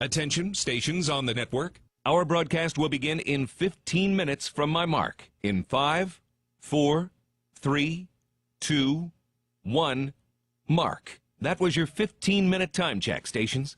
Attention, stations on the network. Our broadcast will begin in 15 minutes from my mark. In 5, 4, 3, 2, 1, mark. That was your 15-minute time check, stations.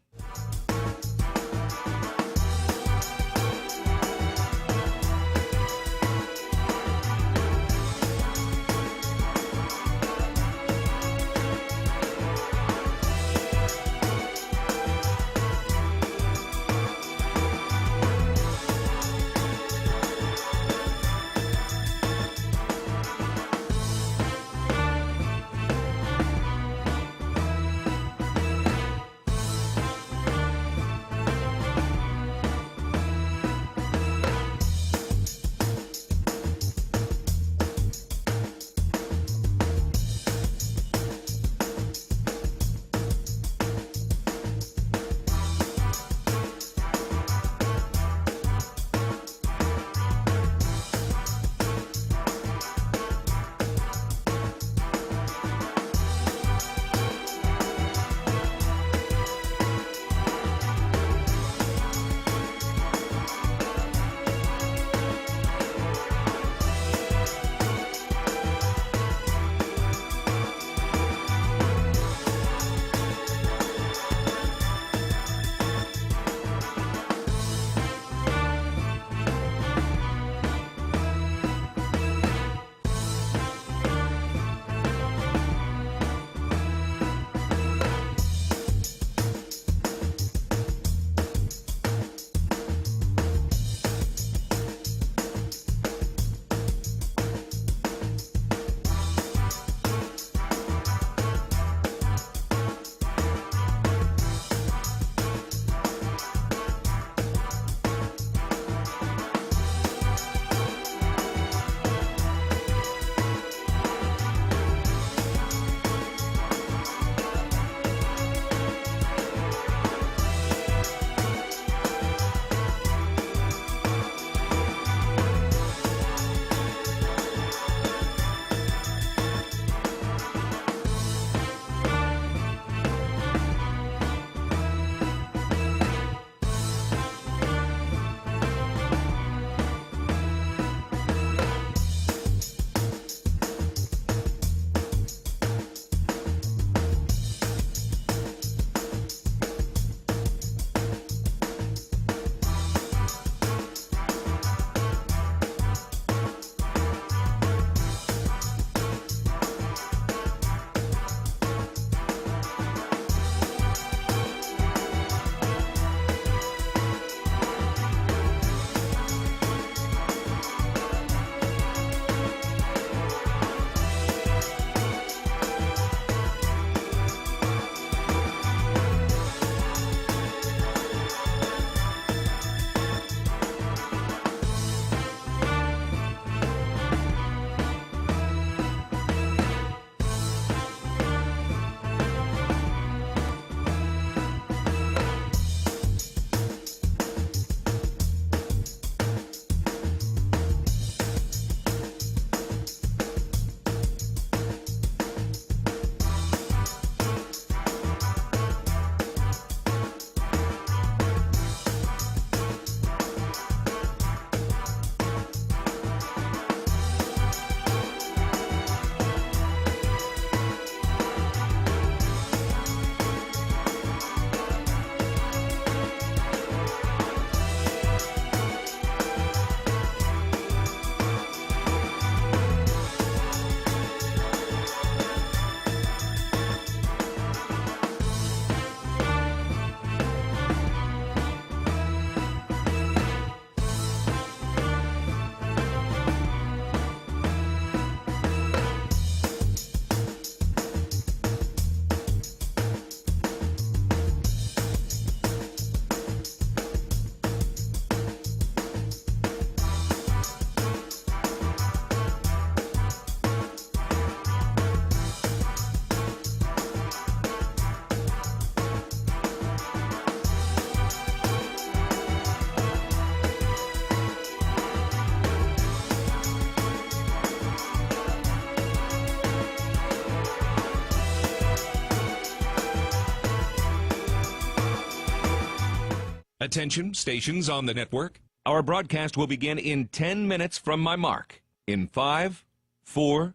Attention, stations on the network. Our broadcast will begin in 10 minutes from my mark. In 5, 4,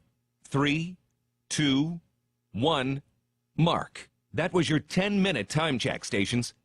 3, 2, 1, mark. That was your 10-minute time check, stations.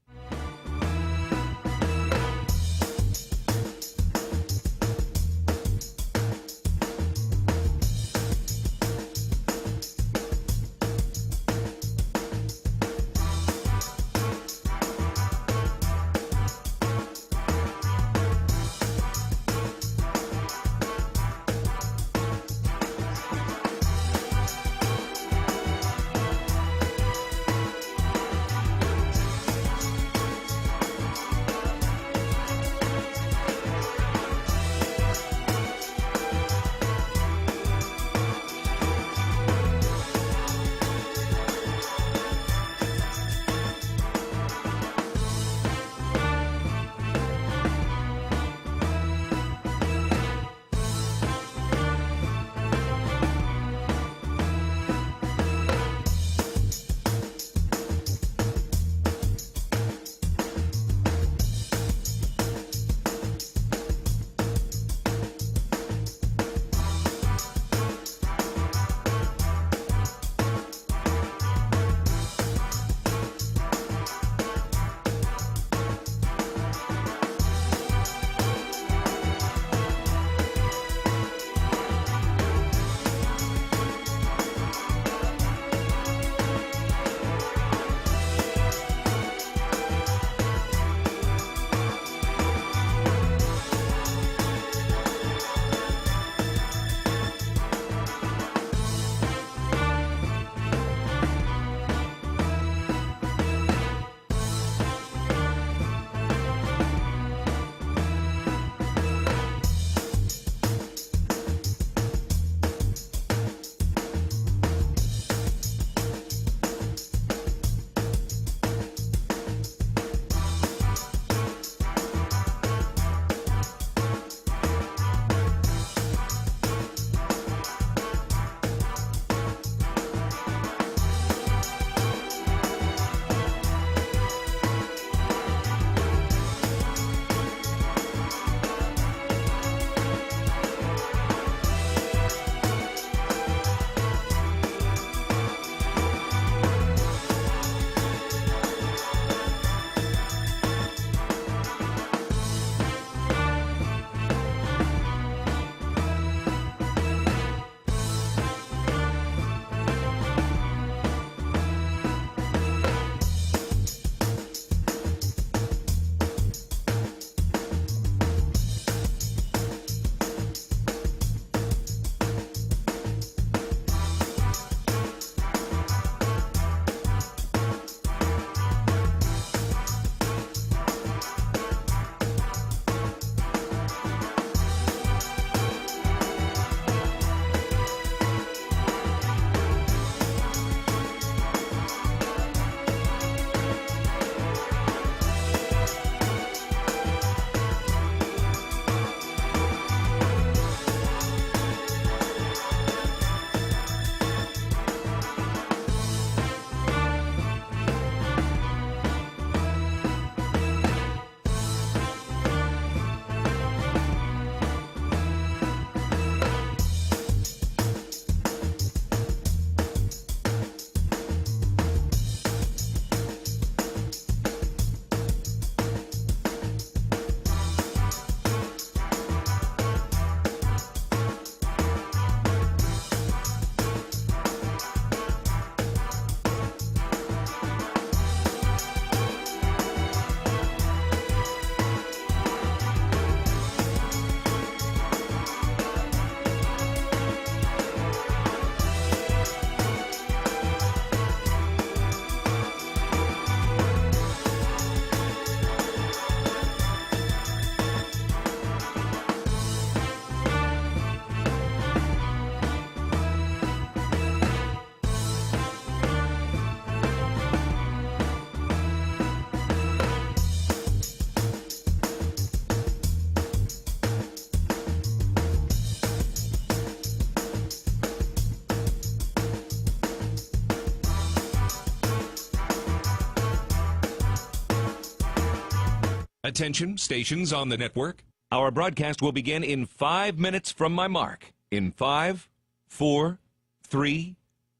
Attention, stations on the network. Our broadcast will begin in 5 minutes from my mark. In 5, 4, 3,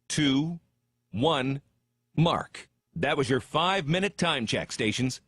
2, 1, mark. That was your 5-minute time check, stations.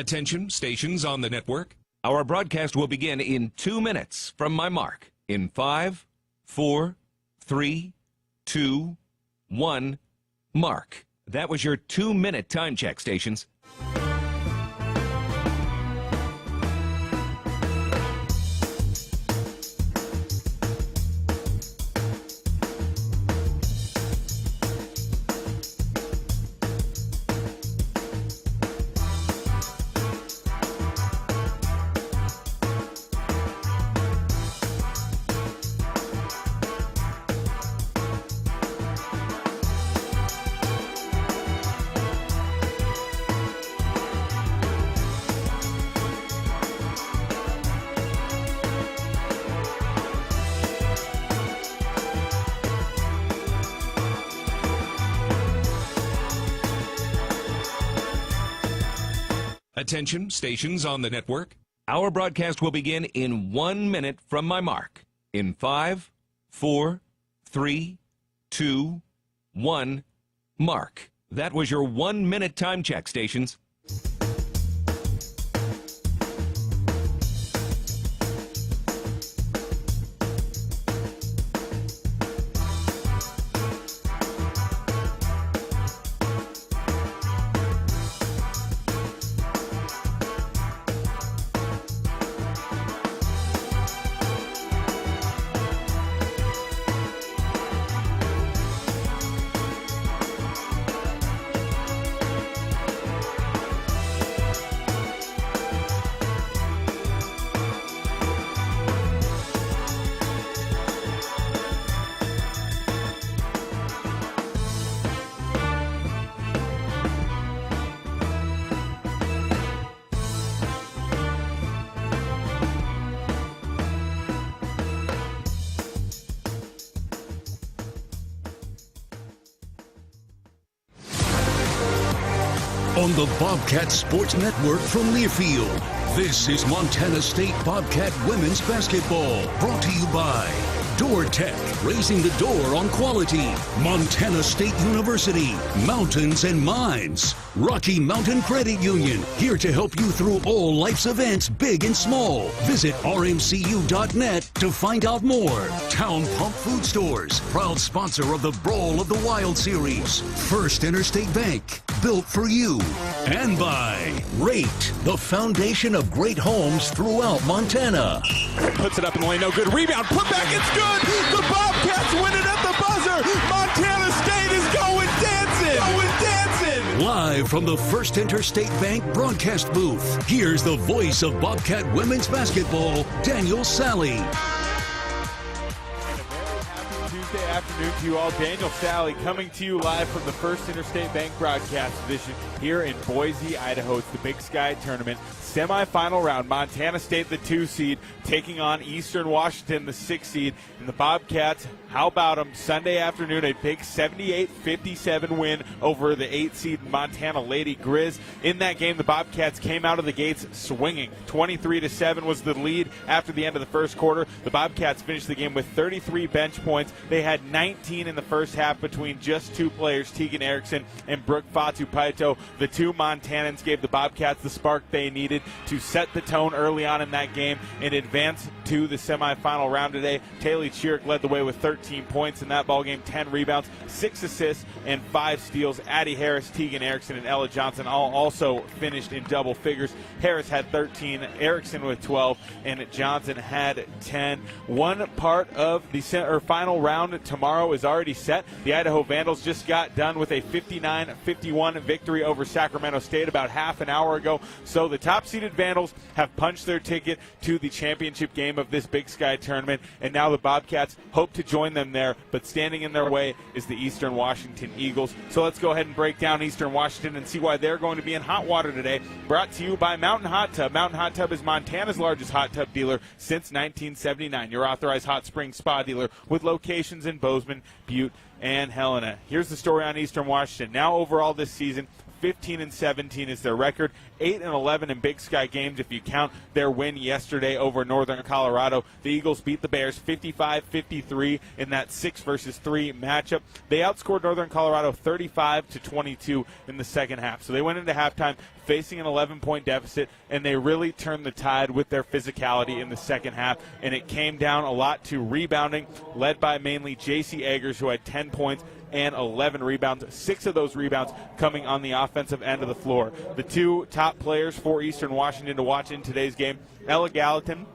Attention, stations on the network. Our broadcast will begin in 2 minutes from my mark. In 5, 4, 3, 2, 1, mark. That was your 2-minute time check, stations. Attention, stations on the network. Our broadcast will begin in 1 minute from my mark. In 5, 4, 3, 2, 1, mark. That was your 1-minute time check, stations. on the Bobcat Sports Network from Learfield. This is Montana State Bobcat Women's Basketball, brought to you by Door Tech, raising the door on quality. Montana State University, Mountains and Mines. Rocky Mountain Credit Union, here to help you through all life's events, big and small. Visit rmcu.net to find out more. Town Pump Food Stores, proud sponsor of the Brawl of the Wild series. First Interstate Bank, built for you. And by Rate, the foundation of great homes throughout Montana. Puts it up in the lane, no good. Rebound, put back, it's good! The Bobcats win it at the buzzer! Montana State is going dancing! Going dancing! Live from the First Interstate Bank broadcast booth, here's the voice of Bobcat women's basketball, Daniel Salle. Tuesday afternoon to you all. Daniel Salle coming to you live from the First Interstate Bank broadcast division here in Boise, Idaho. It's the Big Sky Tournament semifinal round. Montana State, the 2 seed, taking on Eastern Washington, the 6 seed. And the Bobcats, how about them? Sunday afternoon, a big 78-57 win over the 8 seed Montana Lady Grizz. In that game, the Bobcats came out of the gates swinging. 23-7 was the lead after the end of the first quarter. The Bobcats finished the game with 33 bench points. They had 19 in the first half between just 2 players, Tegan Erickson and Brooke Fatu Paito. The 2 Montanans gave the Bobcats the spark they needed to set the tone early on in that game and advance to the semifinal round today. Taylor Chiric led the way with 13 points in that ballgame, 10 rebounds, 6 assists, and 5 steals. Addie Harris, Tegan Erickson, and Ella Johnson all also finished in double figures. Harris had 13, Erickson with 12, and Johnson had 10. One part of the final round tomorrow is already set. The Idaho Vandals just got done with a 59-51 victory over Sacramento State about half an hour ago. So the top-seeded Vandals have punched their ticket to the championship game of this Big Sky tournament, and now the Bobcats hope to join them there, but standing in their way is the Eastern Washington Eagles. So let's go ahead and break down Eastern Washington and see why they're going to be in hot water today. Brought to you by Mountain Hot Tub. Mountain Hot Tub is Montana's largest hot tub dealer since 1979. Your authorized hot spring spa dealer with locations in Bozeman, Butte, and Helena. Here's the story on Eastern Washington. Now overall this season, 15-17 is their record. 8-11 in Big Sky games if you count their win yesterday over Northern Colorado. The Eagles beat the Bears 55-53 in that 6-versus-3 matchup. They outscored Northern Colorado 35-22 in the second half. So they went into halftime facing an 11-point deficit, and they really turned the tide with their physicality in the second half, and it came down a lot to rebounding, led by mainly J.C. Eggers, who had 10 points and 11 rebounds, 6 of those rebounds coming on the offensive end of the floor. The 2 top players for Eastern Washington to watch in today's game, Ella Gallatin.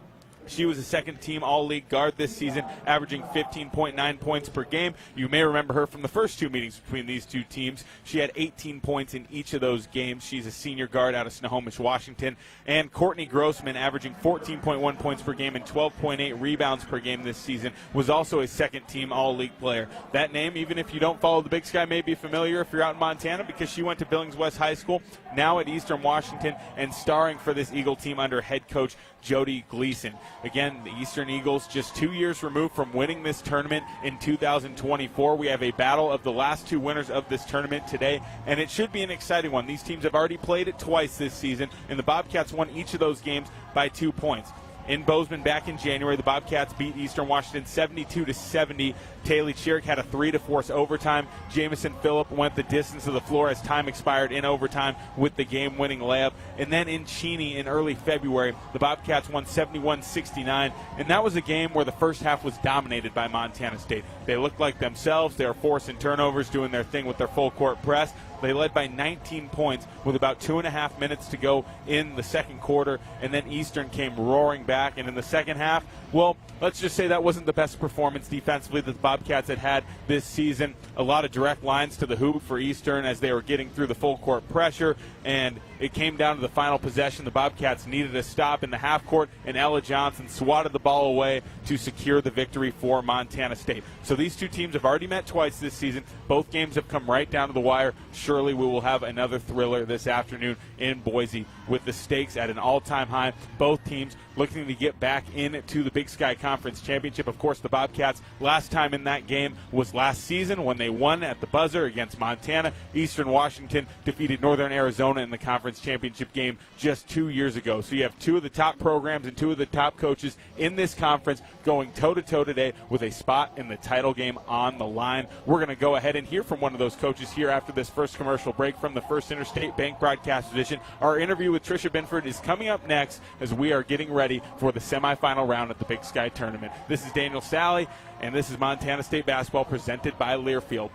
She was a second-team All-League guard this season, averaging 15.9 points per game. You may remember her from the first 2 meetings between these 2 teams. She had 18 points in each of those games. She's a senior guard out of Snohomish, Washington. And Courtney Grossman, averaging 14.1 points per game and 12.8 rebounds per game this season, was also a second-team All-League player. That name, even if you don't follow the Big Sky, may be familiar if you're out in Montana because she went to Billings West High School, now at Eastern Washington, and starring for this Eagle team under head coach Jody Gleason. Again, the Eastern Eagles just 2 years removed from winning this tournament in 2024. We have a battle of the last 2 winners of this tournament today, and it should be an exciting one. These teams have already played it twice this season, and the Bobcats won each of those games by 2 points. In Bozeman back in January, the Bobcats beat Eastern Washington 72-70. Taylor Chiric had a 3 to force overtime. Jamison Phillip went the distance of the floor as time expired in overtime with the game-winning layup. And then in Cheney in early February, the Bobcats won 71-69, and that was a game where the first half was dominated by Montana State. They looked like themselves. They were forcing turnovers, doing their thing with their full-court press. They led by 19 points with about 2.5 minutes to go in the second quarter, and then Eastern came roaring back. And in the second half, well, let's just say that wasn't the best performance defensively that the Bobcats had this season. A lot of direct lines to the hoop for Eastern as they were getting through the full-court pressure, and it came down to the final possession. The Bobcats needed a stop in the half court, and Ella Johnson swatted the ball away to secure the victory for Montana State. So these 2 teams have already met twice this season. Both games have come right down to the wire. surely we will have another thriller this afternoon in Boise with the stakes at an all-time high. Both teams looking to get back into the Big Sky Conference Championship. Of course, the Bobcats last time in that game was last season when they won at the buzzer against Montana. Eastern Washington defeated Northern Arizona in the conference championship game just 2 years ago. So you have two of the top programs and two of the top coaches in this conference going toe-to-toe today with a spot in the title game on the line. We're going to go ahead and hear from one of those coaches here after this first commercial break from the First Interstate Bank broadcast edition. Our interview with Tricia Binford is coming up next as we are getting ready for the semifinal round at the Big Sky Tournament. This is Daniel Salle, and this is Montana State basketball presented by Learfield.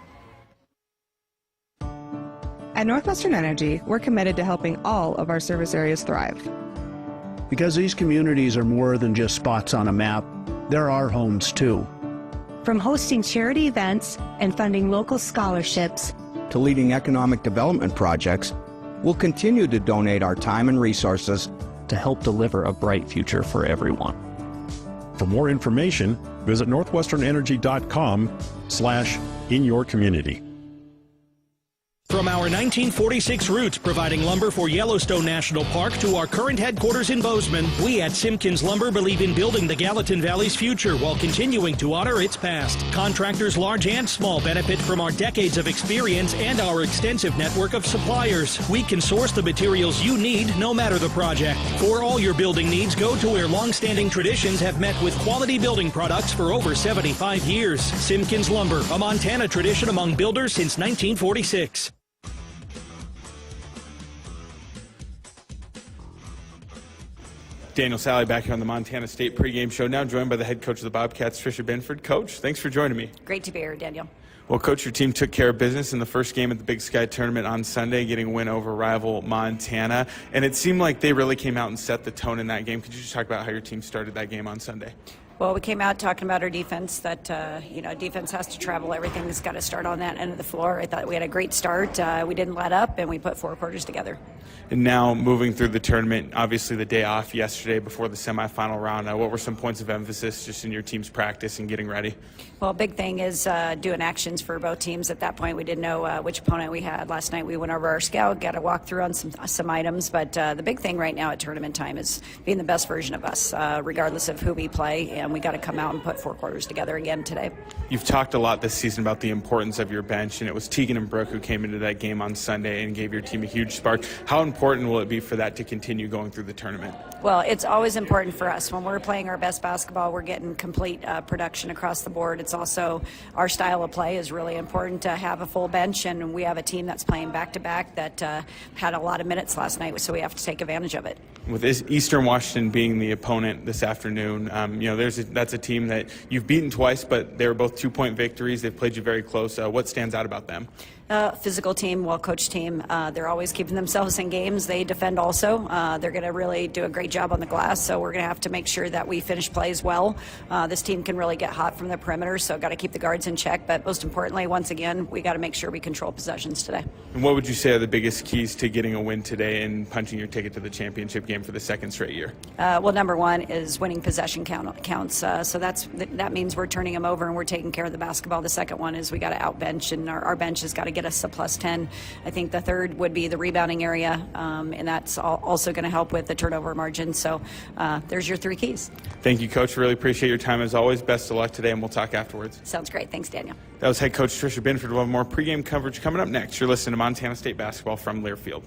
At Northwestern Energy, we're committed to helping all of our service areas thrive. Because these communities are more than just spots on a map, they're our homes too. From hosting charity events and funding local scholarships to leading economic development projects, we'll continue to donate our time and resources to help deliver a bright future for everyone. For more information, visit northwesternenergy.com/inyourcommunity. From our 1946 roots providing lumber for Yellowstone National Park to our current headquarters in Bozeman, we at Simpkins Lumber believe in building the Gallatin Valley's future while continuing to honor its past. Contractors large and small benefit from our decades of experience and our extensive network of suppliers. We can source the materials you need no matter the project. For all your building needs, go to where long-standing traditions have met with quality building products for over 75 years. Simpkins Lumber, a Montana tradition among builders since 1946. Daniel Salle back here on the Montana State pregame show, now joined by the head coach of the Bobcats, Tricia Binford. Coach, thanks for joining me. Great to be here, Daniel. Well, Coach, your team took care of business in the first game at the Big Sky Tournament on Sunday, getting a win over rival Montana, and it seemed like they really came out and set the tone in that game. Could you just talk about how your team started that game on Sunday? Well, we came out talking about our defense, that, defense has to travel. Everything's got to start on that end of the floor. I thought we had a great start. We didn't let up, and we put 4 quarters together. And now moving through the tournament, obviously the day off yesterday before the semifinal round, what were some points of emphasis just in your team's practice and getting ready? Well, big thing is doing actions for both teams. At that point, we didn't know which opponent we had. Last night we went over our scout, got to walk through on some items, but the big thing right now at tournament time is being the best version of us, regardless of who we play, and we got to come out and put 4 quarters together again today. You've talked a lot this season about the importance of your bench, and it was Tegan and Brooke who came into that game on Sunday and gave your team a huge spark. How important will it be for that to continue going through the tournament? Well, it's always important for us. When we're playing our best basketball, we're getting complete production across the board. It's also our style of play is really important to have a full bench, and we have a team that's playing back-to-back that had a lot of minutes last night, so we have to take advantage of it. With Eastern Washington being the opponent this afternoon, that's a team that you've beaten twice, but they were both 2-point victories. They've played you very close. What stands out about them? Physical team, well-coached team. They're always keeping themselves in games. They defend also. They're going to really do a great job on the glass, so we're going to have to make sure that we finish plays well. This team can really get hot from the perimeter, so got to keep the guards in check. But most importantly, once again, we got to make sure we control possessions today. And what would you say are the biggest keys to getting a win today and punching your ticket to the championship game for the second straight year? Well, number one is winning possession counts. So that means we're turning them over and we're taking care of the basketball. The second one is we got to outbench, and our bench has got to get us a +10. I think the third would be the rebounding area, and that's also going to help with the turnover margin. So there's your 3 keys. Thank you, Coach. Really appreciate your time as always. Best of luck today, and we'll talk afterwards. Sounds great. Thanks, Daniel. That was head coach Tricia Binford. We'll have more pregame coverage coming up next. You're listening to Montana State basketball from Learfield.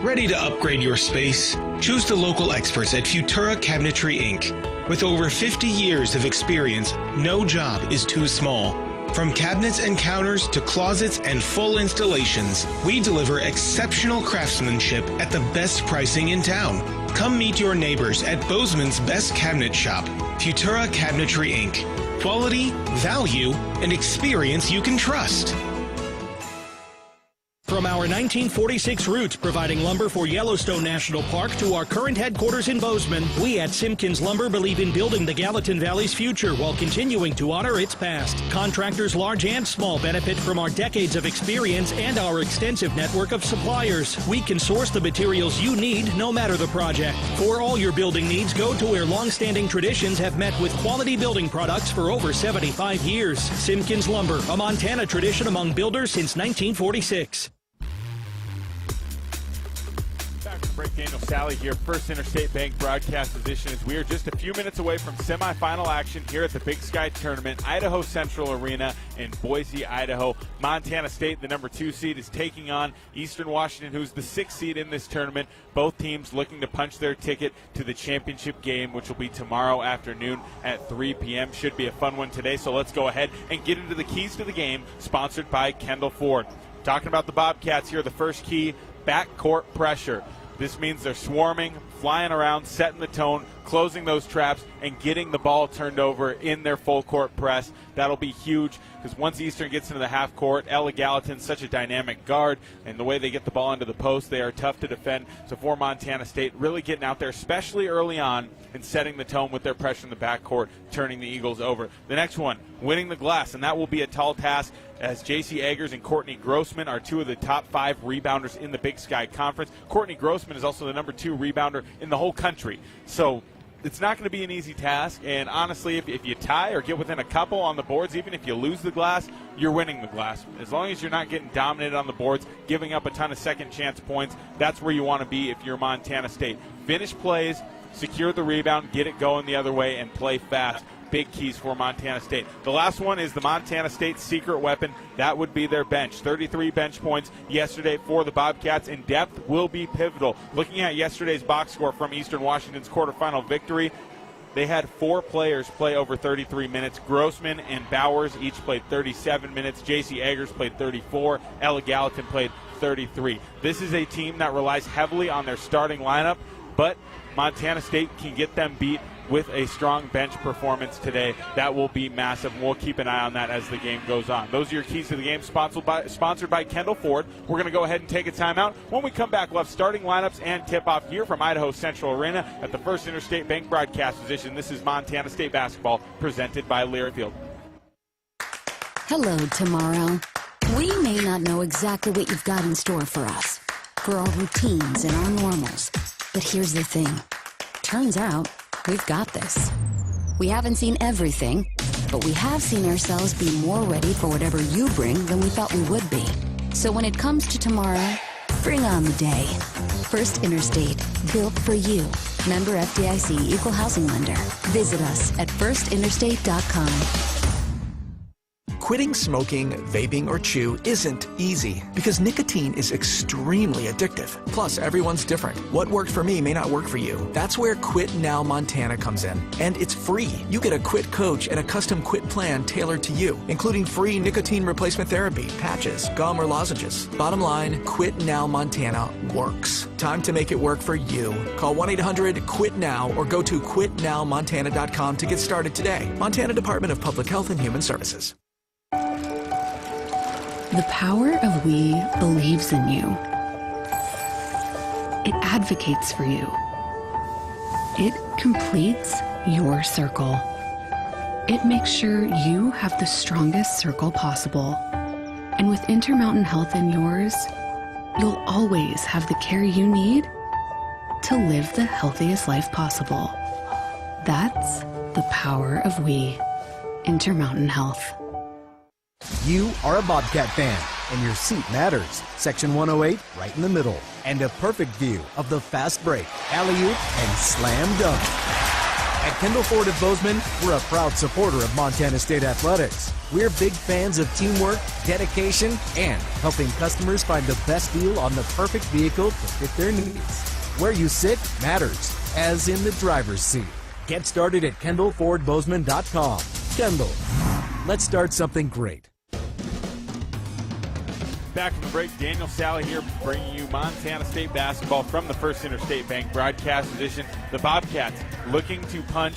Ready to upgrade your space? Choose the local experts at Futura Cabinetry Inc. With over 50 years of experience, no job is too small. From cabinets and counters to closets and full installations, we deliver exceptional craftsmanship at the best pricing in town. Come meet your neighbors at Bozeman's best cabinet shop, Futura Cabinetry Inc. Quality, value, and experience you can trust. From From our 1946 roots providing lumber for Yellowstone National Park to our current headquarters in Bozeman, we at Simpkins Lumber believe in building the Gallatin Valley's future while continuing to honor its past. Contractors large and small benefit from our decades of experience and our extensive network of suppliers. We can source the materials you need no matter the project. For all your building needs, go to where long-standing traditions have met with quality building products for over 75 years. Simpkins Lumber, a Montana tradition among builders since 1946. Break. Daniel Salle here, First Interstate Bank broadcast position as we are just a few minutes away from semifinal action here at the Big Sky Tournament, Idaho Central Arena in Boise, Idaho. Montana State, the number 2 seed, is taking on Eastern Washington, who's the 6th seed in this tournament. Both teams looking to punch their ticket to the championship game, which will be tomorrow afternoon at 3 p.m. Should be a fun one today, so let's go ahead and get into the keys to the game, sponsored by Kendall Ford. Talking about the Bobcats here, the first key, backcourt pressure. This means they're swarming, flying around, setting the tone, closing those traps, and getting the ball turned over in their full court press. That'll be huge because once Eastern gets into the half court, Ella Gallatin's such a dynamic guard, and the way they get the ball into the post, they are tough to defend. So for Montana State, really getting out there, especially early on, and setting the tone with their pressure in the backcourt, turning the Eagles over. The next one, winning the glass, and that will be a tall task as J.C. Eggers and Courtney Grossman are 2 of the top 5 rebounders in the Big Sky Conference. Courtney Grossman is also the number 2 rebounder in the whole country. So it's not going to be an easy task, and honestly, if you tie or get within a couple on the boards, even if you lose the glass, you're winning the glass. As long as you're not getting dominated on the boards, giving up a ton of second chance points, that's where you want to be if you're Montana State. Finish plays, secure the rebound, get it going the other way, and play fast. Big keys for Montana State. The last one is the Montana State secret weapon. That would be their bench. 33 bench points yesterday for the Bobcats, and depth will be pivotal. Looking at yesterday's box score from Eastern Washington's quarterfinal victory, they had 4 players play over 33 minutes. Grossman and Bowers each played 37 minutes. J.C. Eggers played 34. Ella Gallatin played 33. This is a team that relies heavily on their starting lineup, but Montana State can get them beat with a strong bench performance today. That will be massive. We'll keep an eye on that as the game goes on. Those are your keys to the game, sponsored by Kendall Ford. We're going to go ahead and take a timeout. When we come back, we'll have starting lineups and tip-off here from Idaho Central Arena at the First Interstate Bank broadcast position. This is Montana State basketball presented by Learfield. Hello, tomorrow. We may not know exactly what you've got in store for us, for our routines and our normals. But here's the thing. Turns out, we've got this. We haven't seen everything, but we have seen ourselves be more ready for whatever you bring than we thought we would be. So when it comes to tomorrow, bring on the day. First Interstate, built for you. Member FDIC, Equal Housing Lender. Visit us at firstinterstate.com. Quitting smoking, vaping, or chew isn't easy because nicotine is extremely addictive. Plus, everyone's different. What worked for me may not work for you. That's where Quit Now Montana comes in. And it's free. You get a quit coach and a custom quit plan tailored to you, including free nicotine replacement therapy, patches, gum, or lozenges. Bottom line, Quit Now Montana works. Time to make it work for you. Call 1-800-QUIT-NOW or go to quitnowmontana.com to get started today. Montana Department of Public Health and Human Services. The power of we believes in you. It advocates for you. It completes your circle. It makes sure you have the strongest circle possible. And with Intermountain Health in yours, you'll always have the care you need to live the healthiest life possible. That's the power of we. Intermountain Health. You are a Bobcat fan, and your seat matters. Section 108, right in the middle. And a perfect view of the fast break, alley-oop, and slam dunk. At Kendall Ford of Bozeman, we're a proud supporter of Montana State Athletics. We're big fans of teamwork, dedication, and helping customers find the best deal on the perfect vehicle to fit their needs. Where you sit matters, as in the driver's seat. Get started at KendallFordBozeman.com. Kendall, let's start something great. Back from the break, Daniel Salle here bringing you Montana State basketball from the First Interstate Bank broadcast position. The Bobcats looking to punch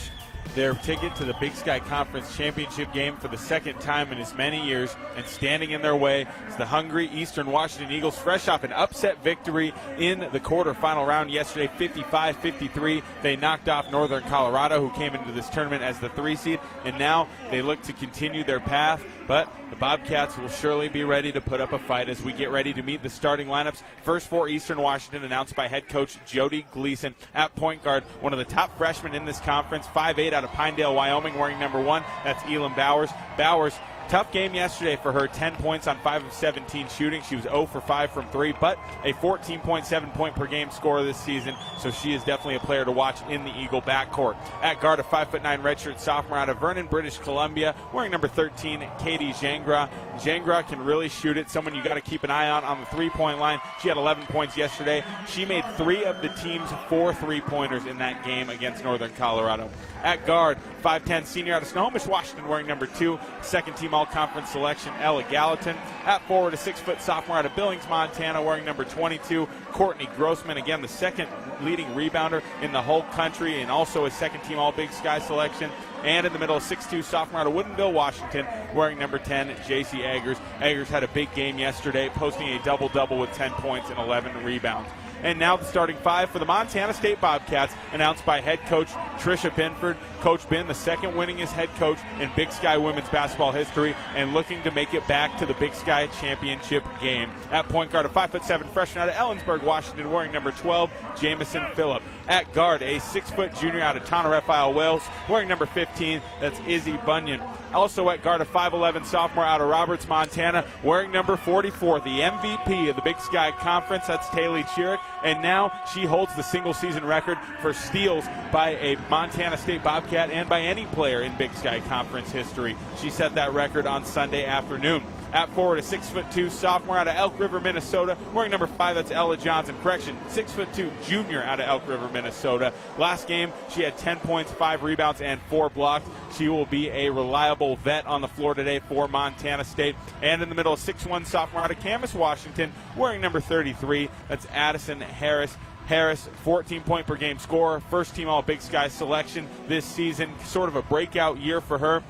their ticket to the Big Sky Conference Championship game for the second time in as many years, and standing in their way is the hungry Eastern Washington Eagles, fresh off an upset victory in the quarterfinal round yesterday, 55-53. They knocked off Northern Colorado, who came into this tournament as the 3 seed, and now they look to continue their path. But the Bobcats will surely be ready to put up a fight as we get ready to meet the starting lineups. First for Eastern Washington, announced by head coach Jody Gleason. At point guard, one of the top freshmen in this conference, 5'8", out of Pinedale, Wyoming, wearing number 1. That's Elam Bowers. Bowers, tough game yesterday for her, 10 points on 5 of 17 shooting. She was 0 for 5 from 3, but a 14.7 point per game scorer this season, so she is definitely a player to watch in the Eagle backcourt. At guard, a 5'9" redshirt sophomore out of Vernon, British Columbia, wearing number 13, Katie Jangra. Jangra can really shoot it, someone you got to keep an eye on the three-point line. She had 11 points yesterday. She made 3 of the team's 4 three-pointers in that game against Northern Colorado. At guard, 5'10", senior out of Snohomish, Washington, wearing number 2, second-team all-conference selection, Ella Gallatin. At forward, a 6-foot sophomore out of Billings, Montana, wearing number 22, Courtney Grossman, again the second leading rebounder in the whole country, and also a second-team All-Big Sky selection. And in the middle, 6'2", sophomore out of Woodinville, Washington, wearing number 10, J.C. Eggers. Eggers had a big game yesterday, posting a double-double with 10 points and 11 rebounds. And now the starting 5 for the Montana State Bobcats, announced by head coach Tricia Binford. Coach Ben, the second winningest head coach in Big Sky women's basketball history, and looking to make it back to the Big Sky championship game. At point guard, a 5'7" freshman out of Ellensburg, Washington, wearing number 12, Jamison Phillip. At guard, a 6-foot junior out of Tonaref, Isle, Wales, wearing number 15, that's Izzy Bunyan. Also at guard, a 5'11" sophomore out of Roberts, Montana, wearing number 44, the MVP of the Big Sky Conference, that's Taylor Chirick. And now she holds the single-season record for steals by a Montana State Bobcat and by any player in Big Sky Conference history. She set that record on Sunday afternoon. At forward, a 6'2" sophomore out of Elk River, Minnesota, wearing number 5, that's Ella Johnson. Correction, 6'2" junior out of Elk River, Minnesota. Last game, she had 10 points, 5 rebounds, and 4 blocks. She will be a reliable vet on the floor today for Montana State. And in the middle, a 6'1" sophomore out of Camas, Washington, wearing number 33, that's Addison Harris. Harris, 14-point per game scorer, first-team All-Big Sky selection this season, sort of a breakout year for her.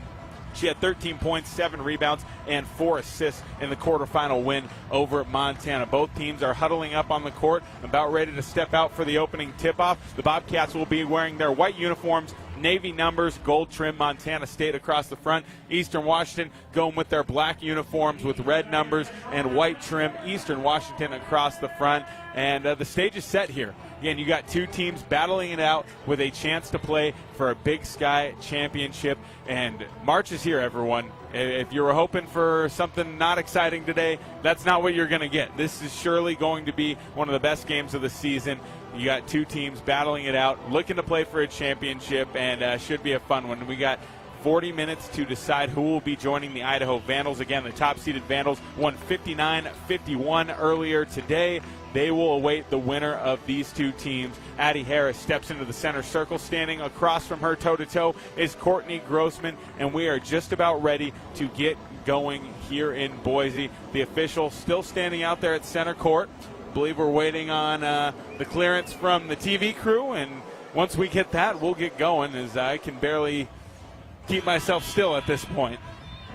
She had 13 points, 7 rebounds, and 4 assists in the quarterfinal win over Montana. Both teams are huddling up on the court, about ready to step out for the opening tip-off. The Bobcats will be wearing their white uniforms, navy numbers, gold trim, Montana State across the front. Eastern Washington going with their black uniforms with red numbers and white trim. Eastern Washington across the front. And the stage is set here. Again, you got two teams battling it out with a chance to play for a Big Sky championship. And March is here, everyone. If you were hoping for something not exciting today, that's not what you're going to get. This is surely going to be one of the best games of the season. You got two teams battling it out, looking to play for a championship, and should be a fun one. We got 40 minutes to decide who will be joining the Idaho Vandals. Again, the top-seeded Vandals won 59-51 earlier today. They will await the winner of these two teams. Addie Harris steps into the center circle. Standing across from her toe-to-toe is Courtney Grossman, and we are just about ready to get going here in Boise. The official still standing out there at center court. I believe we're waiting on the clearance from the TV crew, and once we get that, we'll get going, as I can barely keep myself still at this point.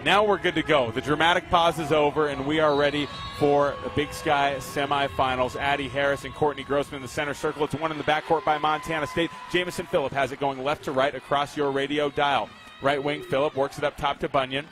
Now we're good to go. The dramatic pause is over, and we are ready for the Big Sky semifinals. Addie Harris and Courtney Grossman in the center circle. It's one in the backcourt by Montana State. Jamison Phillip has it going left to right across your radio dial. Right wing, Phillip works it up top to Bunyan.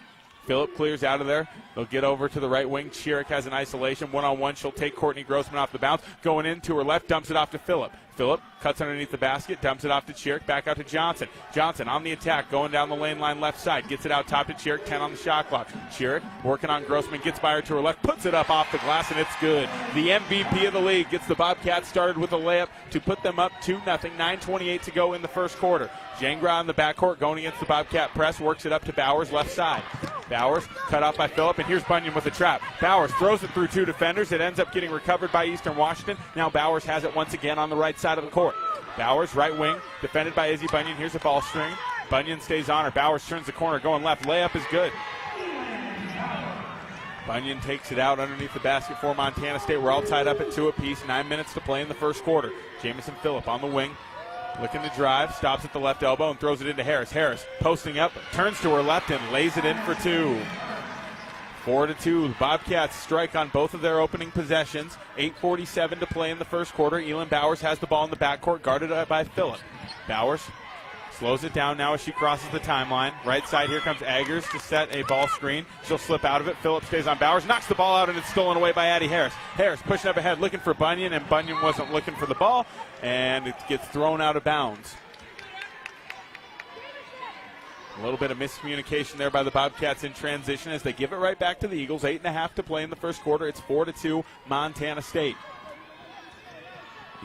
Phillip clears out of there. They'll get over to the right wing. Chirick has an isolation. One-on-one, she'll take Courtney Grossman off the bounce. Going in to her left, dumps it off to Phillip. Phillip cuts underneath the basket, dumps it off to Chirick, back out to Johnson. Johnson on the attack, going down the lane line left side. Gets it out top to Chirick, 10 on the shot clock. Chirick working on Grossman, gets by her to her left, puts it up off the glass, and it's good. The MVP of the league gets the Bobcats started with a layup to put them up 2-0. 9:28 to go in the first quarter. Jangra in the backcourt going against the Bobcat press, works it up to Bowers left side. Bowers cut off by Phillip, and here's Bunyan with the trap. Bowers throws it through two defenders. It ends up getting recovered by Eastern Washington. Now Bowers has it once again on the right side of the court. Bowers, right wing, defended by Izzy Bunyan. Here's a ball string. Bunyan stays on her. Bowers turns the corner, going left. Layup is good. Bunyan takes it out underneath the basket for Montana State. We're all tied up at 2 apiece. 9 minutes to play in the first quarter. Jamison Phillip on the wing. Looking to drive, stops at the left elbow and throws it into Harris. Harris posting up, turns to her left and lays it in for 2. 4-2. The Bobcats strike on both of their opening possessions. 8:47 to play in the first quarter. Elin Bowers has the ball in the backcourt, guarded by Phillip. Bowers slows it down now as she crosses the timeline. Right side, here comes Eggers to set a ball screen. She'll slip out of it. Phillip stays on Bowers, knocks the ball out, and it's stolen away by Addie Harris. Harris pushing up ahead, looking for Bunyan, and Bunyan wasn't looking for the ball, and it gets thrown out of bounds. A little bit of miscommunication there by the Bobcats in transition as they give it right back to the Eagles. 8.5 to play in the first quarter. It's 4-2 Montana State.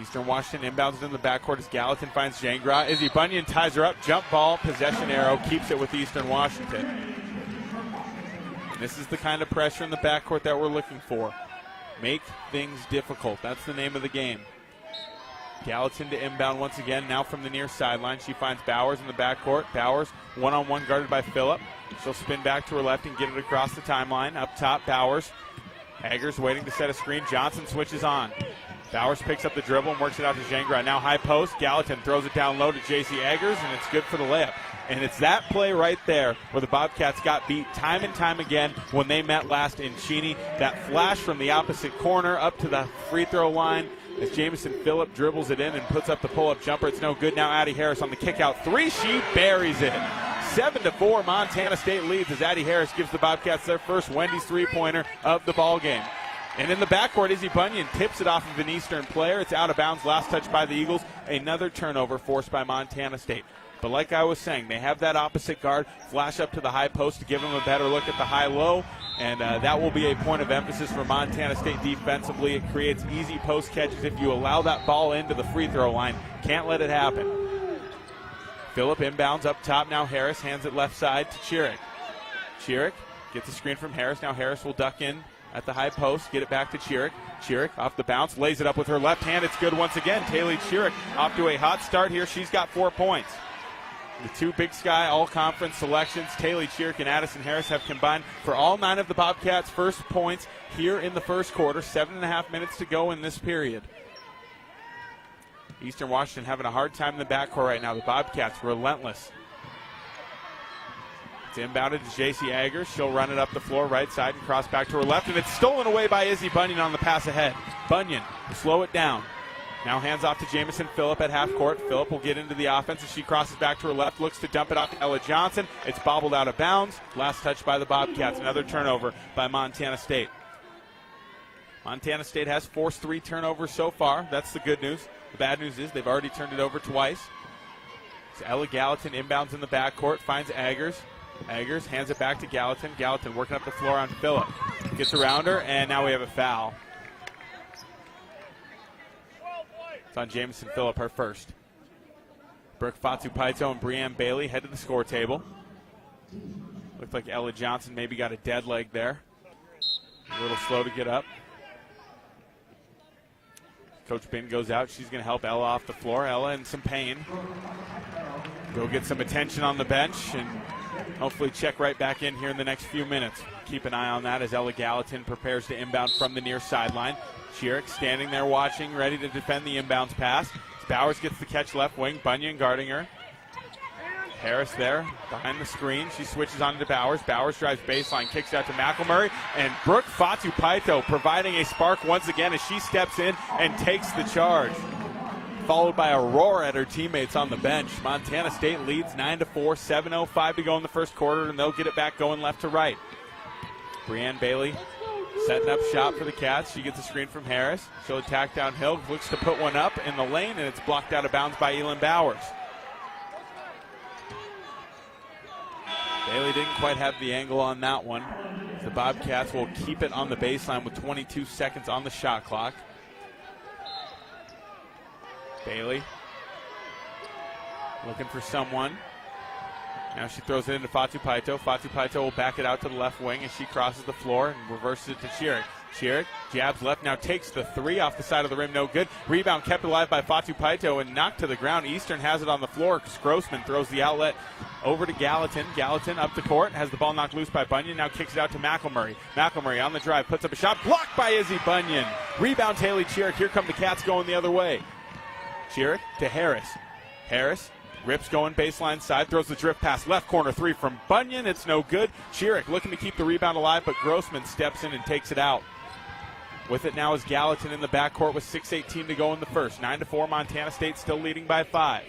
Eastern Washington inbounds in the backcourt as Gallatin finds Jangra. Izzy Bunyan ties her up. Jump ball, possession arrow, keeps it with Eastern Washington. And this is the kind of pressure in the backcourt that we're looking for. Make things difficult. That's the name of the game. Gallatin to inbound once again, now from the near sideline. She finds Bowers in the backcourt. Bowers one-on-one guarded by Phillip. She'll spin back to her left and get it across the timeline. Up top, Bowers. Eggers waiting to set a screen. Johnson switches on. Bowers picks up the dribble and works it out to Jangra. Now high post. Gallatin throws it down low to J.C. Eggers, and it's good for the layup. And it's that play right there where the Bobcats got beat time and time again when they met last in Cheney. That flash from the opposite corner up to the free throw line as Jamison Phillip dribbles it in and puts up the pull-up jumper. It's no good. Now Addie Harris on the kick-out 3. She buries it. 7-4 Montana State leads as Addie Harris gives the Bobcats their first Wendy's three-pointer of the ball game. And in the backcourt, Izzy Bunyan tips it off of an Eastern player. It's out of bounds. Last touch by the Eagles. Another turnover forced by Montana State. But like I was saying, they have that opposite guard flash up to the high post to give them a better look at the high-low. And that will be a point of emphasis for Montana State defensively. It creates easy post catches if you allow that ball into the free throw line. Can't let it happen. Phillip inbounds up top. Now Harris hands it left side to Chiric. Chiric gets a screen from Harris. Now Harris will duck in at the high post, get it back to Chiric. Chiric off the bounce, lays it up with her left hand. It's good once again. Taylor Chiric off to a hot start here. She's got 4 points. The two Big Sky all-conference selections, Taylor Chiric and Addison Harris, have combined for all 9 of the Bobcats' first points here in the first quarter. 7.5 minutes to go in this period. Eastern Washington having a hard time in the backcourt right now. The Bobcats relentless. It's inbounded to J.C. Eggers. She'll run it up the floor right side and cross back to her left, and it's stolen away by Izzy Bunyan on the pass ahead. Bunyan will slow it down. Now hands off to Jamison Phillip at half court. Phillip will get into the offense as she crosses back to her left, looks to dump it off to Ella Johnson. It's bobbled out of bounds. Last touch by the Bobcats. Another turnover by Montana State. Montana State has forced 3 turnovers so far. That's the good news. The bad news is they've already turned it over twice. So Ella Gallatin inbounds in the backcourt, finds Eggers. Eggers hands it back to Gallatin. Gallatin working up the floor on Phillip. Gets around her, and now we have a foul. It's on Jamison Phillip, her first. Brooke Fatu-Paito and Breanne Bailey head to the score table. Looked like Ella Johnson maybe got a dead leg there. A little slow to get up. Coach Bin goes out. She's going to help Ella off the floor. Ella in some pain. Go get some attention on the bench and hopefully check right back in here in the next few minutes. Keep an eye on that as Ella Gallatin prepares to inbound from the near sideline. Chiric standing there watching, ready to defend the inbounds pass. Bowers gets the catch left wing. Bunyan guarding her. Harris there behind the screen. She switches on to Bowers. Bowers drives baseline, kicks out to McElmurray. And Brooke Fatu-Paito providing a spark once again as she steps in and takes the charge. Followed by a roar at her teammates on the bench. Montana State leads 9-4, 7:05 to go in the first quarter, and they'll get it back going left to right. Breanne Bailey setting up shop for the Cats. She gets a screen from Harris. She'll attack downhill, looks to put one up in the lane, and it's blocked out of bounds by Elin Bowers. Bailey didn't quite have the angle on that one. The Bobcats will keep it on the baseline with 22 seconds on the shot clock. Bailey looking for someone. Now she throws it into Fatu-Paito. Fatu-Paito will back it out to the left wing as she crosses the floor and reverses it to Chiric. Chiric jabs left, now takes the 3 off the side of the rim, no good. Rebound kept alive by Fatu-Paito and knocked to the ground. Eastern has it on the floor. Grossman throws the outlet over to Gallatin. Gallatin up the court, has the ball knocked loose by Bunyan, now kicks it out to McElmurray. McElmurray on the drive, puts up a shot, blocked by Izzy Bunyan. Rebound Haley Chiric. Here come the Cats going the other way. Chiric to Harris. Harris rips going baseline side, throws the drift pass, left corner three from Bunyan. It's no good. Chiric looking to keep the rebound alive, but Grossman steps in and takes it out. With it now is Gallatin in the backcourt with 6:18 to go in the first. 9-4, Montana State still leading by 5.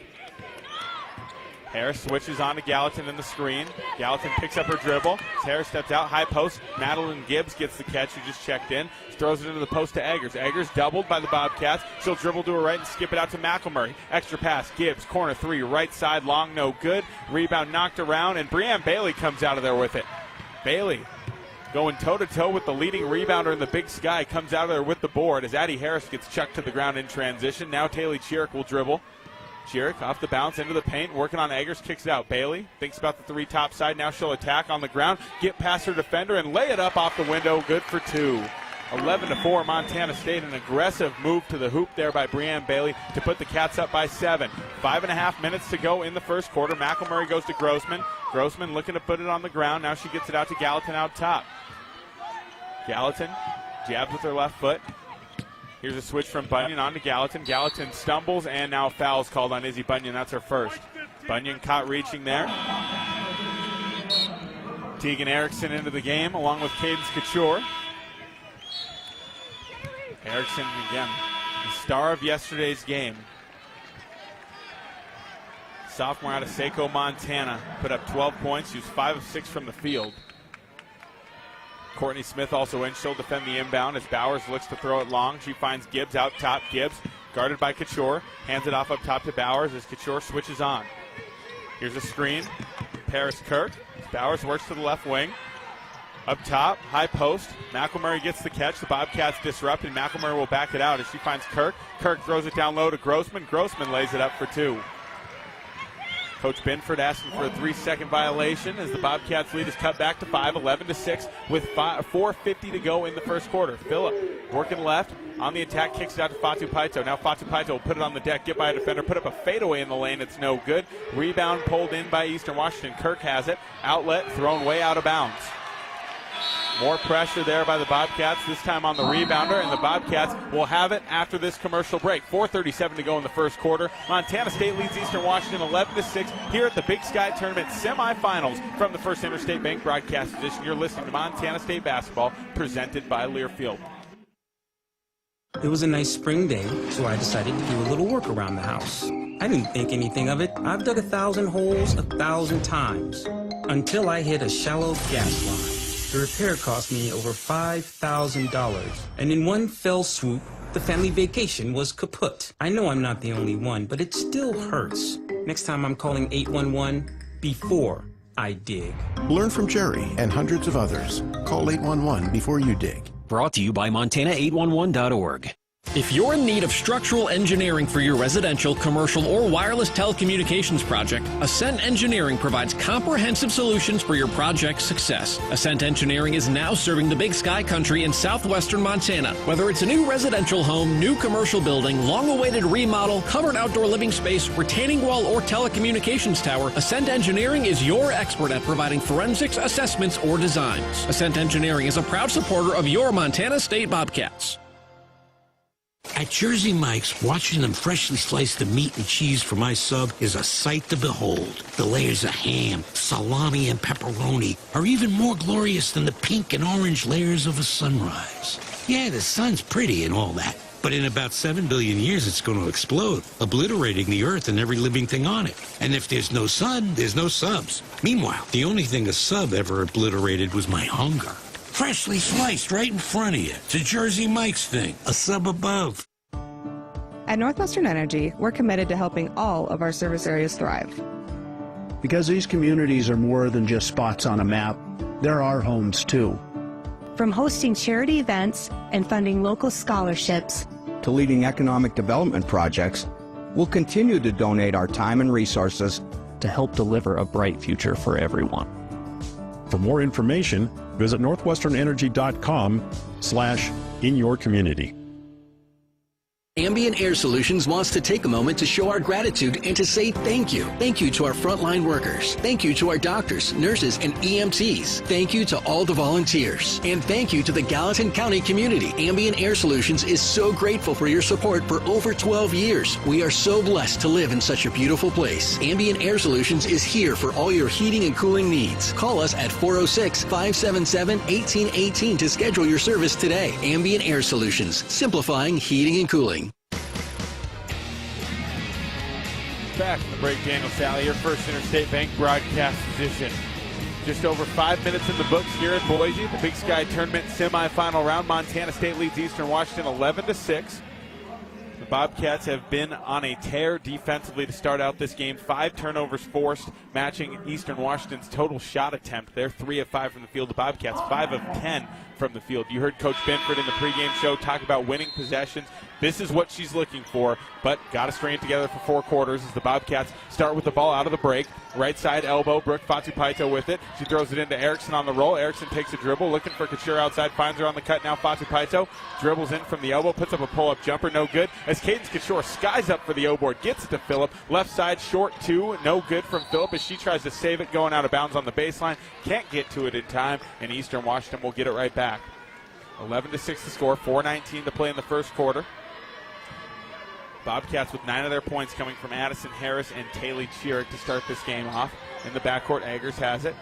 Harris switches on to Gallatin in the screen. Gallatin picks up her dribble. As Harris steps out, high post. Madeline Gibbs gets the catch, who just checked in. Throws it into the post to Eggers. Eggers doubled by the Bobcats. She'll dribble to her right and skip it out to McElmurray. Extra pass, Gibbs, corner three, right side, long, no good. Rebound knocked around, and Breanne Bailey comes out of there with it. Bailey going toe-to-toe with the leading rebounder in the Big Sky, comes out of there with the board as Addie Harris gets chucked to the ground in transition. Now Taylor Chiric will dribble. Chiric off the bounce into the paint, working on Eggers, kicks it out. Bailey thinks about the three top side. Now she'll attack on the ground, get past her defender, and lay it up off the window. Good for 2. 11-4, Montana State. An aggressive move to the hoop there by Breanne Bailey to put the Cats up by 7. 5.5 minutes to go in the first quarter. McElmurray goes to Grossman. Grossman looking to put it on the ground. Now she gets it out to Gallatin out top. Gallatin jabs with her left foot. Here's a switch from Bunyan on to Gallatin. Gallatin stumbles, and now foul's called on Izzy Bunyan. That's her first. Bunyan caught reaching there. Tegan Erickson into the game along with Cadence Couture. Erickson again, the star of yesterday's game. Sophomore out of Saco, Montana. Put up 12 points. She was 5 of 6 from the field. Courtney Smith also in. She'll defend the inbound as Bowers looks to throw it long. She finds Gibbs out top. Gibbs guarded by Couture. Hands it off up top to Bowers as Couture switches on. Here's a screen. Paris Kirk. Bowers works to the left wing. Up top, high post. McElmurray gets the catch. The Bobcats disrupt, and McElmurray will back it out as she finds Kirk. Kirk throws it down low to Grossman. Grossman lays it up for 2. Coach Binford asking for a 3-second violation as the Bobcats lead is cut back to 5, 11-6 with 4:50 to go in the first quarter. Phillip working left on the attack, kicks it out to Fatu Paito. Now Fatu Paito will put it on the deck, get by a defender, put up a fadeaway in the lane. It's no good. Rebound pulled in by Eastern Washington. Kirk has it. Outlet thrown way out of bounds. More pressure there by the Bobcats, this time on the rebounder, and the Bobcats will have it after this commercial break. 4:37 to go in the first quarter. Montana State leads Eastern Washington 11-6 here at the Big Sky Tournament semifinals from the First Interstate Bank broadcast edition. You're listening to Montana State basketball presented by Learfield. It was a nice spring day, so I decided to do a little work around the house. I didn't think anything of it. I've dug 1,000 holes 1,000 times until I hit a shallow gas line. The repair cost me over $5,000, and in one fell swoop, the family vacation was kaput. I know I'm not the only one, but it still hurts. Next time I'm calling 811 before I dig. Learn from Jerry and hundreds of others. Call 811 before you dig. Brought to you by Montana811.org. If you're in need of structural engineering for your residential, commercial, or wireless telecommunications project, Ascent Engineering provides comprehensive solutions for your project's success. Ascent Engineering is now serving the Big Sky country in southwestern Montana. Whether it's a new residential home, new commercial building, long-awaited remodel, covered outdoor living space, retaining wall, or telecommunications tower, Ascent Engineering is your expert at providing forensics, assessments, or designs. Ascent Engineering is a proud supporter of your Montana State Bobcats. At Jersey Mike's, watching them freshly slice the meat and cheese for my sub is a sight to behold. The layers of ham, salami, and pepperoni are even more glorious than the pink and orange layers of a sunrise. Yeah, the sun's pretty and all that, but in about 7 billion years it's going to explode, obliterating the earth and every living thing on it. And if there's no sun, there's no subs. Meanwhile, the only thing a sub ever obliterated was my hunger. Freshly sliced right in front of you. It's a Jersey Mike's thing. A sub above. At Northwestern Energy, we're committed to helping all of our service areas thrive. Because these communities are more than just spots on a map, they're our homes too. From hosting charity events and funding local scholarships to leading economic development projects, we'll continue to donate our time and resources to help deliver a bright future for everyone. For more information, visit northwesternenergy.com/inyourcommunity. Ambient Air Solutions wants to take a moment to show our gratitude and to say thank you. Thank you to our frontline workers. Thank you to our doctors, nurses, and EMTs. Thank you to all the volunteers. And thank you to the Gallatin County community. Ambient Air Solutions is so grateful for your support for over 12 years. We are so blessed to live in such a beautiful place. Ambient Air Solutions is here for all your heating and cooling needs. Call us at 406-577-1818 to schedule your service today. Ambient Air Solutions, simplifying heating and cooling. Back in the break, Daniel Salle, your First Interstate Bank broadcast position. Just over 5 minutes in the books here at Boise. The Big Sky Tournament semifinal round. Montana State leads Eastern Washington 11-6. The Bobcats have been on a tear defensively to start out this game. 5 turnovers forced, matching Eastern Washington's total shot attempt. They're 3 of 5 from the field. The Bobcats 5 of 10 from the field. You heard Coach Benford in the pregame show talk about winning possessions. This is what she's looking for, but got to string it together for 4 quarters as the Bobcats start with the ball out of the break. Right side elbow, Brooke Fatupaito with it. She throws it into Erickson on the roll. Erickson takes a dribble, looking for Couture outside, finds her on the cut. Now Fatupaito dribbles in from the elbow, puts up a pull-up jumper, no good. As Cadence Couture skies up for the O-board, gets it to Phillip. Left side, short 2, no good from Phillip as she tries to save it, going out of bounds on the baseline. Can't get to it in time, and Eastern Washington will get it right back. 11-6 to score, 4:19 to play in the first quarter. Bobcats with 9 of their points coming from Addison Harris and Taylor Chirick to start this game off. In the backcourt, Eggers has it,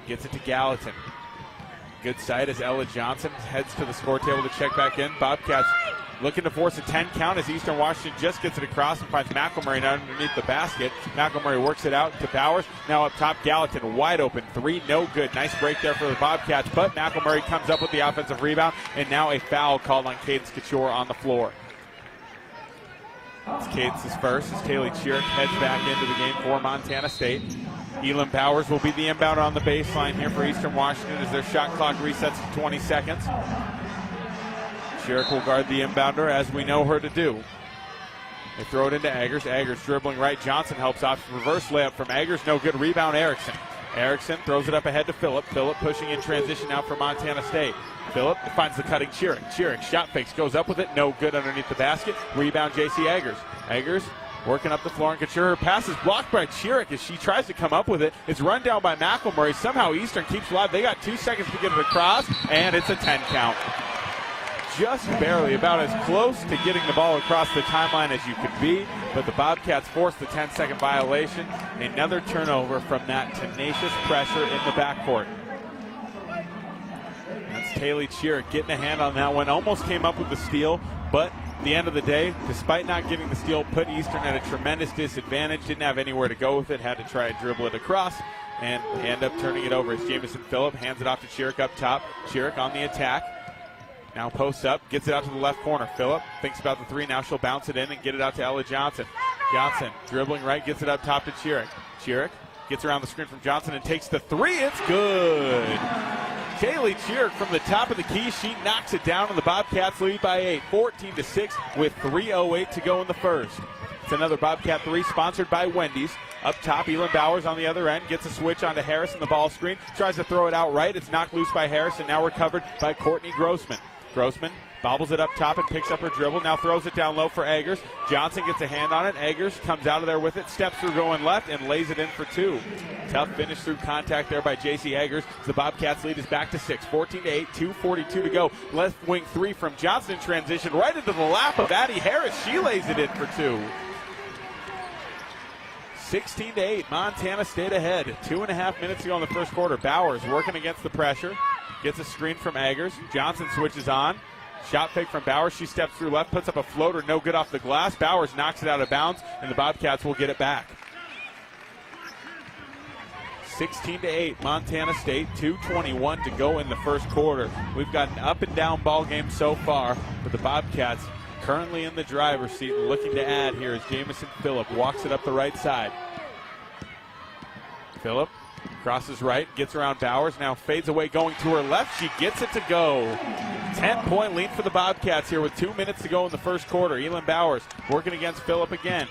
gets it to Gallatin. Good sight as Ella Johnson heads to the score table to check back in. Bobcats looking to force a 10 count as Eastern Washington just gets it across and finds McElmurray underneath the basket. McElmurray works it out to Bowers. Now up top, Gallatin wide open 3, no good. Nice break there for the Bobcats, but McElmurray comes up with the offensive rebound, and now a foul called on Cadence Couture on the floor. It's Cadence's first as Taylor Chirick heads back into the game for Montana State. Elam Bowers will be the inbounder on the baseline here for Eastern Washington as their shot clock resets to 20 seconds. Chirick will guard the inbounder as we know her to do. They throw it into Eggers. Eggers dribbling right. Johnson helps off. Reverse layup from Eggers. No good. Rebound Erickson. Erickson throws it up ahead to Phillip. Phillip pushing in transition now for Montana State. Phillip finds the cutting Chirick. Chirick shot fakes, goes up with it. No good underneath the basket. Rebound J.C. Eggers. Eggers working up the floor, and Couture. Her pass is blocked by Chirick as she tries to come up with it. It's run down by McElmurray. Somehow Eastern keeps alive. They got 2 seconds to get it across, and it's a 10 count. Just barely, about as close to getting the ball across the timeline as you could be, but the Bobcats forced the 10-second violation. Another turnover from that tenacious pressure in the backcourt. That's Taylor Chirick getting a hand on that one. Almost came up with the steal, but at the end of the day, despite not getting the steal, put Eastern at a tremendous disadvantage. Didn't have anywhere to go with it. Had to try and dribble it across and end up turning it over as Jamison Phillip hands it off to Chirick up top. Chirick on the attack. Now posts up, gets it out to the left corner. Phillip thinks about the 3. Now she'll bounce it in and get it out to Ella Johnson. Johnson dribbling right, gets it up top to Chirick. Chirick gets around the screen from Johnson and takes the 3. It's good. Kaylee Chirick from the top of the key. She knocks it down, and the Bobcats lead by 8, 14-6 with 3:08 to go in the first. It's another Bobcat 3 sponsored by Wendy's. Up top, Elam Bowers on the other end gets a switch onto Harris in the ball screen. Tries to throw it out right. It's knocked loose by Harris and now recovered by Courtney Grossman. Grossman bobbles it up top and picks up her dribble. Now throws it down low for Eggers. Johnson gets a hand on it. Eggers comes out of there with it, steps through going left, and lays it in for 2. Tough finish through contact there by J.C. Eggers. The Bobcats lead is back to 6, 14-8, 2:42 to go. Left wing 3 from Johnson in transition right into the lap of Addie Harris. She lays it in for 2. 16-8, Montana State ahead. 2.5 minutes to go in the first quarter. Bowers working against the pressure. Gets a screen from Eggers. Johnson switches on. Shot fake from Bowers. She steps through left, puts up a floater, no good off the glass. Bowers knocks it out of bounds, and the Bobcats will get it back. 16-8, Montana State. 2:21 to go in the first quarter. We've got an up and down ball game so far, but the Bobcats currently in the driver's seat and looking to add here as Jamison Phillip walks it up the right side. Phillip crosses right, gets around Bowers, now fades away going to her left. She gets it to go. 10-point lead for the Bobcats here with 2 minutes to go in the first quarter. Elam Bowers working against Phillip again.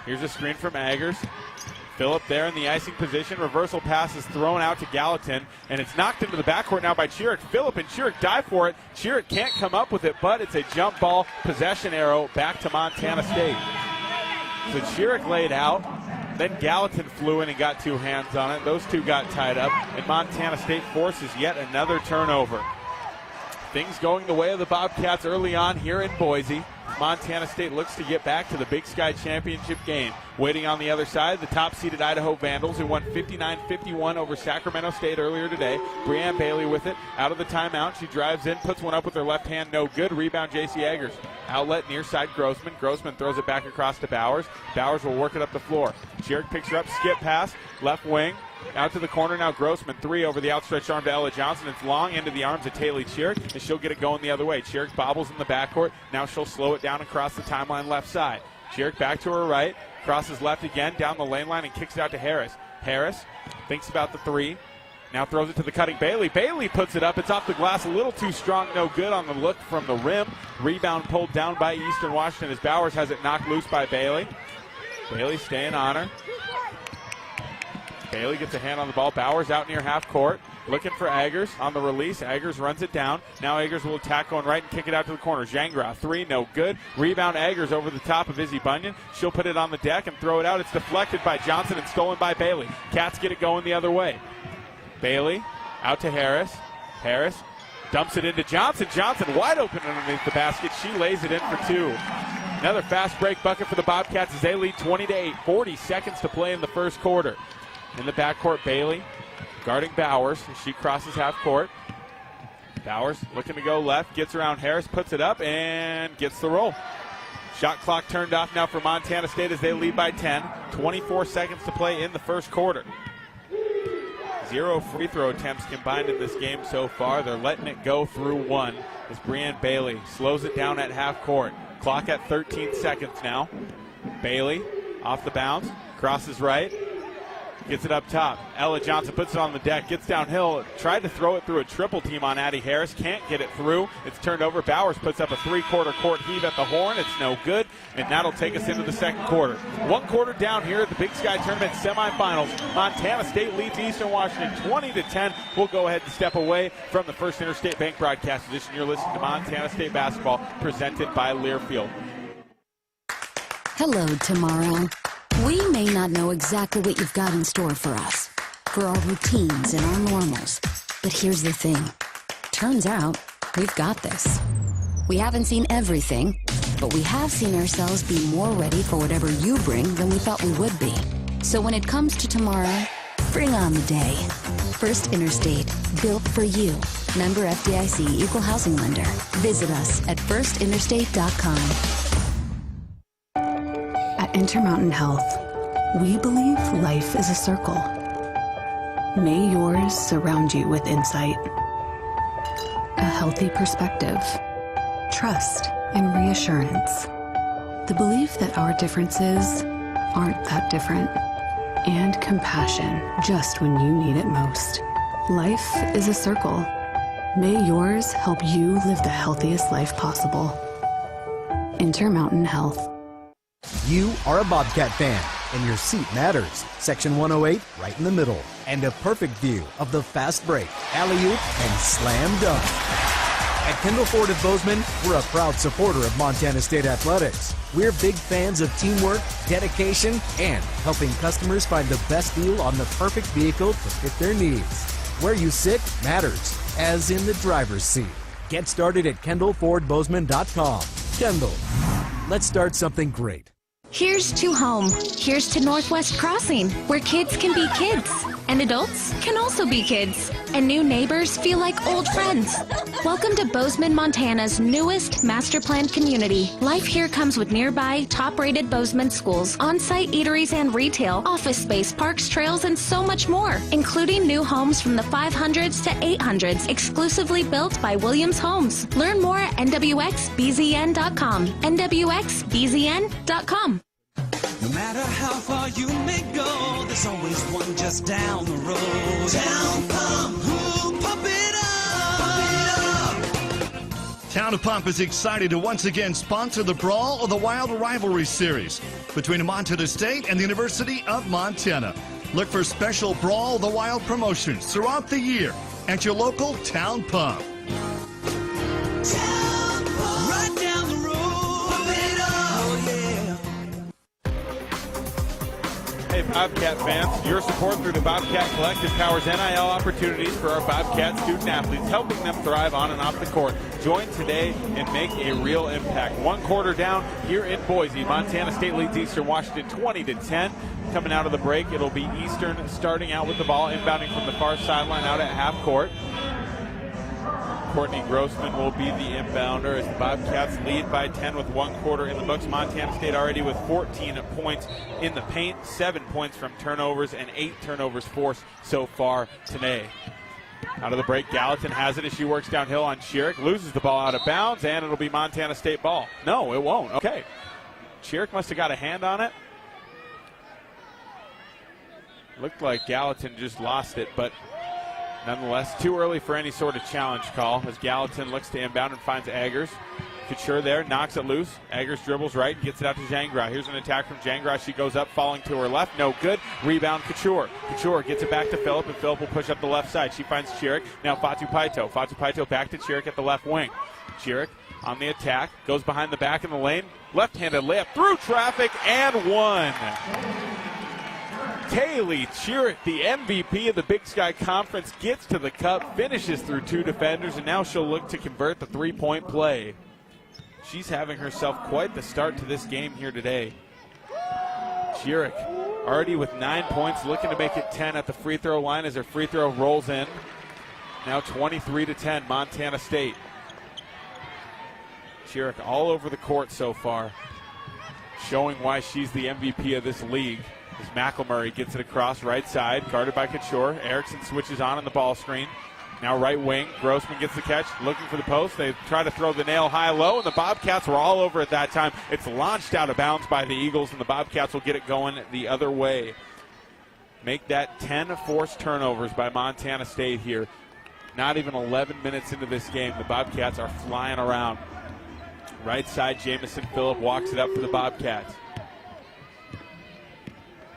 Here's a screen from Eggers. Phillip there in the icing position. Reversal pass is thrown out to Gallatin, and it's knocked into the backcourt now by Chiric. Phillip and Chiric dive for it. Chiric can't come up with it, but it's a jump ball possession arrow back to Montana State. So Chiric laid out. Then Gallatin flew in and got two hands on it. Those two got tied up, and Montana State forces yet another turnover. Things going the way of the Bobcats early on here in Boise. Montana State looks to get back to the Big Sky Championship game. Waiting on the other side, the top-seeded Idaho Vandals, who won 59-51 over Sacramento State earlier today. Breanne Bailey with it, out of the timeout. She drives in, puts one up with her left hand, no good. Rebound, J.C. Eggers. Outlet near side, Grossman. Grossman throws it back across to Bowers. Bowers will work it up the floor. Chiric picks her up, skip pass, left wing. Out to the corner now, Grossman, three over the outstretched arm to Ella Johnson. It's long into the arms of Taylor Chiric, and she'll get it going the other way. Chiric bobbles in the backcourt. Now she'll slow it down across the timeline left side. Chiric back to her right, crosses left again, down the lane line, and kicks it out to Harris. Harris thinks about the three. Now throws it to the cutting Bailey. Bailey puts it up. It's off the glass, a little too strong, no good on the look from the rim. Rebound pulled down by Eastern Washington as Bowers has it knocked loose by Bailey. Bailey staying on her. Bailey gets a hand on the ball. Bowers out near half court. Looking for Eggers on the release. Eggers runs it down. Now Eggers will attack going right and kick it out to the corner. Jangra, three, no good. Rebound Eggers over the top of Izzy Bunyan. She'll put it on the deck and throw it out. It's deflected by Johnson and stolen by Bailey. Cats get it going the other way. Bailey out to Harris. Harris dumps it into Johnson. Johnson wide open underneath the basket. She lays it in for two. Another fast break bucket for the Bobcats as they lead 20-8. 40 seconds to play in the first quarter. In the backcourt, Bailey guarding Bowers as she crosses half court. Bowers looking to go left, gets around Harris, puts it up, and gets the roll. Shot clock turned off now for Montana State as they lead by 10. 24 seconds to play in the first quarter. 0 free throw attempts combined in this game so far. They're letting it go through one as Breanne Bailey slows it down at half court. Clock at 13 seconds now. Bailey off the bounce, crosses right. Gets it up top. Ella Johnson puts it on the deck, gets downhill, tried to throw it through a triple team on Addie Harris, can't get it through. It's turned over. Bowers puts up a three-quarter court heave at the horn. It's no good, and that'll take us into the second quarter. 1 quarter down here at the Big Sky Tournament semifinals. Montana State leads Eastern Washington 20-10. We'll go ahead and step away from the First Interstate Bank broadcast edition. You're listening to Montana State basketball presented by Learfield. Hello, tomorrow. We may not know exactly what you've got in store for us, for our routines and our normals. But here's the thing. Turns out, we've got this. We haven't seen everything, but we have seen ourselves be more ready for whatever you bring than we thought we would be. So when it comes to tomorrow, bring on the day. First Interstate, built for you. Member FDIC, Equal Housing Lender. Visit us at firstinterstate.com. At Intermountain Health, we believe life is a circle. May yours surround you with insight, a healthy perspective, trust, and reassurance. The belief that our differences aren't that different, and compassion just when you need it most. Life is a circle. May yours help you live the healthiest life possible. Intermountain Health. You are a Bobcat fan, and your seat matters. Section 108, right in the middle. And a perfect view of the fast break, alley-oop, and slam dunk. At Kendall Ford of Bozeman, we're a proud supporter of Montana State Athletics. We're big fans of teamwork, dedication, and helping customers find the best deal on the perfect vehicle to fit their needs. Where you sit matters, as in the driver's seat. Get started at KendallFordBozeman.com. Kendall, let's start something great. Here's to home. Here's to Northwest Crossing, where kids can be kids, and adults can also be kids, and new neighbors feel like old friends. Welcome to Bozeman, Montana's newest master planned community. Life here comes with nearby top-rated Bozeman schools, on-site eateries and retail, office space, parks, trails, and so much more, including new homes from the 500s to 800s, exclusively built by Williams Homes. Learn more at nwxbzn.com. nwxbzn.com. No matter how far you may go, there's always one just down the road. Town Pump, ooh, pump it up, pump it up. Town Town of Pump is excited to once again sponsor the Brawl of the Wild Rivalry Series between Montana State and the University of Montana. Look for special Brawl of the Wild promotions throughout the year at your local Town Pump. Right down the road. Pump it up. Oh, yeah. Hey, Bobcat fans, your support through the Bobcat Collective powers NIL opportunities for our Bobcat student athletes, helping them thrive on and off the court. Join today and make a real impact. 1 quarter down here in Boise. Montana State leads Eastern Washington 20-10. Coming out of the break, it'll be Eastern starting out with the ball, inbounding from the far sideline out at half court. Courtney Grossman will be the inbounder as the Bobcats lead by 10 with 1 quarter in the books. Montana State already with 14 points in the paint, 7 points from turnovers, and 8 turnovers forced so far today. Out of the break, Gallatin has it as she works downhill on Schierick, loses the ball out of bounds, and it'll be Montana State ball. No, it won't. Okay. Schierick must have got a hand on it. Looked like Gallatin just lost it, but nonetheless, too early for any sort of challenge call as Gallatin looks to inbound and finds Eggers. Couture there, knocks it loose. Eggers dribbles right and gets it out to Jangra. Here's an attack from Jangra. She goes up, falling to her left. No good. Rebound, Couture. Couture gets it back to Phillip, and Phillip will push up the left side. She finds Schierick. Now Fatu Paito. Fatu Paito back to Schierick at the left wing. Schierick on the attack, goes behind the back in the lane. Left-handed layup through traffic and one. Kaylee Schierick, the MVP of the Big Sky Conference, gets to the cup, finishes through 2 defenders, and now she'll look to convert the 3-point play. She's having herself quite the start to this game here today. Schierick already with 9 points, looking to make it 10 at the free throw line as her free throw rolls in. Now 23-10, Montana State. Schierick all over the court so far, showing why she's the MVP of this league. As McElmurray gets it across right side, guarded by Couture. Erickson switches on the ball screen. Now right wing, Grossman gets the catch, looking for the post. They try to throw the nail high-low, and the Bobcats were all over at that time. It's launched out of bounds by the Eagles, and the Bobcats will get it going the other way. Make that 10 forced turnovers by Montana State here. Not even 11 minutes into this game, the Bobcats are flying around. Right side, Jamison Phillip walks it up for the Bobcats.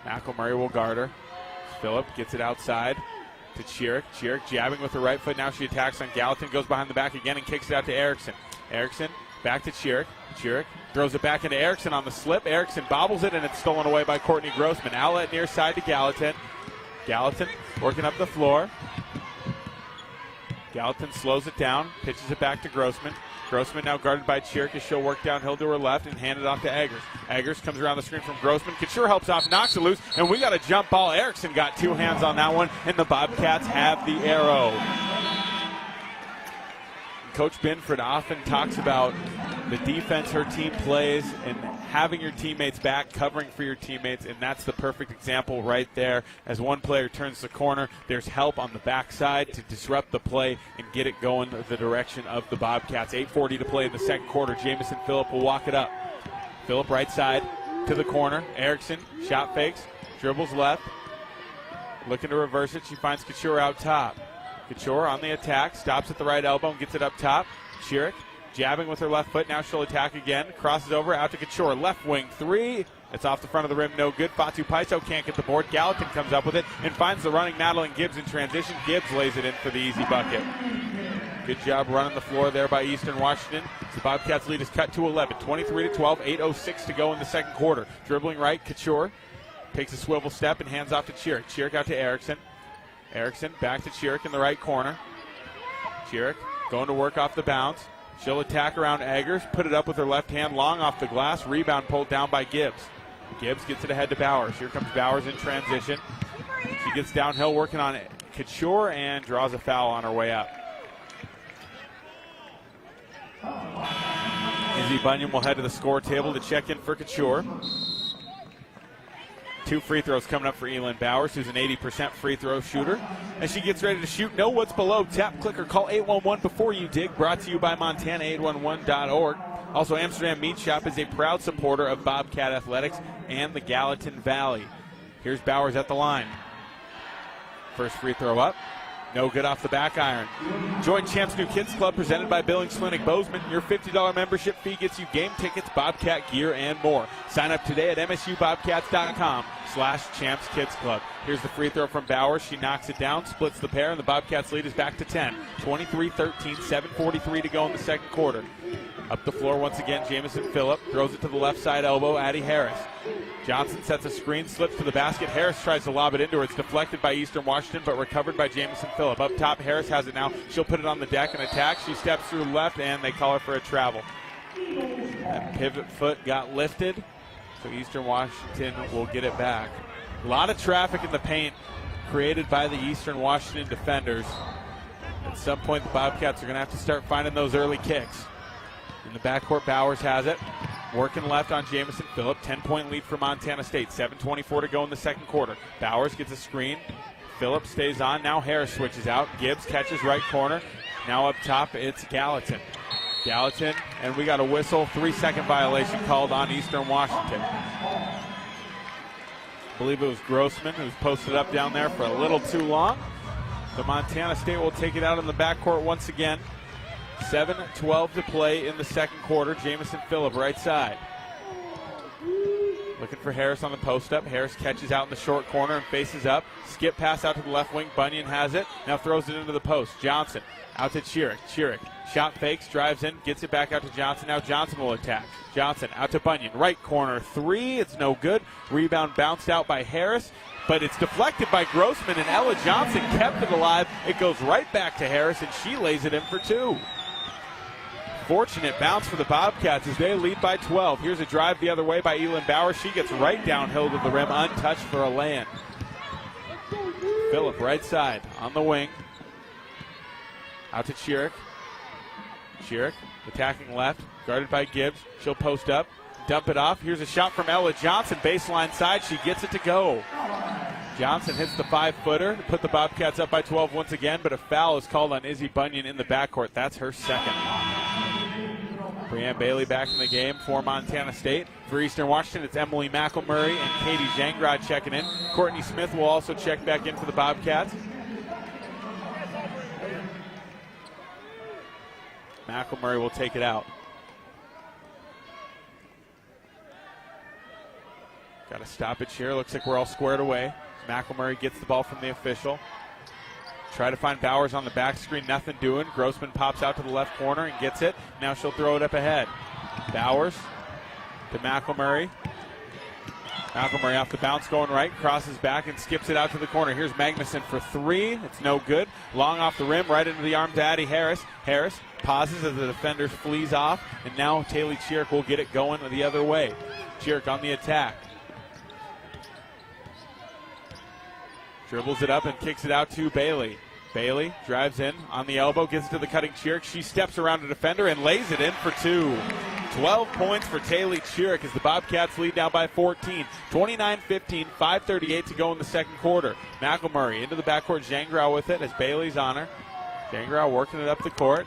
McElmurray will guard her. Phillip gets it outside to Schierick. Schierick jabbing with her right foot. Now she attacks on Gallatin, goes behind the back again and kicks it out to Erickson. Erickson back to Schierick. Schierick throws it back into Erickson on the slip. Erickson bobbles it, and it's stolen away by Courtney Grossman. Outlet near side to Gallatin. Gallatin working up the floor. Gallatin slows it down, pitches it back to Grossman. Grossman now guarded by Schierick as she'll work downhill to her left and hand it off to Eggers. Eggers comes around the screen from Grossman. Couture helps off, knocks it loose, and we got a jump ball. Erickson got 2 hands on that one, and the Bobcats have the arrow. Coach Binford often talks about the defense her team plays and having your teammates back, covering for your teammates, and that's the perfect example right there. As one player turns the corner, there's help on the backside to disrupt the play and get it going the direction of the Bobcats. 8:40 to play in the second quarter. Jamison Phillip will walk it up. Phillip right side to the corner. Erickson shot fakes, dribbles left, looking to reverse it. She finds Couture out top. Couture on the attack, stops at the right elbow and gets it up top. Schierick jabbing with her left foot. Now she'll attack again. Crosses over out to Couture. Left wing 3. It's off the front of the rim. No good. Fatu Paito can't get the board. Gallatin comes up with it and finds the running Madeline Gibbs in transition. Gibbs lays it in for the easy bucket. Good job running the floor there by Eastern Washington. The Bobcats lead is cut to 11. 23-12. 8:06 to go in the second quarter. Dribbling right, Couture takes a swivel step and hands off to Schierick. Schierick out to Erickson. Erickson back to Schierick in the right corner. Schierick going to work off the bounce. She'll attack around Eggers, put it up with her left hand, long off the glass. Rebound pulled down by Gibbs. Gibbs gets it ahead to Bowers. Here comes Bowers in transition. She gets downhill working on Couture and draws a foul on her way up. Izzy Bunyan will head to the score table to check in for Couture. 2 free throws coming up for Elin Bowers, who's an 80% free throw shooter. As she gets ready to shoot, know what's below. Tap, click, or call 811 before you dig. Brought to you by Montana811.org. Also, Amsterdam Meat Shop is a proud supporter of Bobcat Athletics and the Gallatin Valley. Here's Bowers at the line. First free throw up. No good off the back iron. Join Champs New Kids Club presented by Billings Clinic Bozeman. Your $50 membership fee gets you game tickets, Bobcat gear, and more. Sign up today at msubobcats.com/Champs Kids Club. Here's the free throw from Bowers. She knocks it down, splits the pair, and the Bobcats lead is back to 10. 23-13, 7:43 to go in the second quarter. Up the floor once again, Jamison Phillip throws it to the left side elbow, Addie Harris. Johnson sets a screen, slips to the basket. Harris tries to lob it into her. It's deflected by Eastern Washington, but recovered by Jamison Phillip. Up top, Harris has it now. She'll put it on the deck and attack. She steps through left, and they call her for a travel. That pivot foot got lifted, so Eastern Washington will get it back. A lot of traffic in the paint created by the Eastern Washington defenders. At some point, the Bobcats are going to have to start finding those early kicks. In the backcourt, Bowers has it. Working left on Jamison Phillip. 10-point lead for Montana State. 7:24 to go in the second quarter. Bowers gets a screen. Phillip stays on. Now Harris switches out. Gibbs catches right corner. Now up top, it's Gallatin. Gallatin, and we got a whistle. 3-second violation called on Eastern Washington. I believe it was Grossman who was posted up down there for a little too long. So Montana State will take it out in the backcourt once again. 7:12 to play in the second quarter. Jamison Phillip right side. Looking for Harris on the post up. Harris catches out in the short corner and faces up. Skip pass out to the left wing. Bunyan has it. Now throws it into the post. Johnson out to Chiric. Chiric shot fakes, drives in, gets it back out to Johnson. Now Johnson will attack. Johnson out to Bunyan. Right corner three. It's no good. Rebound bounced out by Harris, but it's deflected by Grossman, and Ella Johnson kept it alive. It goes right back to Harris, and she lays it in for two. Fortunate bounce for the Bobcats as they lead by 12. Here's a drive the other way by Elin Bauer. She gets right downhill to the rim, untouched for a lay-in. Phillip right side on the wing. Out to Chiric. Chiric attacking left, guarded by Gibbs. She'll post up, dump it off. Here's a shot from Ella Johnson, baseline side. She gets it to go. Johnson hits the 5-footer to put the Bobcats up by 12 once again, but a foul is called on Izzy Bunyan in the backcourt. That's her second. Brianne Bailey back in the game for Montana State. For Eastern Washington, it's Emily McElmurray and Katie Jangrad checking in. Courtney Smith will also check back in for the Bobcats. McElmurray will take it out. Got a stoppage here. Looks like we're all squared away. McElmurray gets the ball from the official. Try to find Bowers on the back screen, nothing doing. Grossman pops out to the left corner and gets it. Now she'll throw it up ahead. Bowers to McElmurray. McElmurray off the bounce going right, crosses back and skips it out to the corner. Here's Magnuson for three. It's no good. Long off the rim, right into the arm to Addie Harris. Harris pauses as the defender flees off, and now Taylor Chiric will get it going the other way. Chiric on the attack. Dribbles it up and kicks it out to Bailey. Bailey drives in on the elbow, gets it to the cutting Chiric. She steps around the defender and lays it in for two. 12 points for Taylor Chiric as the Bobcats lead now by 14. 29-15, 5:38 to go in the second quarter. McElmurray into the backcourt. Jangrau with it as Bailey's on her. Jangrau working it up the court.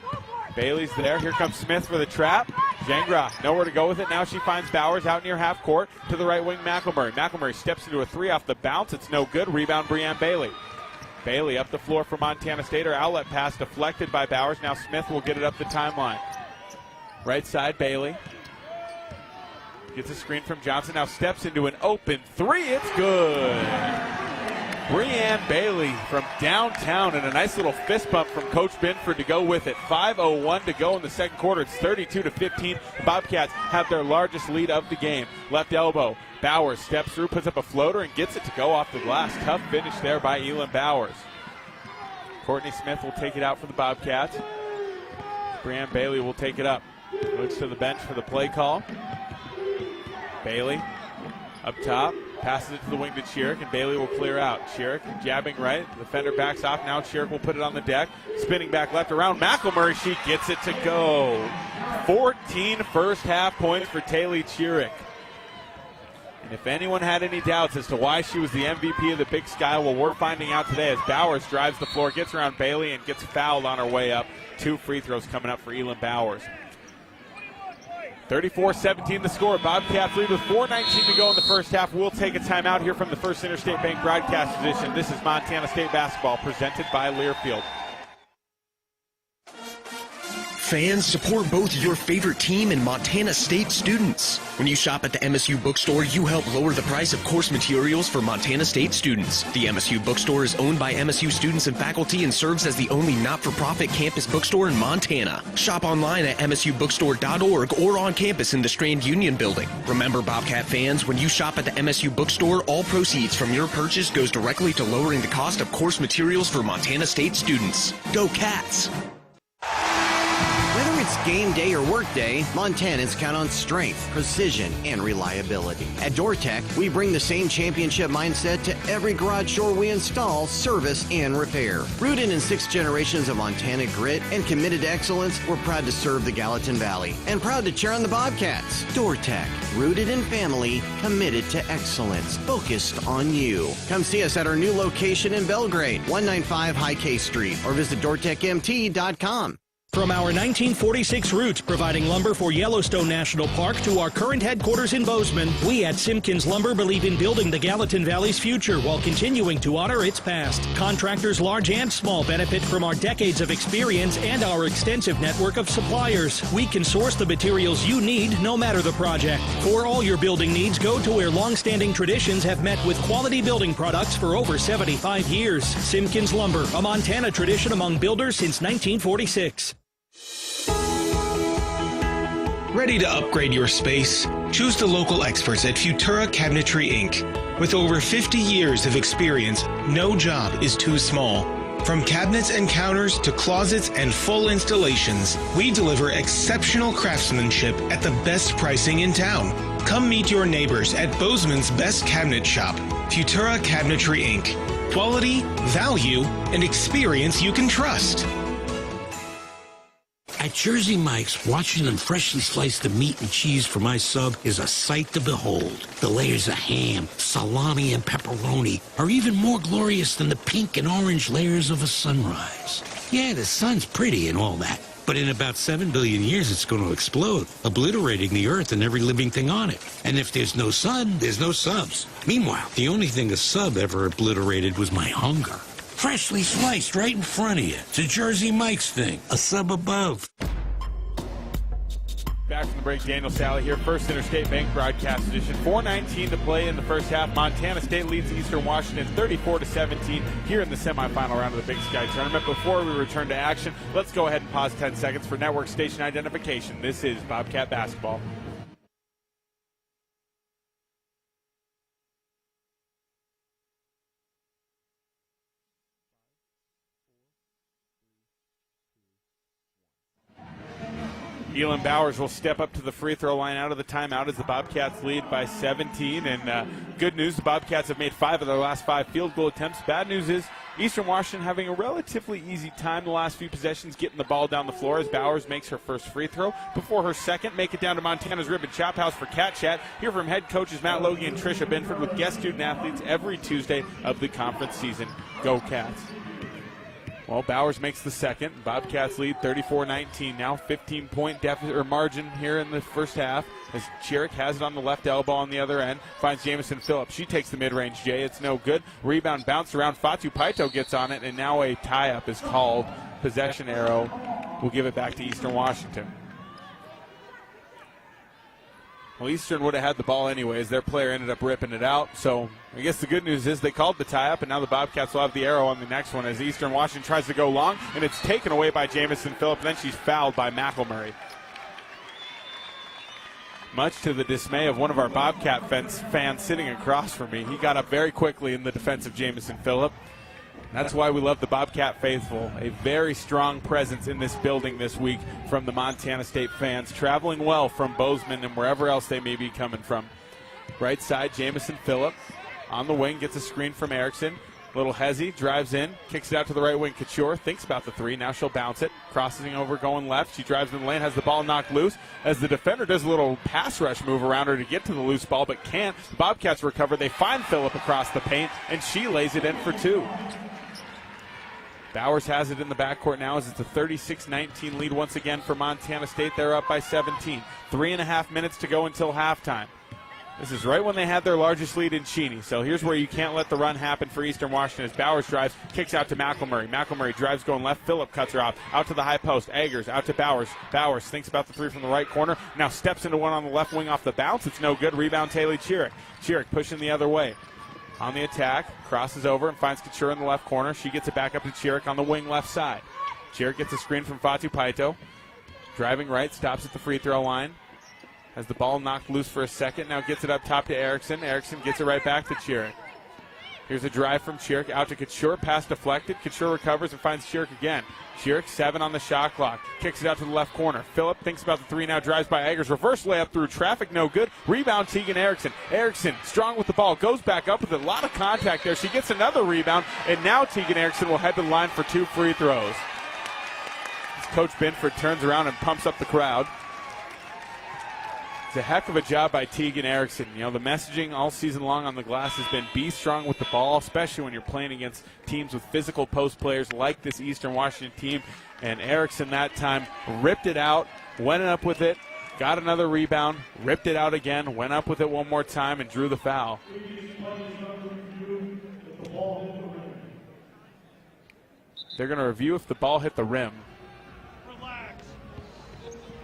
Bailey's there. Here comes Smith for the trap. Jangra nowhere to go with it. Now she finds Bowers out near half court to the right wing. McElmurray. McElmurray steps into a three off the bounce. It's no good. Rebound Brianne Bailey. Bailey up the floor for Montana State. Her outlet pass deflected by Bowers. Now Smith will get it up the timeline. Right side, Bailey. Gets a screen from Johnson. Now steps into an open three. It's good. Brianne Bailey from downtown and a nice little fist bump from Coach Binford to go with it. 5:01 to go in the second quarter. It's 32-15. Bobcats have their largest lead of the game. Left elbow. Bowers steps through, puts up a floater, and gets it to go off the glass. Tough finish there by Elin Bowers. Courtney Smith will take it out for the Bobcats. Brianne Bailey will take it up. Looks to the bench for the play call. Bailey up top. Passes it to the wing to Chiric, and Bailey will clear out. Chiric jabbing right. The defender backs off. Now Chiric will put it on the deck. Spinning back left around McElmurray. She gets it to go. 14 first half points for Taylor Chiric. And if anyone had any doubts as to why she was the MVP of the Big Sky, well, we're finding out today as Bowers drives the floor, gets around Bailey, and gets fouled on her way up. 2 free throws coming up for Elin Bowers. 34-17 the score. Bobcats lead with 4:19 to go in the first half. We'll take a timeout here from the First Interstate Bank broadcast edition. This is Montana State basketball presented by Learfield. Fans, support both your favorite team and Montana State students. When you shop at the MSU bookstore, you help lower the price of course materials for Montana State students. The MSU bookstore is owned by MSU students and faculty and serves as the only not-for-profit campus bookstore in Montana. Shop online at msubookstore.org or on campus in the Strand Union building. Remember, Bobcat fans, when you shop at the MSU bookstore, all proceeds from your purchase goes directly to lowering the cost of course materials for Montana State students. Go Cats! Whether it's game day or work day, Montanans count on strength, precision, and reliability. At DoorTech, we bring the same championship mindset to every garage door we install, service, and repair. Rooted in 6 generations of Montana grit and committed to excellence, we're proud to serve the Gallatin Valley and proud to cheer on the Bobcats. DoorTech, rooted in family, committed to excellence, focused on you. Come see us at our new location in Belgrade, 195 High K Street, or visit DoorTechMT.com. From our 1946 roots providing lumber for Yellowstone National Park to our current headquarters in Bozeman, we at Simpkins Lumber believe in building the Gallatin Valley's future while continuing to honor its past. Contractors large and small benefit from our decades of experience and our extensive network of suppliers. We can source the materials you need no matter the project. For all your building needs, go to where long-standing traditions have met with quality building products for over 75 years. Simpkins Lumber, a Montana tradition among builders since 1946. Ready to upgrade your space? Choose the local experts at Futura Cabinetry Inc. With over 50 years of experience, no job is too small. From cabinets and counters to closets and full installations, we deliver exceptional craftsmanship at the best pricing in town. Come meet your neighbors at Bozeman's best cabinet shop, Futura Cabinetry Inc. Quality, value, and experience you can trust. At Jersey Mike's, watching them freshly slice the meat and cheese for my sub is a sight to behold. The layers of ham, salami, and pepperoni are even more glorious than the pink and orange layers of a sunrise. Yeah, the sun's pretty and all that, but in about 7 billion years it's going to explode, obliterating the earth and every living thing on it. And if there's no sun, there's no subs. Meanwhile, the only thing a sub ever obliterated was my hunger. Freshly sliced right in front of you. It's a Jersey Mike's thing. A sub above. Back from the break, Daniel Salle here. First Interstate Bank broadcast edition. 4:19 to play in the first half. Montana State leads Eastern Washington 34-17 here in the semifinal round of the Big Sky Tournament. Before we return to action, let's go ahead and pause 10 seconds for network station identification. This is Bobcat Basketball. Elon Bowers will step up to the free throw line out of the timeout as the Bobcats lead by 17. And good news, the Bobcats have made 5 of their last 5 field goal attempts. Bad news is Eastern Washington having a relatively easy time the last few possessions getting the ball down the floor as Bowers makes her first free throw. Before her second, make it down to Montana's Ribbon Chop House for Cat Chat. Hear from head coaches Matt Logie and Tricia Binford with guest student athletes every Tuesday of the conference season. Go Cats. Well, Bowers makes the second. Bobcats lead 34-19 now. 15-point deficit or margin here in the first half as Chiric has it on the left elbow on the other end. Finds Jamison Phillips. She takes the mid-range J. It's no good. Rebound bounced around. Fatu Paito gets on it, and now a tie-up is called. Possession arrow will give it back to Eastern Washington. Well, Eastern would have had the ball anyways. Their player ended up ripping it out. So I guess the good news is they called the tie-up, and now the Bobcats will have the arrow on the next one as Eastern Washington tries to go long, and it's taken away by Jamison Phillips. Then she's fouled by McElmurray. Much to the dismay of one of our Bobcat fans sitting across from me. He got up very quickly in the defense of Jamison Phillips. That's why we love the Bobcat faithful. A very strong presence in this building this week from the Montana State fans, traveling well from Bozeman and wherever else they may be coming from. Right side, Jamison Phillips on the wing, gets a screen from Erickson. Little Hezzy drives in, kicks it out to the right wing. Couture thinks about the three. Now she'll bounce it. Crossing over, going left. She drives in the lane, has the ball knocked loose. As the defender does a little pass rush move around her to get to the loose ball, but can't. The Bobcats recover. They find Phillip across the paint, and she lays it in for 2. Bowers has it in the backcourt now as it's a 36-19 lead once again for Montana State. They're up by 17. 3.5 minutes to go until halftime. This is right when they had their largest lead in Cheney. So here's where you can't let the run happen for Eastern Washington as Bowers drives, kicks out to McElmurray. McElmurray drives going left. Phillip cuts her off. Out to the high post. Eggers out to Bowers. Bowers thinks about the three from the right corner. Now steps into one on the left wing off the bounce. It's no good. Rebound Taylor Chiric. Chiric pushing the other way. On the attack, crosses over and finds Couture in the left corner. She gets it back up to Chiric on the wing left side. Chiric gets a screen from Fatu Paito. Driving right, stops at the free throw line. Has the ball knocked loose for a second. Now gets it up top to Erickson. Erickson gets it right back to Chiric. Here's a drive from Chiric out to Couture. Pass deflected. Couture recovers and finds Chiric again. Chiric 7 on the shot clock. Kicks it out to the left corner. Phillip thinks about the three now. Drives by Eggers. Reverse layup through traffic. No good. Rebound Tegan Erickson. Erickson strong with the ball. Goes back up with a lot of contact there. She gets another rebound. And now Tegan Erickson will head to the line for 2 free throws. As Coach Binford turns around and pumps up the crowd. It's a heck of a job by Tegan Erickson. You know, the messaging all season long on the glass has been be strong with the ball, especially when you're playing against teams with physical post players like this Eastern Washington team. And Erickson that time ripped it out, went up with it, got another rebound, ripped it out again, went up with it one more time, and drew the foul. They're going to review if the ball hit the rim.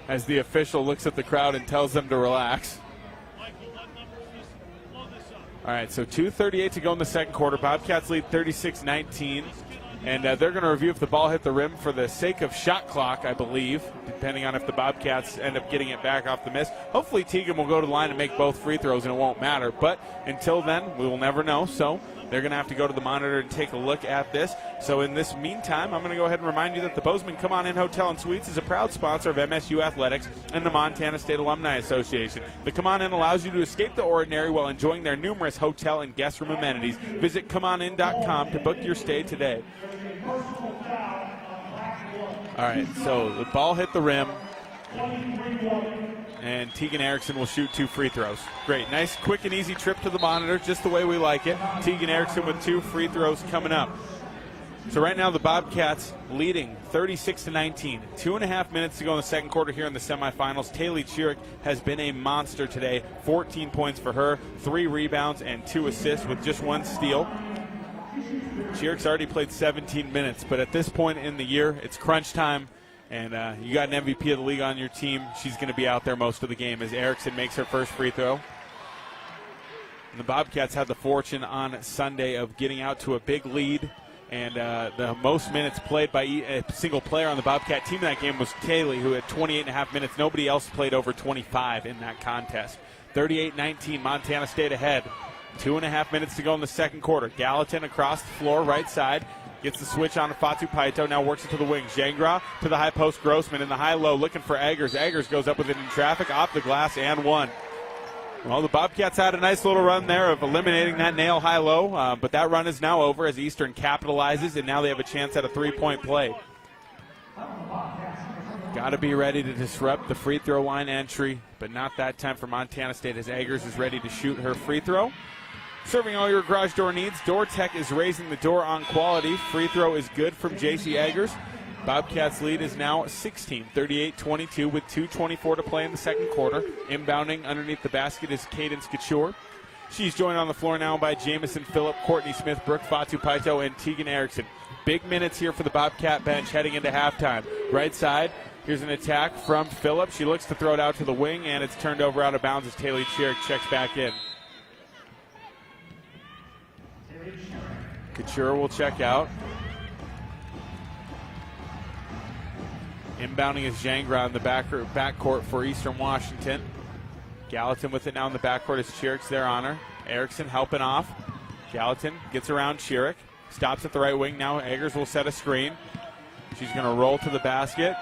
As the official looks at the crowd and tells them to relax. All right, so 2:38 to go in the second quarter. Bobcats lead 36-19. And they're going to review if the ball hit the rim for the sake of shot clock, I believe, depending on if the Bobcats end up getting it back off the miss. Hopefully Tegan will go to the line and make both free throws and it won't matter. But until then, we will never know. So they're going to have to go to the monitor and take a look at this. So in this meantime, I'm going to go ahead and remind you that the Bozeman Come On In Hotel and Suites is a proud sponsor of MSU Athletics and the Montana State Alumni Association. The Come On In allows you to escape the ordinary while enjoying their numerous hotel and guest room amenities. Visit ComeOnIn.com to book your stay today. All right, so the ball hit the rim, and Tegan Erickson will shoot 2 free throws. Great, nice, quick and easy trip to the monitor, just the way we like it. Tegan Erickson with 2 free throws coming up. So right now the Bobcats leading 36-19. 2.5 minutes to go in the second quarter here in the semifinals. Taylor Chiric has been a monster today. 14 points for her, 3 rebounds, and 2 assists with just 1 steal. Chiric's already played 17 minutes, but at this point in the year, it's crunch time, and you got an MVP of the league on your team. She's going to be out there most of the game as Erickson makes her first free throw. And the Bobcats had the fortune on Sunday of getting out to a big lead, and the most minutes played by a single player on the Bobcat team in that game was Taylor, who had 28.5 minutes. Nobody else played over 25 in that contest. 38-19, Montana State ahead. 2.5 minutes to go in the second quarter. Gallatin across the floor, right side. Gets the switch on to Fatu Paito. Now works it to the wing. Jangra to the high post. Grossman in the high-low looking for Eggers. Eggers goes up with it in traffic, off the glass, and 1. Well, the Bobcats had a nice little run there of eliminating that nail high-low, but that run is now over as Eastern capitalizes, and now they have a chance at a 3-point play. Got to be ready to disrupt the free throw line entry, but not that time for Montana State as Eggers is ready to shoot her free throw. Serving all your garage door needs, Door Tech is raising the door on quality. Free throw is good from J.C. Eggers. Bobcats lead is now 16, 38-22 with 2:24 to play in the second quarter. Inbounding underneath the basket is Cadence Couture. She's joined on the floor now by Jamison Phillip, Courtney Smith, Brooke Fatu Paito, and Tegan Erickson. Big minutes here for the Bobcat bench heading into halftime. Right side, here's an attack from Phillip. She looks to throw it out to the wing, and it's turned over out of bounds as Taylor Chiric checks back in. Couture will check out. Inbounding is Jangra in the backcourt for Eastern Washington. Gallatin with it now in the backcourt as Chiric's there on her. Erickson helping off. Gallatin gets around Chiric. Stops at the right wing. Now Eggers will set a screen. She's going to roll to the basket.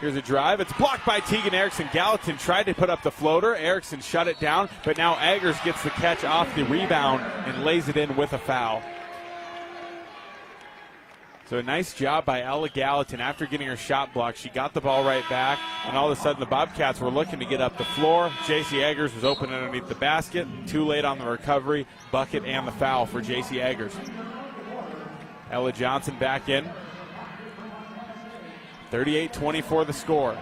Here's a drive. It's blocked by Tegan Erickson. Gallatin tried to put up the floater. Erickson shut it down, but now Eggers gets the catch off the rebound and lays it in with a foul. So a nice job by Ella Gallatin. After getting her shot blocked, she got the ball right back, and all of a sudden the Bobcats were looking to get up the floor. J.C. Eggers was open underneath the basket. Too late on the recovery, bucket, and the foul for J.C. Eggers. Ella Johnson back in. 38-24 the score.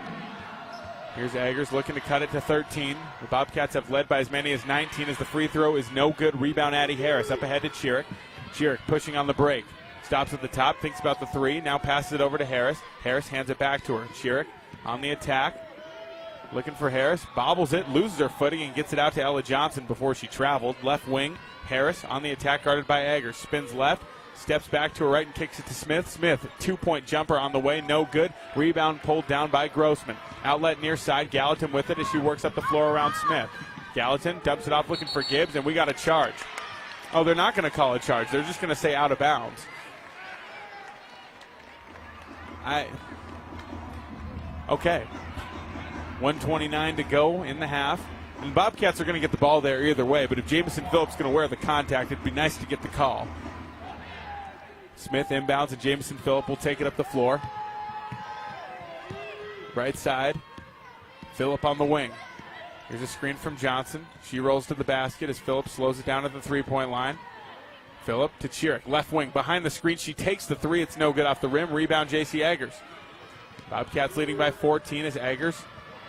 Here's Eggers looking to cut it to 13. The Bobcats have led by as many as 19 as the free throw is no good. Rebound Addie Harris up ahead to Chiric. Chiric pushing on the break. Stops at the top, thinks about the three, now passes it over to Harris. Harris hands it back to her. Chiric on the attack. Looking for Harris, bobbles it, loses her footing, and gets it out to Ella Johnson before she traveled. Left wing, Harris on the attack, guarded by Eggers. Spins left, steps back to her right and kicks it to Smith. Smith, two-point jumper on the way, no good. Rebound pulled down by Grossman. Outlet near side, Gallatin with it as she works up the floor around Smith. Gallatin dumps it off looking for Gibbs, and we got a charge. Oh, they're not going to call a charge. They're just going to say out of bounds. Okay. 1:29 to go in the half. And the Bobcats are going to get the ball there either way, but if Jamison Phillips is going to wear the contact, it'd be nice to get the call. Smith inbounds, and Jamison Phillips will take it up the floor. Right side. Phillip on the wing. Here's a screen from Johnson. She rolls to the basket as Phillips slows it down at the three-point line. Phillip to Chiric, left wing, behind the screen. She takes the three. It's no good off the rim. Rebound, J.C. Eggers. Bobcats leading by 14 as Eggers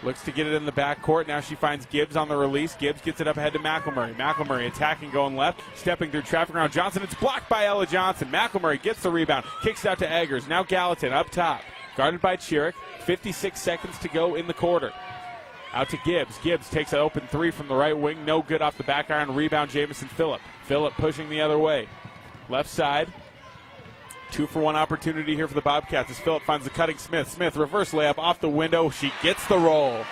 looks to get it in the backcourt. Now she finds Gibbs on the release. Gibbs gets it up ahead to McElmurray. McElmurray attacking, going left, stepping through traffic around Johnson. It's blocked by Ella Johnson. McElmurray gets the rebound, kicks it out to Eggers. Now Gallatin up top, guarded by Chiric. 56 seconds to go in the quarter. Out to Gibbs. Gibbs takes an open three from the right wing. No good off the back iron. Rebound, Jamison Phillip. Phillip pushing the other way. Left side. 2-for-1 opportunity here for the Bobcats as Phillip finds the cutting Smith. Smith, reverse layup off the window. She gets the roll.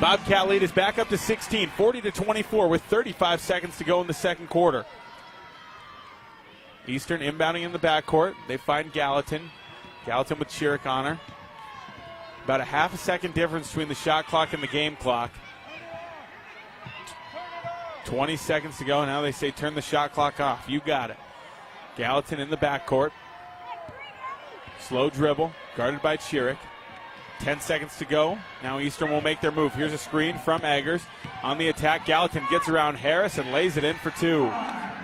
Bobcat lead is back up to 16, 40-24 with 35 seconds to go in the second quarter. Eastern inbounding in the backcourt. They find Gallatin. Gallatin with Chiric on her. About a half a second difference between the shot clock and the game clock. 20 seconds to go. Now they say turn the shot clock off. You got it. Gallatin in the backcourt. Slow dribble, guarded by Chiric. 10 seconds to go. Now Eastern will make their move. Here's a screen from Eggers. On the attack, Gallatin gets around Harris and lays it in for two.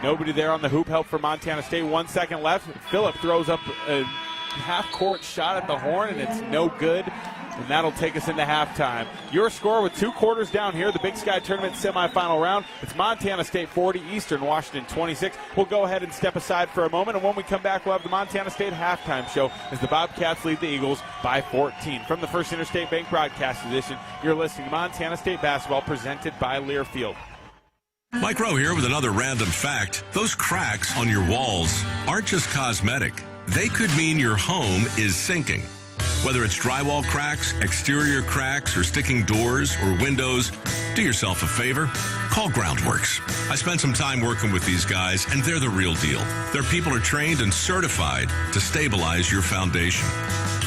Nobody there on the hoop. Help for Montana State. 1 second left. Phillip throws up a half-court shot at the horn, and it's no good. And that'll take us into halftime. Your score with 2 quarters down here, the Big Sky Tournament semifinal round. It's Montana State 40, Eastern Washington 26. We'll go ahead and step aside for a moment, and when we come back, we'll have the Montana State halftime show as the Bobcats lead the Eagles by 14. From the First Interstate Bank broadcast edition, you're listening to Montana State basketball presented by Learfield. Mike Rowe here with another random fact. Those cracks on your walls aren't just cosmetic. They could mean your home is sinking. Whether it's drywall cracks, exterior cracks, or sticking doors or windows, do yourself a favor. Call Groundworks. I spent some time working with these guys, and they're the real deal. Their people are trained and certified to stabilize your foundation.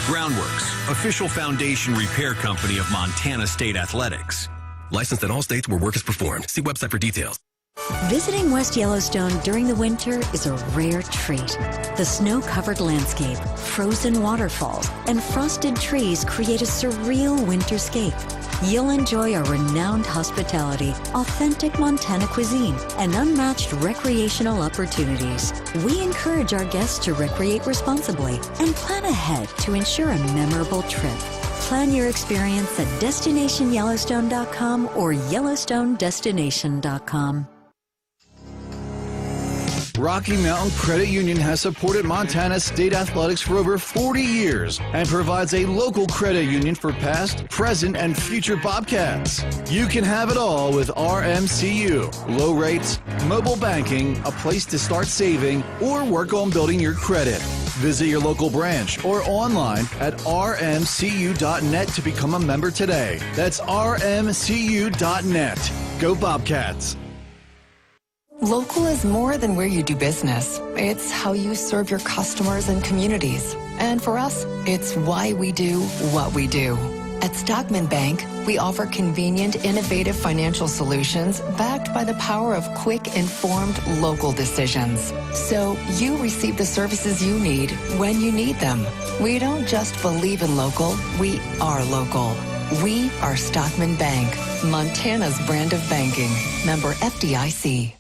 Groundworks, official foundation repair company of Montana State Athletics. Licensed in all states where work is performed. See website for details. Visiting West Yellowstone during the winter is a rare treat. The snow-covered landscape, frozen waterfalls, and frosted trees create a surreal winterscape. You'll enjoy our renowned hospitality, authentic Montana cuisine, and unmatched recreational opportunities. We encourage our guests to recreate responsibly and plan ahead to ensure a memorable trip. Plan your experience at DestinationYellowstone.com or YellowstoneDestination.com. Rocky Mountain Credit Union has supported Montana State Athletics for over 40 years and provides a local credit union for past, present, and future Bobcats. You can have it all with RMCU. Low rates, mobile banking, a place to start saving, or work on building your credit. Visit your local branch or online at rmcu.net to become a member today. That's rmcu.net. Go Bobcats. Local is more than where you do business. It's how you serve your customers and communities. And for us, it's why we do what we do. At Stockman Bank, we offer convenient, innovative financial solutions backed by the power of quick, informed local decisions. So you receive the services you need when you need them. We don't just believe in local, we are local. We are Stockman Bank, Montana's brand of banking. Member FDIC.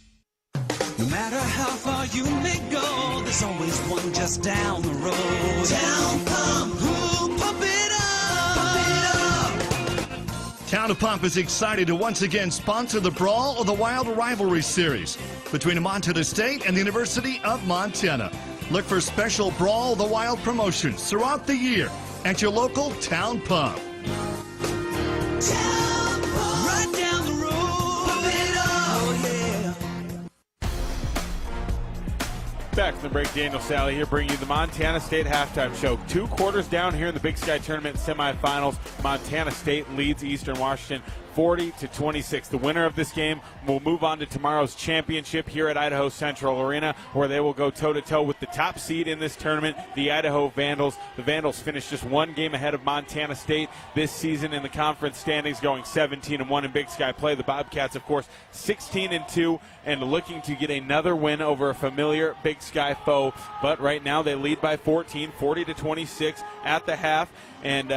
No matter how far you may go, there's always one just down the road. Down come Hoop Town of Pump is excited to once again sponsor the Brawl of the Wild Rivalry Series between Montana State and the University of Montana. Look for special Brawl of the Wild promotions throughout the year at your local Town Pump. Right down the road, pump it up, yeah. Back from the break, Daniel Salle here, bringing you the Montana State halftime show. 2 quarters down here in the Big Sky Tournament semifinals. Montana State leads Eastern Washington 40-26. The winner of this game will move on to tomorrow's championship here at Idaho Central Arena, where they will go toe-to-toe with the top seed in this tournament, the Idaho Vandals. The Vandals finished just 1 game ahead of Montana State this season in the conference standings, going 17-1 in Big Sky play. The Bobcats, of course, 16-2 and looking to get another win over a familiar Big Sky foe. But right now they lead by 14, 40-26 at the half. And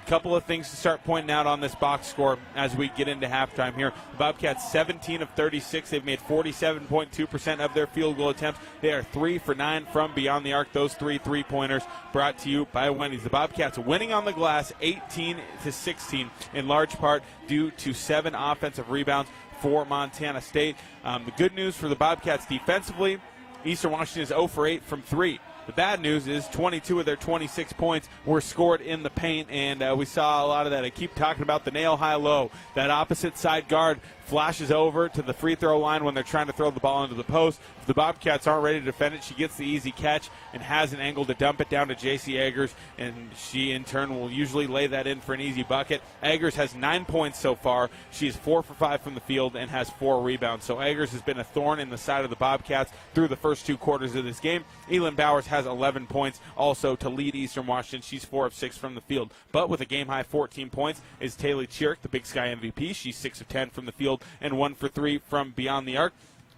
couple of things to start pointing out on this box score as we get into halftime here. The Bobcats 17 of 36. They've made 47.2% of their field goal attempts. They are 3 for 9 from beyond the arc. Those 3 3-pointers brought to you by Wendy's. The Bobcats winning on the glass 18-16, in large part due to 7 offensive rebounds for Montana State. The good news for the Bobcats defensively, Eastern Washington is 0 for 8 from 3. The bad news is 22 of their 26 points were scored in the paint, and we saw a lot of that. I keep talking about the nail high low. That opposite side guard flashes over to the free throw line when they're trying to throw the ball into the post. If the Bobcats aren't ready to defend it, she gets the easy catch and has an angle to dump it down to J.C. Eggers, and she in turn will usually lay that in for an easy bucket. Eggers has 9 points so far. She's 4 for 5 from the field and has 4 rebounds. So Eggers has been a thorn in the side of the Bobcats through the first 2 quarters of this game. Elin Bowers has 11 points also to lead Eastern Washington. She's 4 of 6 from the field. But with a game-high 14 points is Taylor Chiric, the Big Sky MVP. She's 6 of 10 from the field and 1 for 3 from beyond the arc.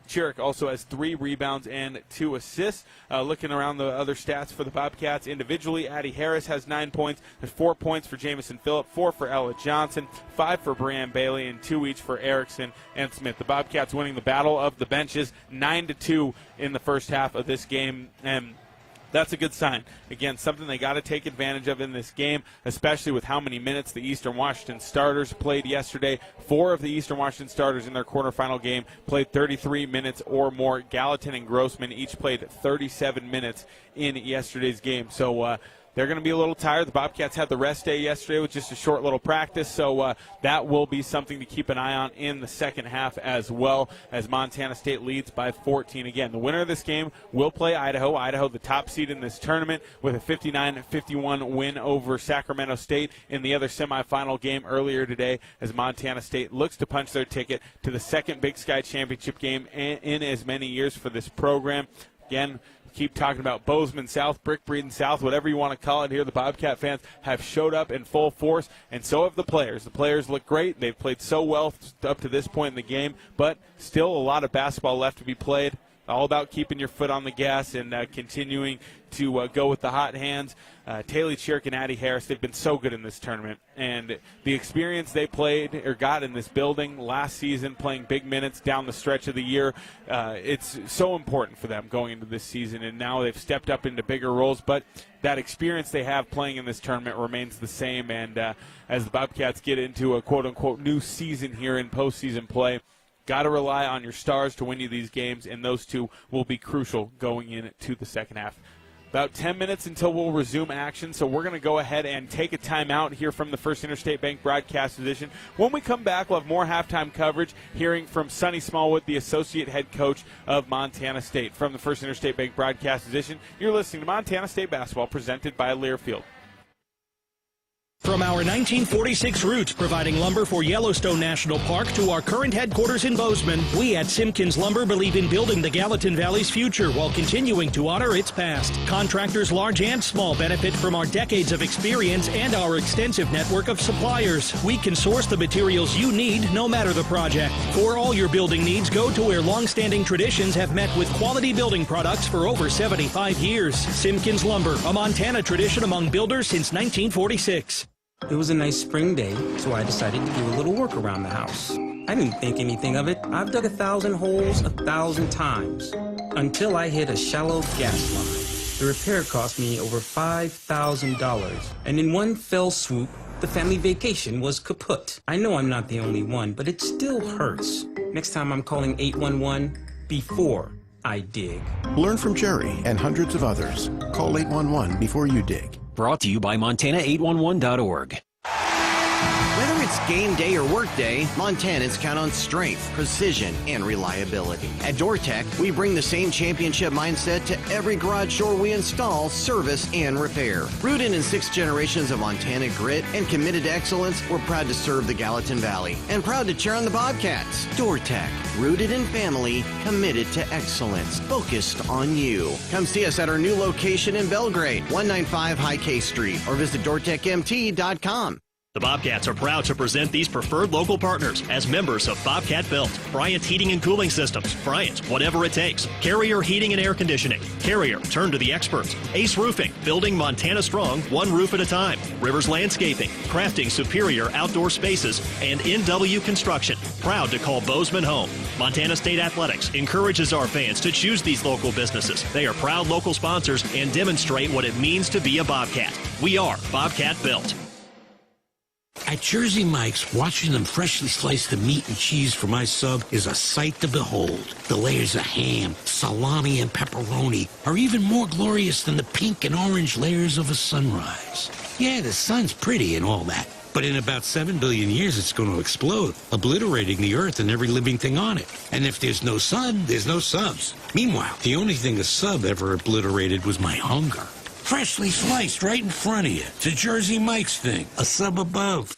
Chiric also has 3 rebounds and 2 assists. Looking around the other stats for the Bobcats individually, Addie Harris has 9 points. There's 4 points for Jamison Phillip, 4 for Ella Johnson, 5 for Brianne Bailey, and 2 each for Erickson and Smith. The Bobcats winning the battle of the benches 9-2 in the first half of this game, and that's a good sign. Again, something they got to take advantage of in this game, especially with how many minutes the Eastern Washington starters played yesterday. 4 of the Eastern Washington starters in their quarterfinal game played 33 minutes or more. Gallatin and Grossman each played 37 minutes in yesterday's game. So they're going to be a little tired. The Bobcats had the rest day yesterday with just a short little practice, so that will be something to keep an eye on in the second half as well, as Montana State leads by 14. Again, the winner of this game will play Idaho. Idaho, the top seed in this tournament, with a 59-51 win over Sacramento State in the other semifinal game earlier today, as Montana State looks to punch their ticket to the second Big Sky Championship game in as many years for this program. Again, keep talking about Bozeman South, Brick Breeden South, whatever you want to call it here. The Bobcat fans have showed up in full force, and so have the players. The players look great. They've played so well up to this point in the game, but still a lot of basketball left to be played. All about keeping your foot on the gas and continuing to go with the hot hands. Taylor Chiric and Addie Harris, they've been so good in this tournament. And the experience they played or got in this building last season, playing big minutes down the stretch of the year, it's so important for them going into this season. And now they've stepped up into bigger roles. But that experience they have playing in this tournament remains the same. And as the Bobcats get into a quote-unquote new season here in postseason play, got to rely on your stars to win you these games, and those two will be crucial going into the second half. About 10 minutes until we'll resume action, so we're going to go ahead and take a timeout here from the First Interstate Bank broadcast edition. When we come back, we'll have more halftime coverage, hearing from Sonny Smallwood, the associate head coach of Montana State. From the First Interstate Bank broadcast edition, you're listening to Montana State basketball, presented by Learfield. From our 1946 roots providing lumber for Yellowstone National Park to our current headquarters in Bozeman, we at Simpkins Lumber believe in building the Gallatin Valley's future while continuing to honor its past. Contractors large and small benefit from our decades of experience and our extensive network of suppliers. We can source the materials you need no matter the project. For all your building needs, go to where long-standing traditions have met with quality building products for over 75 years. Simpkins Lumber, a Montana tradition among builders since 1946. It was a nice spring day, so I decided to do a little work around the house. I didn't think anything of it. I've dug 1,000 holes 1,000 times until I hit a shallow gas line. The repair cost me over $5,000, and in one fell swoop, The family vacation was kaput. I know I'm not the only one, but it still hurts. Next time I'm calling 811 before I dig. Learn from Jerry and hundreds of others. Call 811 before you dig. Brought to you by Montana811.org. Whether it's game day or work day, Montanans count on strength, precision, and reliability. At DoorTech, we bring the same championship mindset to every garage door we install, service, and repair. Rooted in 6 generations of Montana grit and committed to excellence, we're proud to serve the Gallatin Valley and proud to cheer on the Bobcats. DoorTech, rooted in family, committed to excellence, focused on you. Come see us at our new location in Belgrade, 195 High K Street, or visit DoorTechMT.com. The Bobcats are proud to present these preferred local partners as members of Bobcat Built, Bryant Heating and Cooling Systems, Bryant, whatever it takes, Carrier Heating and Air Conditioning, Carrier, turn to the experts, Ace Roofing, building Montana strong, one roof at a time, Rivers Landscaping, crafting superior outdoor spaces, and NW Construction, proud to call Bozeman home. Montana State Athletics encourages our fans to choose these local businesses. They are proud local sponsors and demonstrate what it means to be a Bobcat. We are Bobcat Built. At Jersey Mike's, watching them freshly slice the meat and cheese for my sub is a sight to behold. The layers of ham, salami, and pepperoni are even more glorious than the pink and orange layers of a sunrise. Yeah, the sun's pretty and all that, but in about 7 billion years it's going to explode, obliterating the earth and every living thing on it. And if there's no sun, there's no subs. Meanwhile, the only thing a sub ever obliterated was my hunger. Freshly sliced right in front of you. It's a Jersey Mike's thing. A sub above.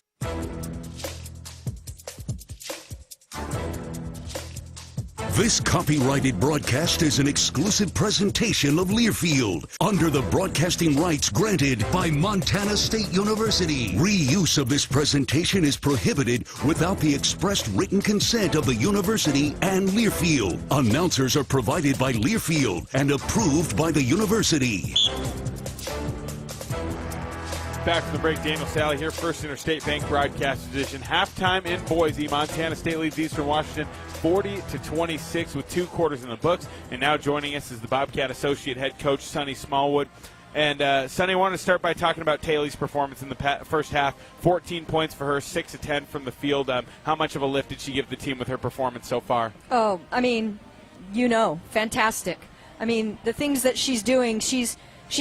This copyrighted broadcast is an exclusive presentation of Learfield under the broadcasting rights granted by Montana State University. Reuse of this presentation is prohibited without the expressed written consent of the university and Learfield. Announcers are provided by Learfield and approved by the university. Back from the break, Daniel Salle here, First Interstate Bank broadcast edition. Halftime in Boise. Montana State leads Eastern Washington 40-26 with 2 quarters in the books. And now joining us is the Bobcat Associate Head Coach, Sonny Smallwood. And, Sonny, I want to start by talking about Taylor's performance in the first half. 14 points for her, 6 of 10 from the field. How much of a lift did she give the team with her performance so far? Oh, I mean, fantastic. I mean, the things that she's doing, she's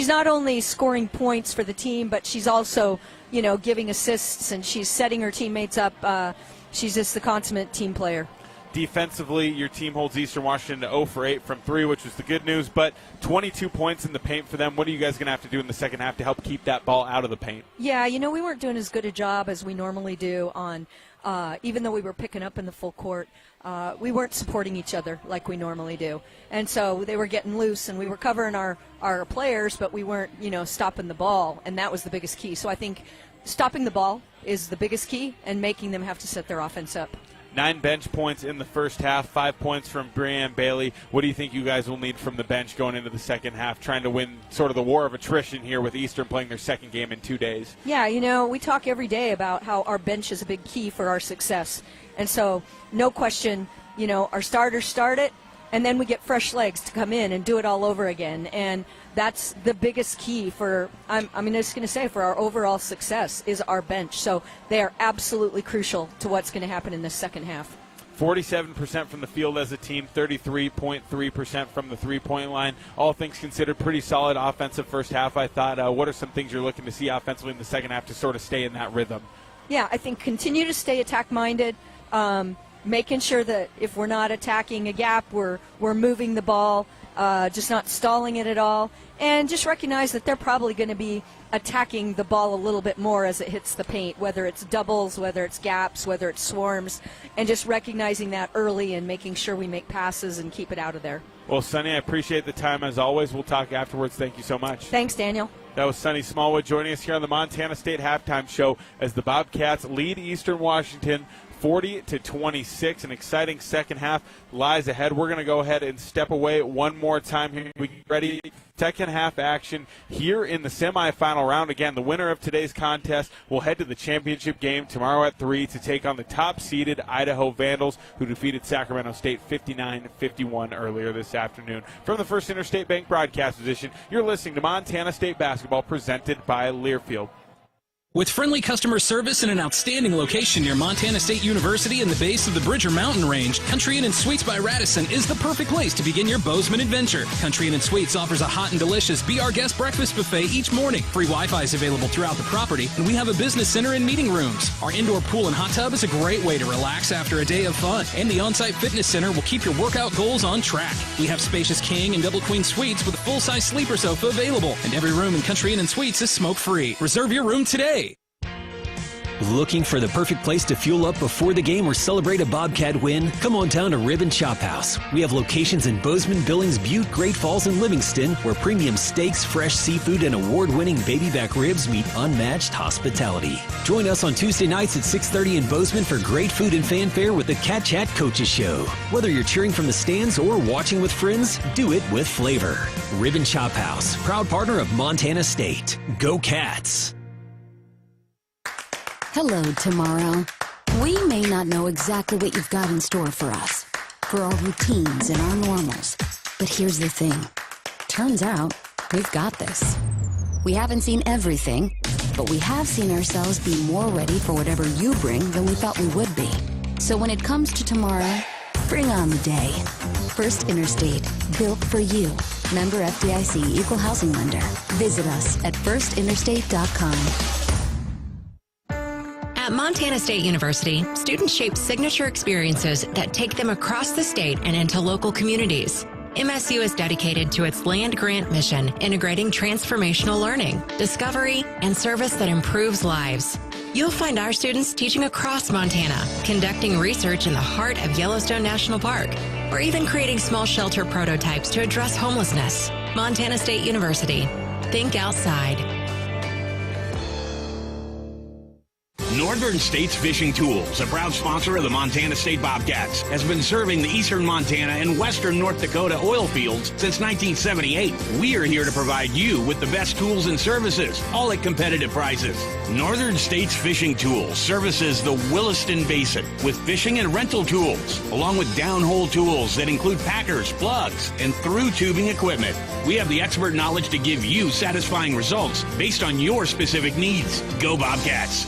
not only scoring points for the team, but she's also, giving assists, and she's setting her teammates up. She's just the consummate team player. Defensively, your team holds Eastern Washington to 0 for 8 from 3, which was the good news, but 22 points in the paint for them. What are you guys going to have to do in the second half to help keep that ball out of the paint? Yeah, we weren't doing as good a job as we normally do on, even though we were picking up in the full court, we weren't supporting each other like we normally do. And so they were getting loose, and we were covering our players, but we weren't, stopping the ball, and that was the biggest key. So I think stopping the ball is the biggest key, and making them have to set their offense up. 9 bench points in the first half, 5 points from Brianne Bailey. What do you think you guys will need from the bench going into the second half, trying to win sort of the war of attrition here with Eastern playing their second game in 2 days? Yeah, we talk every day about how our bench is a big key for our success. And so, no question, our starters start it, and then we get fresh legs to come in and do it all over again. And that's the biggest key for, I'm just going to say, for our overall success is our bench. So they are absolutely crucial to what's going to happen in the second half. 47% from the field as a team, 33.3% from the three-point line. All things considered, pretty solid offensive first half, I thought. What are some things you're looking to see offensively in the second half to sort of stay in that rhythm? Yeah, I think continue to stay attack-minded, making sure that if we're not attacking a gap, we're moving the ball, just not stalling it at all, and just recognize that they're probably going to be attacking the ball a little bit more as it hits the paint, whether it's doubles, whether it's gaps, whether it's swarms, and just recognizing that early and making sure we make passes and keep it out of there. Well, Sonny, I appreciate the time as always. We'll talk afterwards. Thank you so much. Thanks, Daniel. That was Sonny Smallwood joining us here on the Montana State Halftime Show as the Bobcats lead Eastern Washington 40-26. An exciting second half lies ahead. We're going to go ahead and step away one more time here. We get ready. Second half action here in the semifinal round. Again, the winner of today's contest will head to the championship game tomorrow at 3 to take on the top-seeded Idaho Vandals, who defeated Sacramento State 59-51 earlier this afternoon. From the First Interstate Bank broadcast position, you're listening to Montana State basketball presented by Learfield. With friendly customer service and an outstanding location near Montana State University in the base of the Bridger Mountain Range, Country Inn & Suites by Radisson is the perfect place to begin your Bozeman adventure. Country Inn & Suites offers a hot and delicious Be Our Guest breakfast buffet each morning. Free Wi-Fi is available throughout the property, and we have a business center and meeting rooms. Our indoor pool and hot tub is a great way to relax after a day of fun, and the on-site fitness center will keep your workout goals on track. We have spacious king and double queen suites with a full-size sleeper sofa available, and every room in Country Inn & Suites is smoke-free. Reserve your room today. Looking for the perfect place to fuel up before the game or celebrate a Bobcat win? Come on down to Rib and Chop House. We have locations in Bozeman, Billings, Butte, Great Falls, and Livingston, where premium steaks, fresh seafood, and award-winning baby back ribs meet unmatched hospitality. Join us on Tuesday nights at 6:30 in Bozeman for great food and fanfare with the Cat Chat Coaches Show. Whether you're cheering from the stands or watching with friends, do it with flavor. Rib and Chop House, proud partner of Montana State. Go Cats! Hello, tomorrow. We may not know exactly what you've got in store for us, for our routines and our normals. But here's the thing. Turns out, we've got this. We haven't seen everything, but we have seen ourselves be more ready for whatever you bring than we thought we would be. So when it comes to tomorrow, bring on the day. First Interstate, built for you. Member FDIC, Equal Housing Lender. Visit us at firstinterstate.com. At Montana State University, students shape signature experiences that take them across the state and into local communities. MSU is dedicated to its land-grant mission, integrating transformational learning, discovery, and service that improves lives. You'll find our students teaching across Montana, conducting research in the heart of Yellowstone National Park, or even creating small shelter prototypes to address homelessness. Montana State University. Think outside. Northern States Fishing Tools, a proud sponsor of the Montana State Bobcats, has been serving the eastern Montana and western North Dakota oil fields since 1978. We are here to provide you with the best tools and services, all at competitive prices. Northern States Fishing Tools services the Williston Basin with fishing and rental tools, along with downhole tools that include packers, plugs, and through tubing equipment. We have the expert knowledge to give you satisfying results based on your specific needs. Go Bobcats!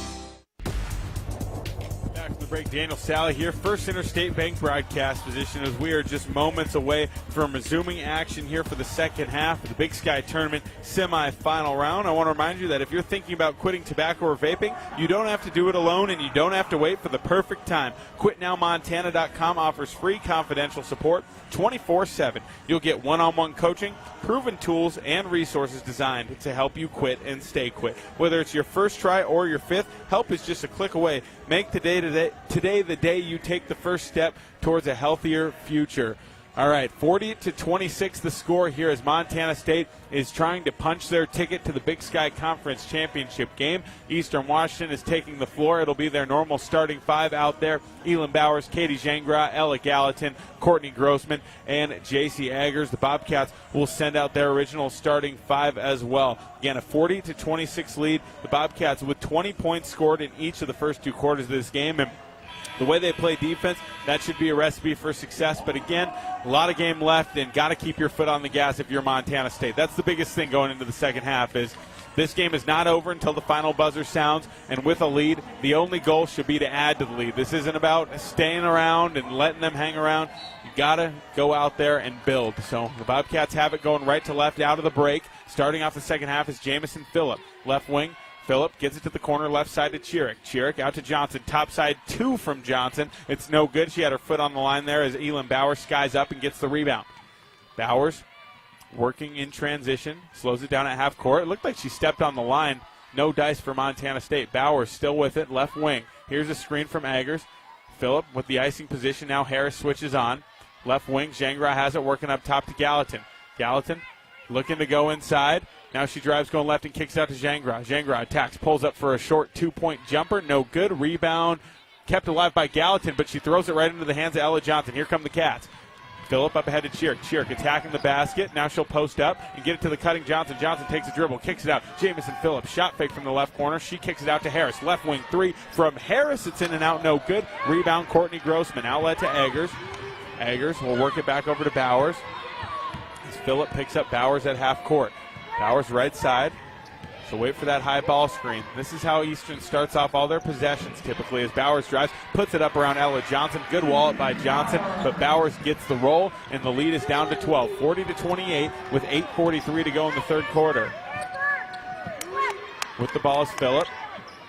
Break. Daniel Salle here, First Interstate Bank broadcast position, as we are just moments away from resuming action here for the second half of the Big Sky Tournament semifinal round. I want to remind you that if you're thinking about quitting tobacco or vaping, you don't have to do it alone, and you don't have to wait for the perfect time. QuitNowMontana.com offers free confidential support 24/7. You'll get one-on-one coaching, proven tools, and resources designed to help you quit and stay quit. Whether it's your first try or your fifth, help is just a click away. Make today the day you take the first step towards a healthier future. All right, 40-26 the score here as Montana State is trying to punch their ticket to the Big Sky Conference Championship game. Eastern Washington is taking the floor. It'll be their normal starting five out there. Elin Bowers, Katie Jangra, Ella Gallatin, Courtney Grossman, and J.C. Eggers. The Bobcats will send out their original starting five as well. Again, a 40-26 lead. The Bobcats with 20 points scored in each of the first two quarters of this game. And the way they play defense, that should be a recipe for success. But again, a lot of game left, and got to keep your foot on the gas if you're Montana State. That's the biggest thing going into the second half, is this game is not over until the final buzzer sounds. And with a lead, the only goal should be to add to the lead. This isn't about staying around and letting them hang around. You got to go out there and build. So the Bobcats have it going right to left out of the break. Starting off the second half is Jamison Phillip, left wing. Phillip gets it to the corner, left side to Chiric. Chiric out to Johnson. Top side two from Johnson. It's no good. She had her foot on the line there as Elin Bowers skies up and gets the rebound. Bowers working in transition. Slows it down at half court. It looked like she stepped on the line. No dice for Montana State. Bowers still with it, left wing. Here's a screen from Eggers. Phillip with the icing position. Now Harris switches on. Left wing. Jangra has it working up top to Gallatin. Gallatin looking to go inside. Now she drives going left and kicks it out to Jangra. Jangra attacks, pulls up for a short two-point jumper. No good. Rebound kept alive by Gallatin, but she throws it right into the hands of Ella Johnson. Here come the Cats. Phillip up ahead to Chiric. Chiric attacking the basket. Now she'll post up and get it to the cutting Johnson. Johnson takes a dribble, kicks it out. Jamison Phillips, shot fake from the left corner. She kicks it out to Harris. Left wing three from Harris. It's in and out, no good. Rebound, Courtney Grossman. Outlet to Eggers. Eggers will work it back over to Bowers. As Phillip picks up Bowers at half court. Bowers right side. So wait for that high ball screen. This is how Eastern starts off all their possessions typically as Bowers drives, puts it up around Ella Johnson. Good wall by Johnson, but Bowers gets the roll, and the lead is down to 12, 40-28 with 8:43 to go in the third quarter. With the ball is Phillip.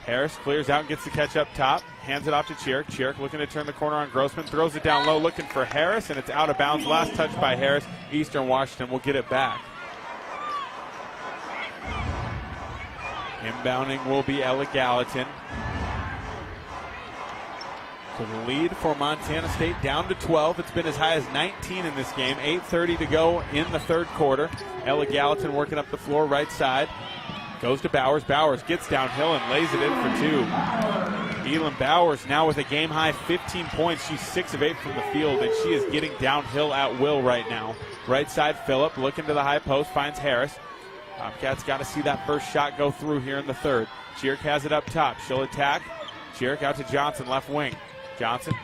Harris clears out and gets the catch up top. Hands it off to Chiric. Chiric looking to turn the corner on Grossman. Throws it down low looking for Harris, and it's out of bounds. Last touch by Harris. Eastern Washington will get it back. Inbounding will be Ella Gallatin. So the lead for Montana State down to 12. It's been as high as 19 in this game. 8:30 to go in the third quarter. Ella Gallatin working up the floor right side. Goes to Bowers. Bowers gets downhill and lays it in for two. Elin Bowers now with a game-high 15 points. She's 6 of 8 from the field, and she is getting downhill at will right now. Right side, Phillip looking to the high post, finds Harris. Bobcats got to see that first shot go through here in the third. Chiric has it up top. She'll attack. Chiric out to Johnson, left wing. Johnson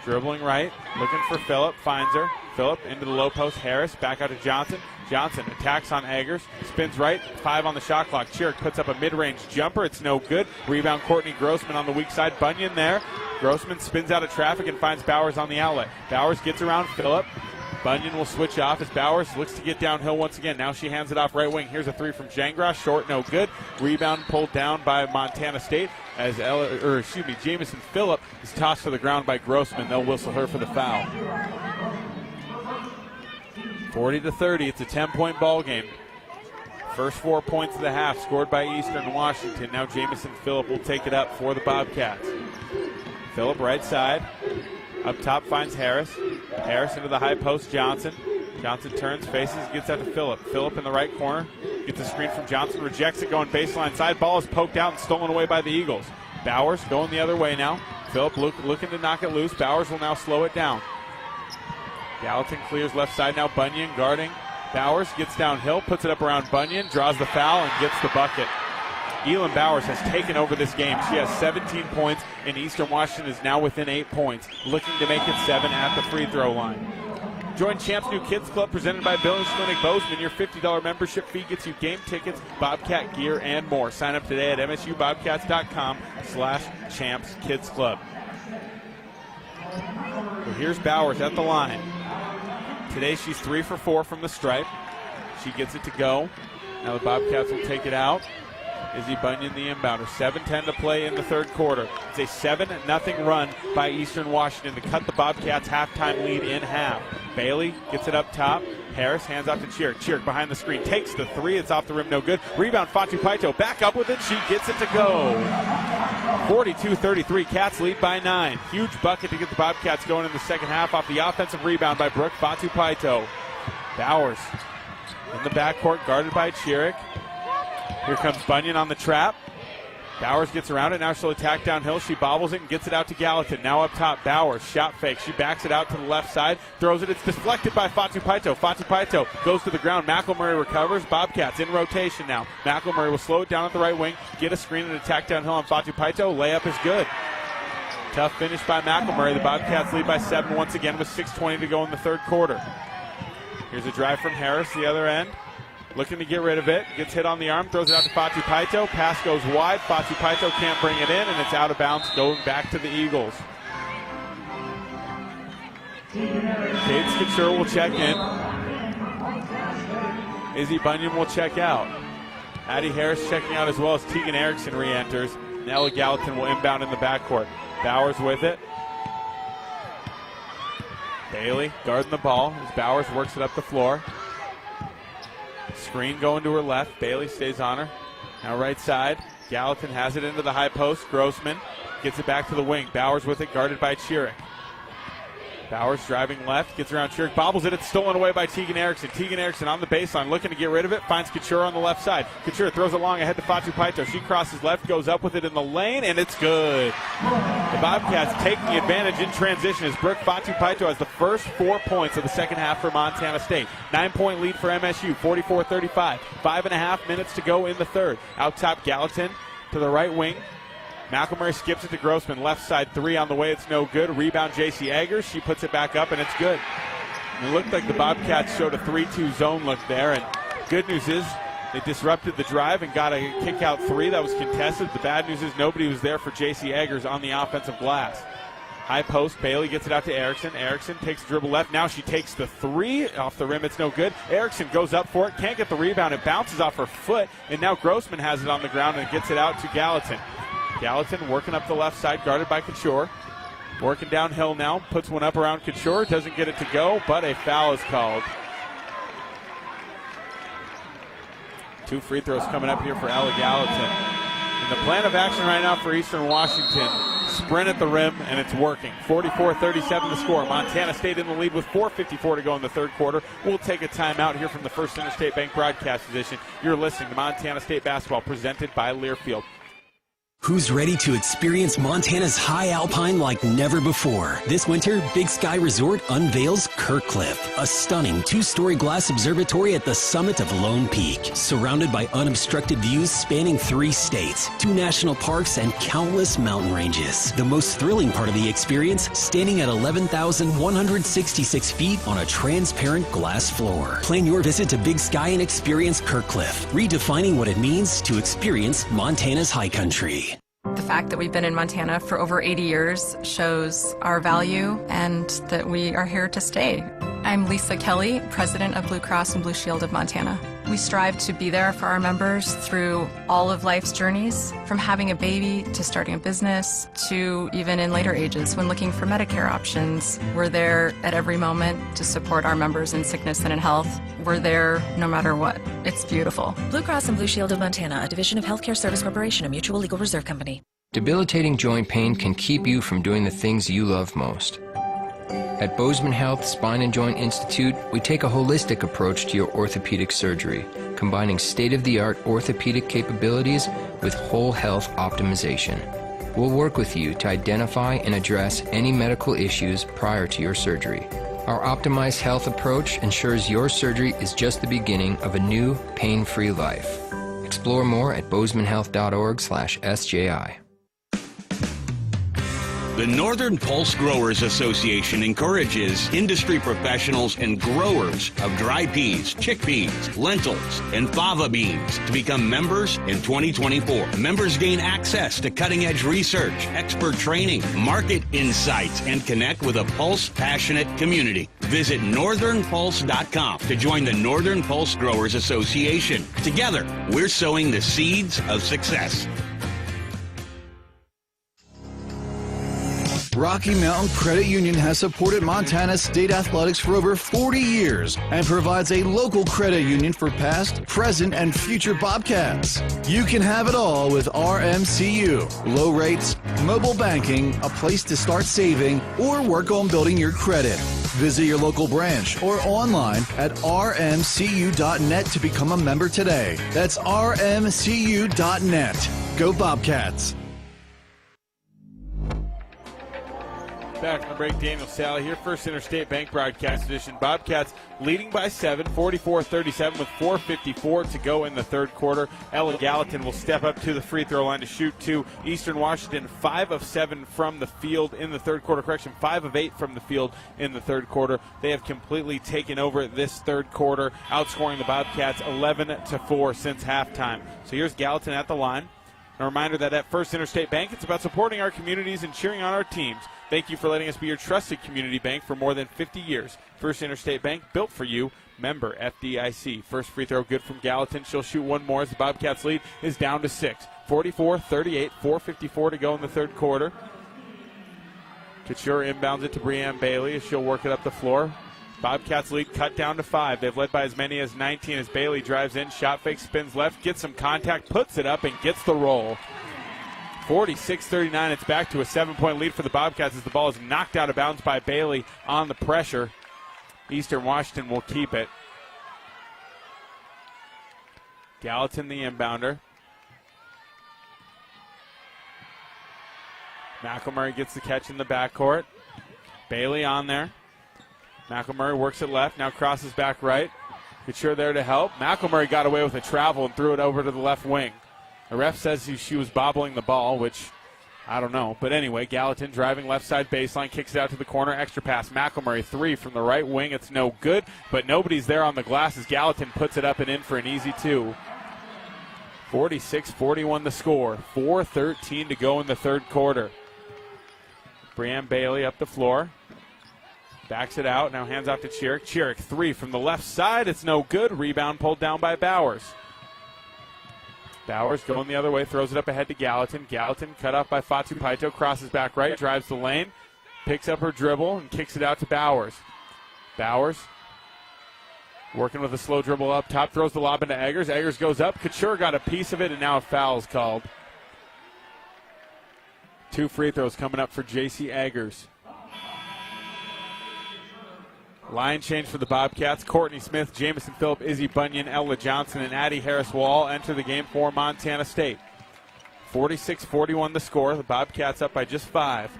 dribbling right, looking for Phillip, finds her. Phillip into the low post. Harris back out to Johnson. Johnson attacks on Eggers, spins right, 5 on the shot clock. Chiric puts up a mid-range jumper. It's no good. Rebound Courtney Grossman on the weak side. Bunyan there. Grossman spins out of traffic and finds Bowers on the outlet. Bowers gets around Phillip. Bunyan will switch off as Bowers looks to get downhill once again. Now she hands it off right wing. Here's a three from Jangras. Short, no good. Rebound pulled down by Montana State as Jamison Phillip is tossed to the ground by Grossman. They'll whistle her for the foul. 40-30. It's a 10-point ball game. First 4 points of the half scored by Eastern Washington. Now Jamison Phillip will take it up for the Bobcats. Phillip right side. Up top finds Harris. Harris into the high post, Johnson. Johnson turns, faces, gets out to Phillip. Phillip in the right corner. Gets a screen from Johnson, rejects it, going baseline side. Ball is poked out and stolen away by the Eagles. Bowers going the other way now. Phillip looking to knock it loose. Bowers will now slow it down. Gallatin clears left side now. Bunyan guarding. Bowers gets downhill, puts it up around Bunyan, draws the foul, and gets the bucket. Elin Bowers has taken over this game. She has 17 points, and Eastern Washington is now within 8 points, looking to make it 7 at the free throw line. Join Champs New Kids Club presented by Billings Clinic Bozeman. Your $50 membership fee gets you game tickets, Bobcat gear, and more. Sign up today at msubobcats.com/Champs Kids Club. Well, here's Bowers at the line. Today she's 3 for 4 from the stripe. She gets it to go. Now the Bobcats will take it out. Izzy Bunyan, the inbounder. 7:10 to play in the third quarter. It's a 7-0 run by Eastern Washington to cut the Bobcats' halftime lead in half. Bailey gets it up top. Harris hands off to Chiric. Chiric behind the screen. Takes the three. It's off the rim. No good. Rebound, Fatu Paito. Back up with it. She gets it to go. 42-33. Cats lead by 9. Huge bucket to get the Bobcats going in the second half off the offensive rebound by Brooke Fatu Paito. Bowers in the backcourt, guarded by Chiric. Here comes Bunyan on the trap. Bowers gets around it. Now she'll attack downhill. She bobbles it and gets it out to Gallatin. Now up top, Bowers. Shot fake. She backs it out to the left side. Throws it. It's deflected by Fatu Paito. Fatu Paito goes to the ground. McElmurray recovers. Bobcats in rotation now. McElmurray will slow it down at the right wing. Get a screen and attack downhill on Fatu Paito. Layup is good. Tough finish by McElmurray. The Bobcats lead by 7 once again with 6:20 to go in the third quarter. Here's a drive from Harris, the other end. Looking to get rid of it. Gets hit on the arm. Throws it out to Fatu Paito. Pass goes wide. Fatu Paito can't bring it in, and it's out of bounds going back to the Eagles. Kate Couture will check in. Izzy Bunyan will check out. Addie Harris checking out as well as Tegan Erickson re-enters. Ella Gallatin will inbound in the backcourt. Bowers with it. Bailey guarding the ball as Bowers works it up the floor. Screen going to her left. Bailey stays on her. Now right side. Gallatin has it into the high post. Grossman gets it back to the wing. Bowers with it, guarded by Chiric. Bowers driving left, gets around Chiric, bobbles it. It's stolen away by Tegan Erickson. Tegan Erickson on the baseline, looking to get rid of it. Finds Couture on the left side. Couture throws it long ahead to Fatu Paito. She crosses left, goes up with it in the lane, and it's good. The Bobcats taking advantage in transition as Brooke Fatu Paito has the first 4 points of the second half for Montana State. 9-point lead for MSU, 44-35. 5.5 minutes to go in the third. Out top, Gallatin to the right wing. McElmurray skips it to Grossman. Left side three on the way. It's no good. Rebound, J.C. Eggers. She puts it back up, and it's good. And it looked like the Bobcats showed a 3-2 zone look there. And good news is They disrupted the drive and got a kick-out three that was contested. The bad news is nobody was there for J.C. Eggers on the offensive glass. High post, Bailey gets it out to Erickson. Erickson takes a dribble left. Now she takes the three off the rim. It's no good. Erickson goes up for it, can't get the rebound. It bounces off her foot, and now Grossman has it on the ground and gets it out to Gallatin. Gallatin working up the left side, guarded by Couture. Working downhill now, puts one up around Couture, doesn't get it to go, but a foul is called. 2 free throws coming up here for Ella Gallatin. And the plan of action right now for Eastern Washington, sprint at the rim, and it's working. 44-37 the score. Montana State in the lead with 4:54 to go in the third quarter. We'll take a timeout here from the First Interstate Bank broadcast edition. You're listening to Montana State basketball presented by Learfield. Who's ready to experience Montana's high alpine like never before? This winter, Big Sky Resort unveils Kirkcliff, a stunning 2-story glass observatory at the summit of Lone Peak, surrounded by unobstructed views spanning 3 states, 2 national parks, and countless mountain ranges. The most thrilling part of the experience, standing at 11,166 feet on a transparent glass floor. Plan your visit to Big Sky and experience Kirkcliff, redefining what it means to experience Montana's high country. The fact that we've been in Montana for over 80 years shows our value and that we are here to stay. I'm Lisa Kelly, president of Blue Cross and Blue Shield of Montana. We strive to be there for our members through all of life's journeys, from having a baby to starting a business to even in later ages when looking for Medicare options. We're there at every moment to support our members in sickness and in health. We're there no matter what. It's beautiful. Blue Cross and Blue Shield of Montana, a division of Healthcare Service Corporation, a mutual legal reserve company. Debilitating joint pain can keep you from doing the things you love most. At Bozeman Health Spine and Joint Institute, we take a holistic approach to your orthopedic surgery, combining state-of-the-art orthopedic capabilities with whole health optimization. We'll work with you to identify and address any medical issues prior to your surgery. Our optimized health approach ensures your surgery is just the beginning of a new, pain-free life. Explore more at bozemanhealth.org/SJI. The Northern Pulse Growers Association encourages industry professionals and growers of dry peas, chickpeas, lentils, and fava beans to become members in 2024. Members gain access to cutting-edge research, expert training, market insights, and connect with a Pulse-passionate community. Visit northernpulse.com to join the Northern Pulse Growers Association. Together, we're sowing the seeds of success. Rocky Mountain Credit Union has supported Montana State athletics for over 40 years and provides a local credit union for past, present, and future Bobcats. You can have it all with RMCU. Low rates, mobile banking, a place to start saving, or work on building your credit. Visit your local branch or online at rmcu.net to become a member today. That's rmcu.net. Go Bobcats. Back from the break, Daniel Salle here, First Interstate Bank broadcast edition. Bobcats leading by 7, 44-37 with 4:54 to go in the third quarter. Ella Gallatin will step up to the free throw line to shoot 2. Eastern Washington 5 of 7 from the field in the third quarter. 5 of 8 from the field in the third quarter. They have completely taken over this third quarter, outscoring the Bobcats 11-4 since halftime. So here's Gallatin at the line. A reminder that at First Interstate Bank, it's about supporting our communities and cheering on our teams. Thank you for letting us be your trusted community bank for more than 50 years. First Interstate Bank, built for you. Member FDIC. First free throw good from Gallatin. She'll shoot one more as the Bobcats lead is down to 6. 44-38, 4:54 to go in the third quarter. Couture inbounds it to Breanne Bailey as she'll work it up the floor. Bobcats lead cut down to 5. They've led by as many as 19 as Bailey drives in. Shot fake, spins left, gets some contact, puts it up, and gets the roll. 46-39. It's back to a 7-point lead for the Bobcats as the ball is knocked out of bounds by Bailey on the pressure. Eastern Washington will keep it. Gallatin the inbounder. McElmurray gets the catch in the backcourt. Bailey on there. McElmurray works it left, now crosses back right. Couture there to help. McElmurray got away with a travel and threw it over to the left wing. The ref says she was bobbling the ball, which I don't know. But anyway, Gallatin driving left side baseline, kicks it out to the corner, extra pass. McElmurray 3 from the right wing. It's no good, but nobody's there on the glass as Gallatin puts it up and in for an easy 2. 46-41 the score. 4:13 to go in the third quarter. Brianne Bailey up the floor. Backs it out. Now hands off to Chiric. Chiric, three from the left side. It's no good. Rebound pulled down by Bowers. Bowers going the other way. Throws it up ahead to Gallatin. Gallatin cut off by Fatu Paito. Crosses back right. Drives the lane. Picks up her dribble and kicks it out to Bowers. Bowers working with a slow dribble up top. Throws the lob into Eggers. Eggers goes up. Couture got a piece of it, and now a foul is called. 2 free throws coming up for J.C. Eggers. Line change for the Bobcats. Courtney Smith, Jamison Phillip, Izzy Bunyan, Ella Johnson, and Addie Harris will all enter the game for Montana State. 46-41 the score. The Bobcats up by just 5.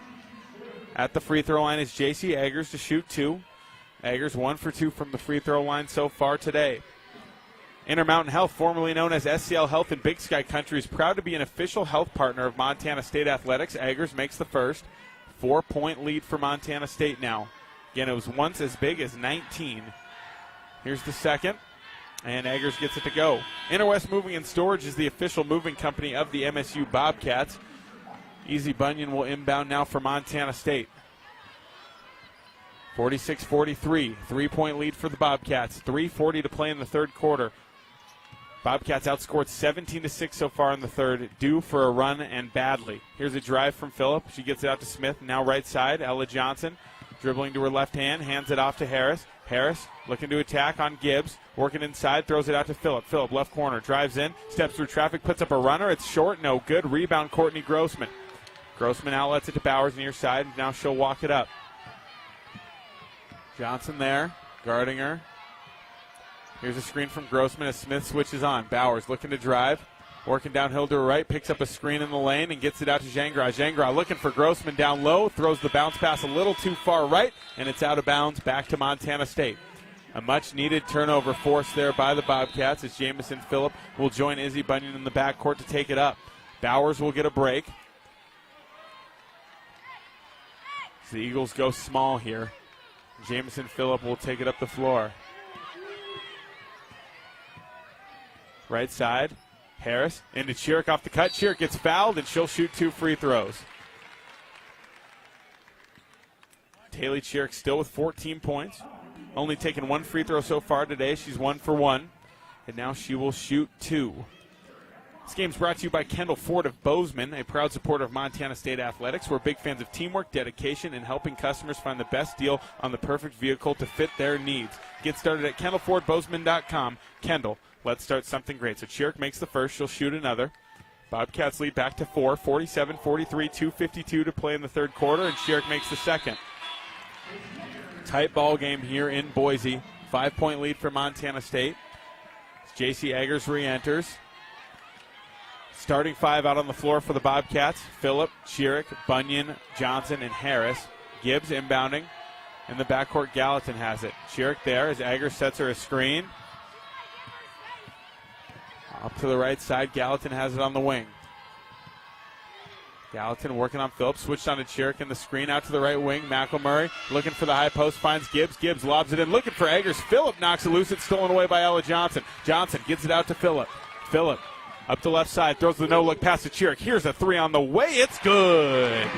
At the free throw line is J.C. Eggers to shoot 2. Eggers 1 for 2 from the free throw line so far today. Intermountain Health, formerly known as SCL Health in Big Sky Country, is proud to be an official health partner of Montana State Athletics. Eggers makes the first. 4-point lead for Montana State now. Again, it was once as big as 19. Here's the second, and Eggers gets it to go. Interwest Moving and Storage is the official moving company of the MSU Bobcats. Izzy Bunyan will inbound now for Montana State. 46-43, 3-point lead for the Bobcats. 3:40 to play in the third quarter. Bobcats outscored 17-6 so far in the third, due for a run and badly. Here's a drive from Phillip. She gets it out to Smith, now right side. Ella Johnson dribbling to her left hand, hands it off to Harris. Harris looking to attack on Gibbs, working inside, throws it out to Phillip. Phillip left corner, drives in, steps through traffic, puts up a runner. It's short, no good. Rebound, Courtney Grossman. Grossman outlets it to Bowers near side. Now she'll walk it up. Johnson there, guarding her. Here's a screen from Grossman as Smith switches on. Bowers looking to drive. Working downhill to her right, picks up a screen in the lane and gets it out to Gingras. Gingras looking for Grossman down low, throws the bounce pass a little too far right, and it's out of bounds back to Montana State. A much-needed turnover forced there by the Bobcats as Jamison Phillip will join Izzy Bunyan in the backcourt to take it up. Bowers will get a break. So the Eagles go small here. Jamison Phillip will take it up the floor. Right side. Harris into Chiric off the cut. Chiric gets fouled, and she'll shoot 2 free throws. Taylor Chiric still with 14 points. Only taken 1 free throw so far today. She's 1 for 1. And now she will shoot 2. This game's brought to you by Kendall Ford of Bozeman, a proud supporter of Montana State Athletics. We're big fans of teamwork, dedication, and helping customers find the best deal on the perfect vehicle to fit their needs. Get started at KendallFordBozeman.com. Kendall, let's start something great. So Chiric makes the first. She'll shoot another. Bobcats lead back to 4, 47-43, 2:52 to play in the third quarter, and Chiric makes the second. Tight ball game here in Boise. 5-point lead for Montana State. J.C. Eggers re-enters. Starting 5 out on the floor for the Bobcats. Phillip, Chiric, Bunyan, Johnson, and Harris. Gibbs inbounding. In the backcourt, Gallatin has it. Chiric there as Eggers sets her a screen. Up to the right side, Gallatin has it on the wing. Gallatin working on Phillip, switched on to Chiric in the screen, out to the right wing. McElmurray looking for the high post, finds Gibbs. Gibbs lobs it in, looking for Eggers. Phillip knocks it loose. It's stolen away by Ella Johnson. Johnson gets it out to Phillip. Phillip up the left side, throws the no-look pass to Chiric. Here's a 3 on the way. It's good.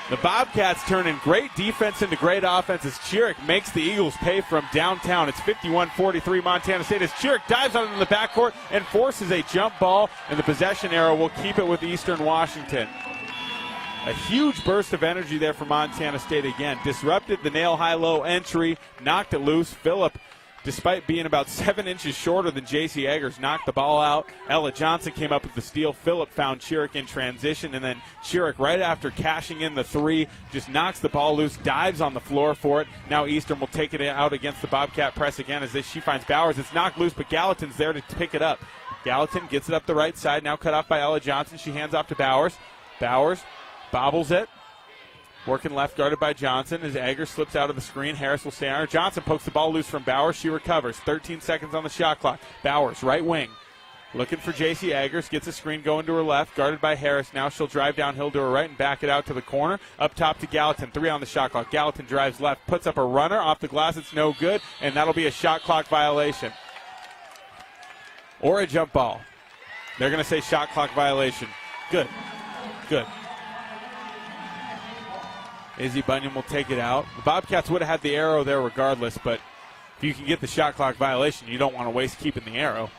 The Bobcats turning great defense into great offense as Chiric makes the Eagles pay from downtown. It's 51-43 Montana State as Chiric dives on it in the backcourt and forces a jump ball, and the possession arrow will keep it with Eastern Washington. A huge burst of energy there for Montana State again. Disrupted the nail high-low entry, knocked it loose. Phillip, despite being about 7 inches shorter than J.C. Eggers, knocked the ball out. Ella Johnson came up with the steal. Phillip found Chiric in transition, and then Chiric, right after cashing in the 3, just knocks the ball loose, dives on the floor for it. Now Eastern will take it out against the Bobcat press again as she finds Bowers. It's knocked loose, but Gallatin's there to pick it up. Gallatin gets it up the right side, now cut off by Ella Johnson. She hands off to Bowers. Bowers bobbles it. Working left, guarded by Johnson. As Eggers slips out of the screen, Harris will stay on her. Johnson pokes the ball loose from Bowers. She recovers. 13 seconds on the shot clock. Bowers, right wing. Looking for J.C. Eggers. Gets a screen going to her left. Guarded by Harris. Now she'll drive downhill to her right and back it out to the corner. Up top to Gallatin. 3 on the shot clock. Gallatin drives left. Puts up a runner. Off the glass. It's no good. And that'll be a shot clock violation. Or a jump ball. They're going to say shot clock violation. Good. Izzy Bunyan will take it out. The Bobcats would have had the arrow there regardless, but if you can get the shot clock violation, you don't want to waste keeping the arrow.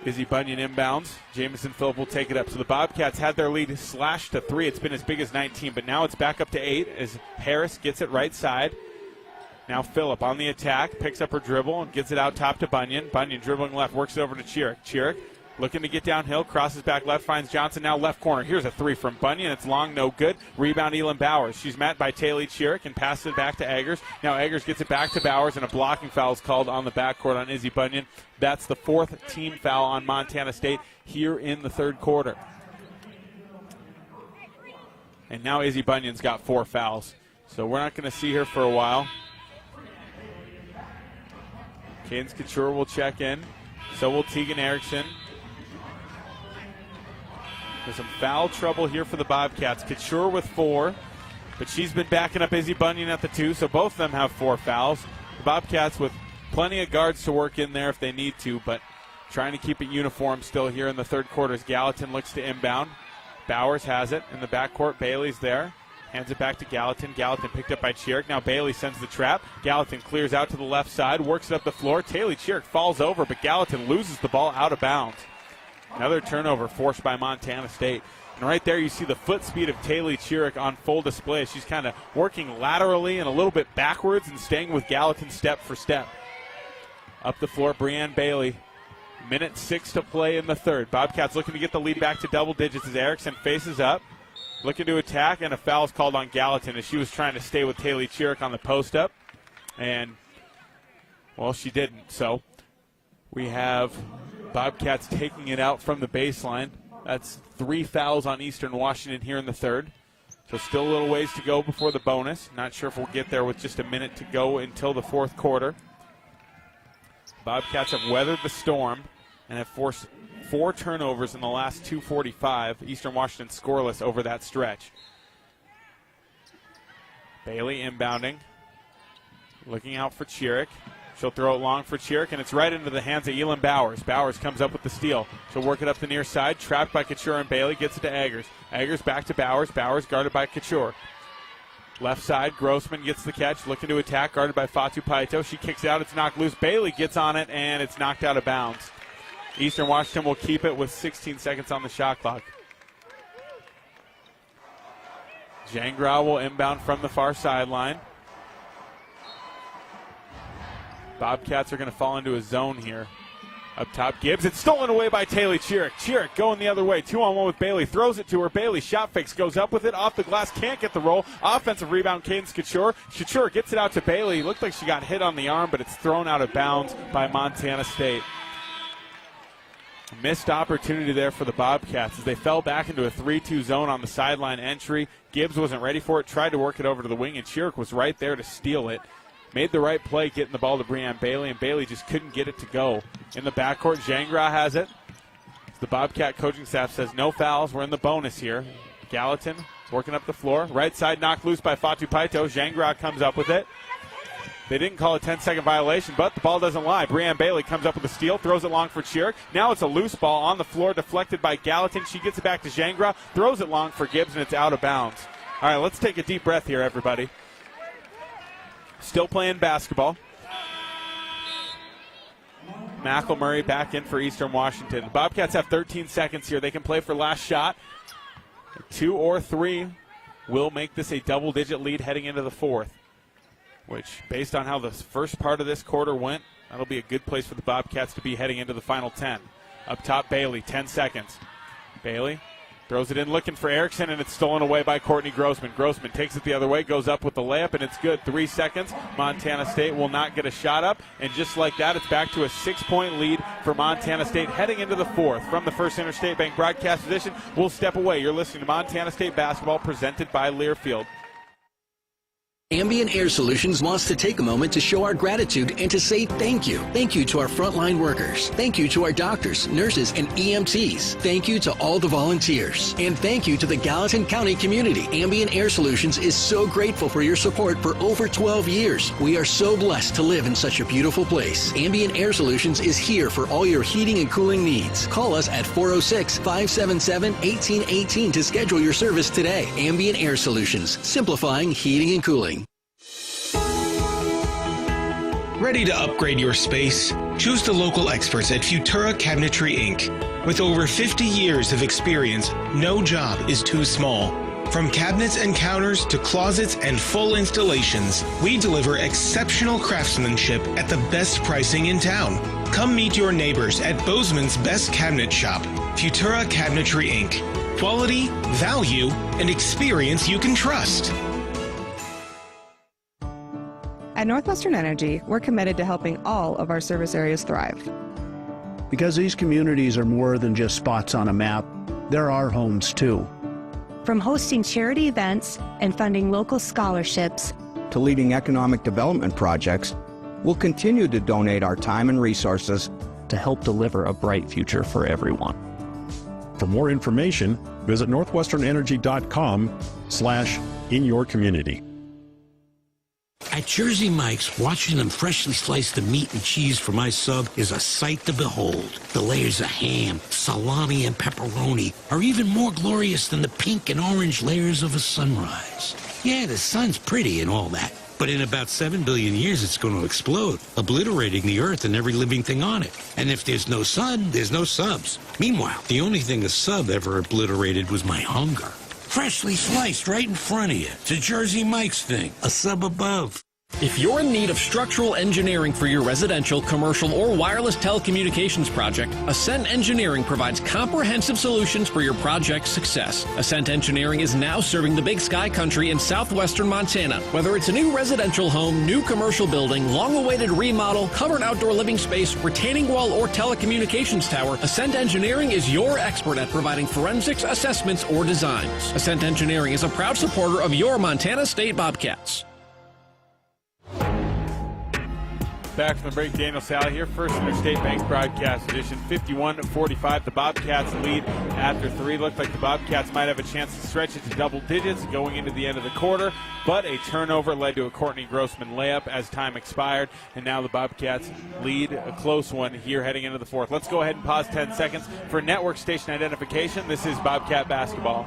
Izzy Bunyan inbounds. Jamison Phillip will take it up. So the Bobcats had their lead slashed to 3. It's been as big as 19, but now it's back up to 8 as Harris gets it right side. Now Phillip on the attack, picks up her dribble and gets it out top to Bunyan. Bunyan dribbling left, works it over to Chiric. Chiric looking to get downhill, crosses back left, finds Johnson now left corner. Here's a 3 from Bunyan. It's long, no good. Rebound, Elin Bowers. She's met by Taylor Chiric and passes it back to Eggers. Now Eggers gets it back to Bowers, and a blocking foul is called on the backcourt on Izzy Bunyan. That's the 4th team foul on Montana State here in the third quarter. And now Izzy Bunyan's got 4 fouls. So we're not going to see her for a while. Cadence Couture will check in. So will Tegan Erickson. There's some foul trouble here for the Bobcats. Couture with 4, but she's been backing up Izzy Bunyan at the 2, so both of them have 4 fouls. The Bobcats with plenty of guards to work in there if they need to, but trying to keep it uniform still here in the third quarter as Gallatin looks to inbound. Bowers has it in the backcourt. Bailey's there. Hands it back to Gallatin. Gallatin picked up by Chiric. Now Bailey sends the trap. Gallatin clears out to the left side, works it up the floor. Taylor Chiric falls over, but Gallatin loses the ball out of bounds. Another turnover forced by Montana State. And right there you see the foot speed of Taylor Chiric on full display. She's kind of working laterally and a little bit backwards and staying with Gallatin step for step. Up the floor, Breanne Bailey. Minute 6 to play in the third. Bobcats looking to get the lead back to double digits as Erickson faces up. Looking to attack, and a foul is called on Gallatin as she was trying to stay with Taylor Chiric on the post-up. And, well, she didn't. So we have Bobcats taking it out from the baseline. That's 3 fouls on Eastern Washington here in the third. So still a little ways to go before the bonus. Not sure if we'll get there with just a minute to go until the fourth quarter. Bobcats have weathered the storm and have forced 4 turnovers in the last 2:45. Eastern Washington scoreless over that stretch. Bailey inbounding. Looking out for Chiric. She'll throw it long for Chiric, and it's right into the hands of Elin Bowers. Bowers comes up with the steal. She'll work it up the near side. Trapped by Couture and Bailey. Gets it to Eggers. Eggers back to Bowers. Bowers guarded by Couture. Left side, Grossman gets the catch. Looking to attack, guarded by Fatu Paito. She kicks it out. It's knocked loose. Bailey gets on it, and it's knocked out of bounds. Eastern Washington will keep it with 16 seconds on the shot clock. Jangra will inbound from the far sideline. Bobcats are going to fall into a zone here. Up top, Gibbs. It's stolen away by Taylor Chiric. Chiric going the other way. 2-on-1 with Bailey. Throws it to her. Bailey shot fakes. Goes up with it. Off the glass. Can't get the roll. Offensive rebound, Cadence Couture. Couture gets it out to Bailey. Looked like she got hit on the arm, but it's thrown out of bounds by Montana State. Missed opportunity there for the Bobcats as they fell back into a 3-2 zone on the sideline entry. Gibbs wasn't ready for it. Tried to work it over to the wing, and Chiric was right there to steal it. Made the right play getting the ball to Breanne Bailey, and Bailey just couldn't get it to go. In the backcourt, Jangra has it. The Bobcat coaching staff says no fouls. We're in the bonus here. Gallatin working up the floor. Right side knocked loose by Fatu Paito. Jangra comes up with it. They didn't call a 10-second violation, but the ball doesn't lie. Breanne Bailey comes up with a steal, throws it long for Chiric. Now it's a loose ball on the floor, deflected by Gallatin. She gets it back to Jangra, throws it long for Gibbs, and it's out of bounds. All right, let's take a deep breath here, everybody. Still playing basketball. McElmurray back in for Eastern Washington. The Bobcats have 13 seconds here. They can play for last shot. 2 or 3 will make this a double-digit lead heading into the fourth, which, based on how the first part of this quarter went, that'll be a good place for the Bobcats to be heading into the final 10. Up top, Bailey, 10 seconds. Bailey throws it in looking for Erickson, and it's stolen away by Courtney Grossman. Grossman takes it the other way, goes up with the layup, and it's good. 3 seconds. Montana State will not get a shot up, and just like that, it's back to a 6-point lead for Montana State heading into the fourth. From the First Interstate Bank broadcast position, we'll step away. You're listening to Montana State basketball presented by Learfield. Ambient Air Solutions wants to take a moment to show our gratitude and to say thank you. Thank you to our frontline workers. Thank you to our doctors, nurses, and EMTs. Thank you to all the volunteers. And thank you to the Gallatin County community. Ambient Air Solutions is so grateful for your support for over 12 years. We are so blessed to live in such a beautiful place. Ambient Air Solutions is here for all your heating and cooling needs. Call us at 406-577-1818 to schedule your service today. Ambient Air Solutions, simplifying heating and cooling. Ready to upgrade your space? Choose the local experts at Futura Cabinetry Inc. With over 50 years of experience, no job is too small. From cabinets and counters to closets and full installations, we deliver exceptional craftsmanship at the best pricing in town. Come meet your neighbors at Bozeman's Best Cabinet Shop, Futura Cabinetry Inc. Quality, value, and experience you can trust. At Northwestern Energy, we're committed to helping all of our service areas thrive. Because these communities are more than just spots on a map, they're our homes too. From hosting charity events and funding local scholarships to leading economic development projects, we'll continue to donate our time and resources to help deliver a bright future for everyone. For more information, visit northwesternenergy.com/inyourcommunity. At Jersey Mike's, watching them freshly slice the meat and cheese for my sub is a sight to behold. The layers of ham, salami, and pepperoni are even more glorious than the pink and orange layers of a sunrise. Yeah, the sun's pretty and all that, but in about 7 billion years it's going to explode, obliterating the earth and every living thing on it. And if there's no sun, there's no subs. Meanwhile, the only thing a sub ever obliterated was my hunger. Freshly sliced right in front of you. It's a Jersey Mike's thing, a sub above. If you're in need of structural engineering for your residential, commercial, or wireless telecommunications project, Ascent Engineering provides comprehensive solutions for your project's success. Ascent Engineering is now serving the Big Sky country in southwestern Montana. Whether it's a new residential home, new commercial building, long-awaited remodel, covered outdoor living space, retaining wall, or telecommunications tower, Ascent Engineering is your expert at providing forensics, assessments, or designs. Ascent Engineering is a proud supporter of your Montana State Bobcats. Back from the break, Daniel Salle here. First Interstate Bank broadcast edition, 51-45. The Bobcats lead after 3. Looked like the Bobcats might have a chance to stretch it to double digits going into the end of the quarter, but a turnover led to a Courtney Grossman layup as time expired, and now the Bobcats lead a close one here heading into the fourth. Let's go ahead and pause 10 seconds for network station identification. This is Bobcat basketball.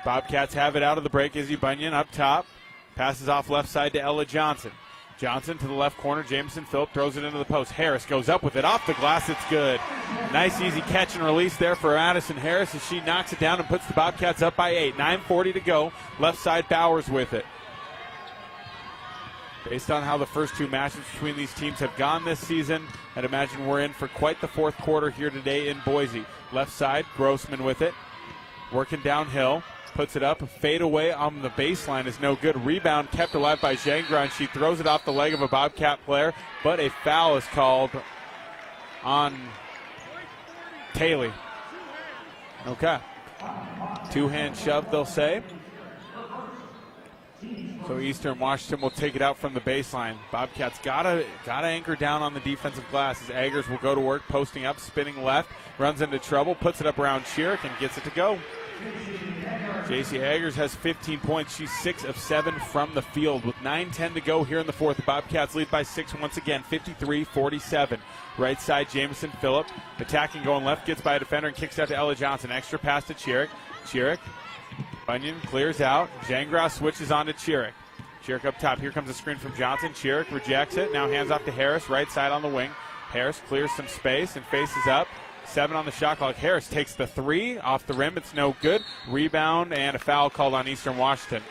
Bobcats have it out of the break. Izzy Bunyan up top. Passes off left side to Ella Johnson. Johnson to the left corner. Jameson Phillip throws it into the post. Harris goes up with it. Off the glass, it's good. Nice, easy catch and release there for Addison Harris as she knocks it down and puts the Bobcats up by 8. 9:40 to go. Left side Bowers with it. Based on how the first two matches between these teams have gone this season, I'd imagine we're in for quite the fourth quarter here today in Boise. Left side, Grossman with it. Working downhill. Puts it up, fade away on the baseline is no good. Rebound kept alive by Jangra, and she throws it off the leg of a Bobcat player, but a foul is called on Taylor. Okay. Two-hand shove, they'll say. So Eastern Washington will take it out from the baseline. Bobcats gotta anchor down on the defensive glass as Eggers will go to work, posting up, spinning left, runs into trouble, puts it up around Schierick and gets it to go. J.C. Eggers has 15 points. She's 6 of 7 from the field. With 9:10 to go here in the fourth, the Bobcats lead by 6 once again, 53-47. Right side, Jameson Phillip attacking, going left, gets by a defender and kicks out to Ella Johnson. Extra pass to Schierick. Schierick. Bunyan clears out. Jangra switches on to Schierick. Schierick up top. Here comes a screen from Johnson. Schierick rejects it. Now hands off to Harris, right side on the wing. Harris clears some space and faces up. 7 on the shot clock. Harris takes the 3 off the rim. It's no good. Rebound and a foul called on Eastern Washington.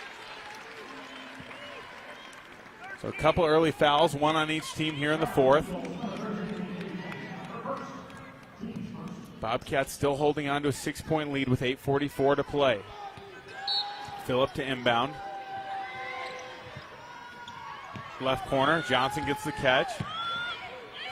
So a couple early fouls, one on each team here in the fourth. Bobcats still holding on to a 6-point lead with 8:44 to play. Phillip to inbound. left corner. Johnson gets the catch.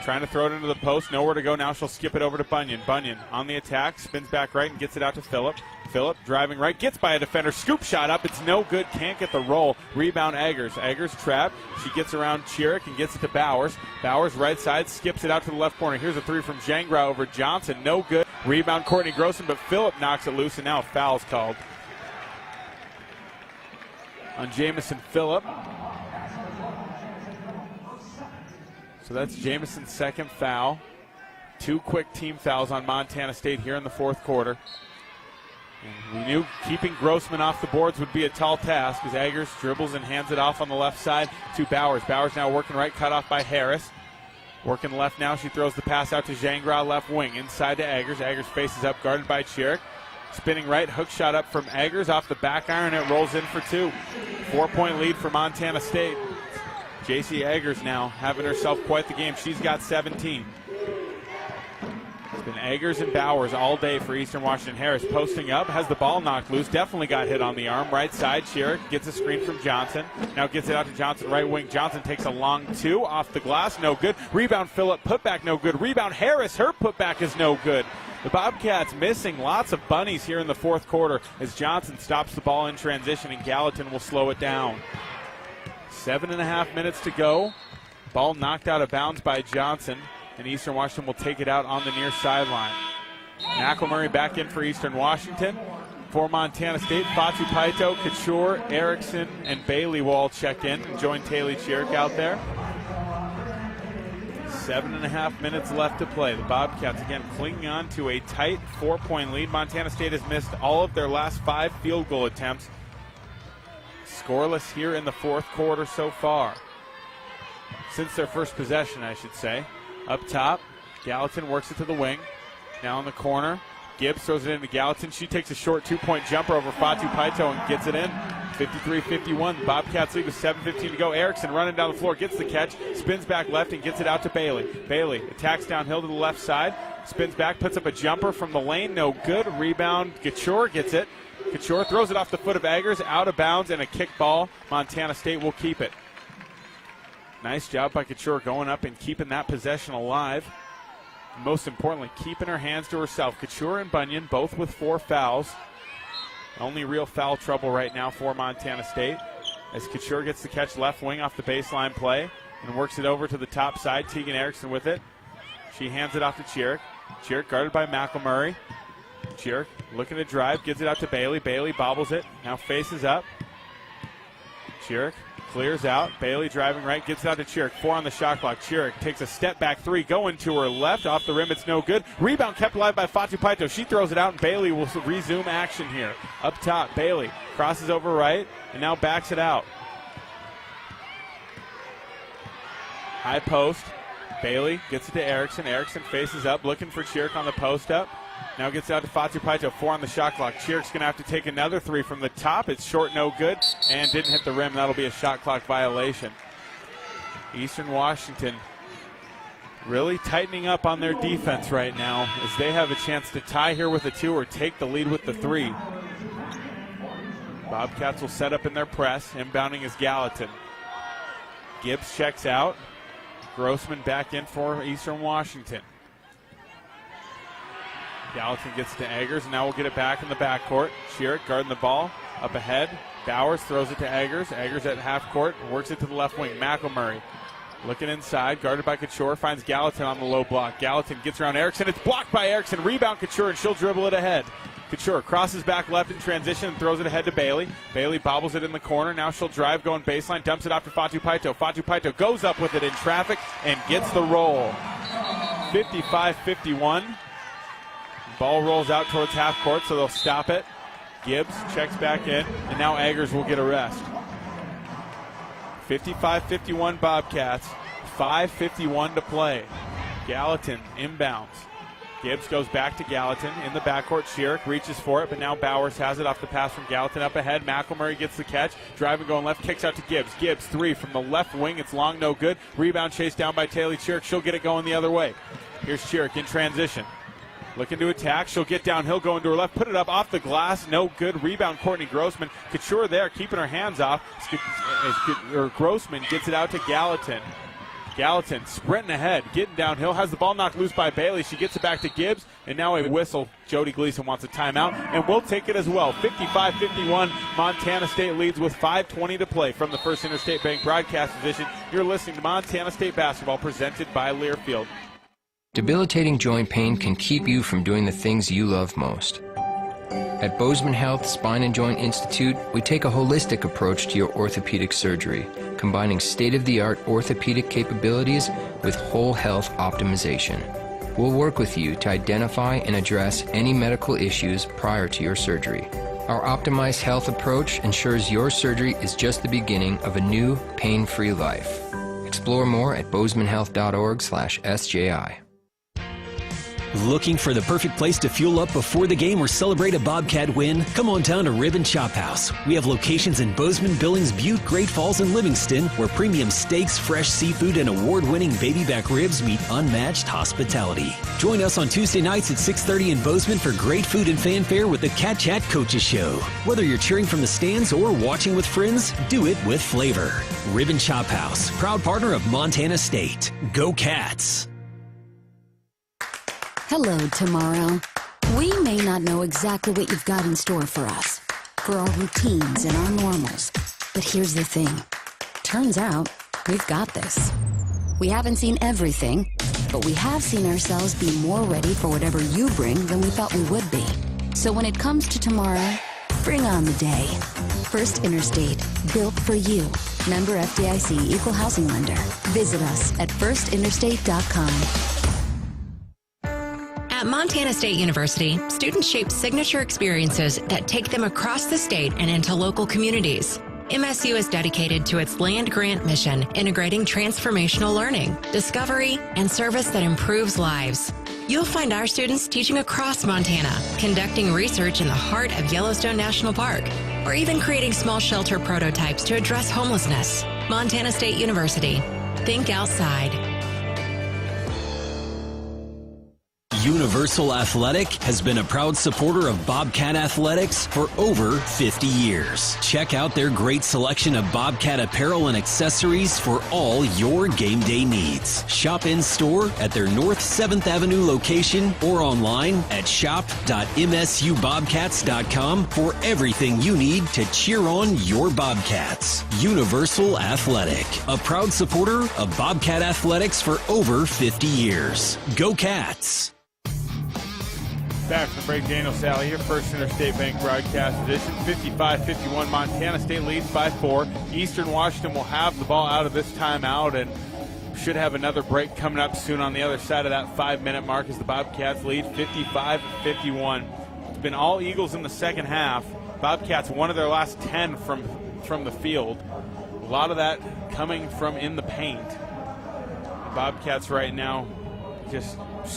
Trying to throw it into the post. Nowhere to go now. She'll skip it over to Bunyan. Bunyan on the attack. Spins back right and gets it out to Phillip. Phillip driving right. Gets by a defender. Scoop shot up. It's no good. Can't get the roll. Rebound Eggers. Eggers trapped. She gets around Chiric and gets it to Bowers. Bowers right side. Skips it out to the left corner. Here's a three from Jangra over Johnson. No good. Rebound Courtney Grossman, but Phillip knocks it loose, and now a foul's called on Jamison Phillip. So that's Jamison's second foul. 2 quick team fouls on Montana State here in the fourth quarter. And we knew keeping Grossman off the boards would be a tall task as Eggers dribbles and hands it off on the left side to Bowers. Bowers now working right, cut off by Harris. Working left now, she throws the pass out to Jangra, left wing, inside to Eggers. Eggers faces up, guarded by Chiric. Spinning right, hook shot up from Eggers off the back iron. It rolls in for 2. 4-point lead for Montana State. J.C. Eggers now having herself quite the game. She's got 17. It's been Eggers and Bowers all day for Eastern Washington. Harris posting up, has the ball knocked loose, definitely got hit on the arm. Right side, Chiric gets a screen from Johnson. Now gets it out to Johnson, right wing. Johnson takes a long 2 off the glass, no good. Rebound Phillip, putback no good. Rebound Harris, her putback is no good. The Bobcats missing lots of bunnies here in the fourth quarter as Johnson stops the ball in transition and Gallatin will slow it down. 7.5 minutes to go. Ball knocked out of bounds by Johnson, and Eastern Washington will take it out on the near sideline. McElmurray back in for Eastern Washington. For Montana State, Fatu Paito, Couture, Erickson, and Bailey will all check in and join Taylor Chiric out there. 7.5 minutes left to play. The Bobcats again clinging on to a tight 4-point lead. Montana State has missed all of their last 5 field goal attempts. Scoreless here in the fourth quarter so far. Since their first possession, I should say. Up top, Gallatin works it to the wing. Now in the corner, Gibbs throws it into Gallatin. She takes a short 2-point jumper over Fatu Paito and gets it in. 53-51. The Bobcats lead with 7:15 to go. Erickson running down the floor, gets the catch, spins back left and gets it out to Bailey. Bailey attacks downhill to the left side, spins back, puts up a jumper from the lane, no good. Rebound, Couture gets it. Couture throws it off the foot of Eggers, out of bounds, and a kick ball. Montana State will keep it. Nice job by Couture going up and keeping that possession alive. Most importantly, keeping her hands to herself. Couture and Bunyan both with 4 fouls. Only real foul trouble right now for Montana State as Couture gets the catch left wing off the baseline play and works it over to the top side. Tegan Erickson with it. She hands it off to Chiric. Chiric guarded by McElmurray. Chiric looking to drive, gives it out to Bailey. Bailey bobbles it, now faces up. Chiric clears out. Bailey driving right, gets it out to Chiric. 4 on the shot clock. Chiric takes a step back 3, going to her left. Off the rim, it's no good. Rebound kept alive by Fatu Paito. She throws it out, and Bailey will resume action here. Up top, Bailey crosses over right, and now backs it out. High post. Bailey gets it to Erickson. Erickson faces up, looking for Chiric on the post up. Now gets out to Fatu Paito, 4 on the shot clock. Chiric's going to have to take another 3 from the top. It's short, no good, and didn't hit the rim. That'll be a shot clock violation. Eastern Washington really tightening up on their defense right now as they have a chance to tie here with a 2 or take the lead with the 3. Bobcats will set up in their press. Inbounding is Gallatin. Gibbs checks out. Grossman back in for Eastern Washington. Gallatin gets to Eggers, and now we'll get it back in the backcourt. Chiric guarding the ball, up ahead. Bowers throws it to Eggers. Eggers at half court, works it to the left wing. McElmurray looking inside, guarded by Couture, finds Gallatin on the low block. Gallatin gets around Erickson. It's blocked by Erickson. Rebound Couture, and she'll dribble it ahead. Couture crosses back left in transition and throws it ahead to Bailey. Bailey bobbles it in the corner. Now she'll drive, going baseline, dumps it off to Fatu Paito. Fatu Paito goes up with it in traffic and gets the roll. 55-51. Ball rolls out towards half court, so they'll stop it. Gibbs checks back in, and now Eggers will get a rest. 55-51 Bobcats, 5:51 to play. Gallatin inbounds. Gibbs goes back to Gallatin in the backcourt. Chiric reaches for it, but now Bowers has it off the pass from Gallatin up ahead. McElmurray gets the catch. Driving, going left, kicks out to Gibbs. Gibbs, 3 from the left wing. It's long, no good. Rebound chased down by Taylor Chiric. She'll get it going the other way. Here's Chiric in transition. Looking to attack. She'll get downhill, going to her left, put it up off the glass. No good. Rebound, Courtney Grossman. Couture there, keeping her hands off. Grossman gets it out to Gallatin. Gallatin sprinting ahead, getting downhill, has the ball knocked loose by Bailey. She gets it back to Gibbs, and now a whistle. Jody Gleason wants a timeout, and we'll take it as well. 55-51, Montana State leads with 5:20 to play from the First Interstate Bank broadcast position. You're listening to Montana State basketball presented by Learfield. Debilitating joint pain can keep you from doing the things you love most. At Bozeman Health Spine and Joint Institute, we take a holistic approach to your orthopedic surgery, combining state-of-the-art orthopedic capabilities with whole health optimization. We'll work with you to identify and address any medical issues prior to your surgery. Our optimized health approach ensures your surgery is just the beginning of a new, pain-free life. Explore more at bozemanhealth.org/SJI. Looking for the perfect place to fuel up before the game or celebrate a Bobcat win? Come on down to Rib & Chop House. We have locations in Bozeman, Billings, Butte, Great Falls, and Livingston, where premium steaks, fresh seafood, and award-winning baby back ribs meet unmatched hospitality. Join us on Tuesday nights at 6:30 in Bozeman for great food and fanfare with the Cat Chat Coaches Show. Whether you're cheering from the stands or watching with friends, do it with flavor. Rib & Chop House, proud partner of Montana State. Go Cats! Hello, tomorrow. We may not know exactly what you've got in store for us, for our routines and our normals. But here's the thing. Turns out, we've got this. We haven't seen everything, but we have seen ourselves be more ready for whatever you bring than we thought we would be. So when it comes to tomorrow, bring on the day. First Interstate, built for you. Member FDIC, Equal Housing Lender. Visit us at firstinterstate.com. At Montana State University, students shape signature experiences that take them across the state and into local communities. MSU is dedicated to its land grant mission, integrating transformational learning, discovery, and service that improves lives. You'll find our students teaching across Montana, conducting research in the heart of Yellowstone National Park, or even creating small shelter prototypes to address homelessness. Montana State University. Think outside. Universal Athletic has been a proud supporter of Bobcat Athletics for over 50 years. Check out their great selection of Bobcat apparel and accessories for all your game day needs. Shop in store at their North 7th Avenue location or online at shop.msubobcats.com for everything you need to cheer on your Bobcats. Universal Athletic, a proud supporter of Bobcat Athletics for over 50 years. Go Cats! Back from the break, Daniel Salle here, First Interstate Bank broadcast edition. 55-51, Montana State leads by 4. Eastern Washington will have the ball out of this timeout and should have another break coming up soon on the other side of that 5-minute mark as the Bobcats lead 55-51. It's been all Eagles in the second half. Bobcats, one of their last 10 from the field. A lot of that coming from in the paint. The Bobcats right now just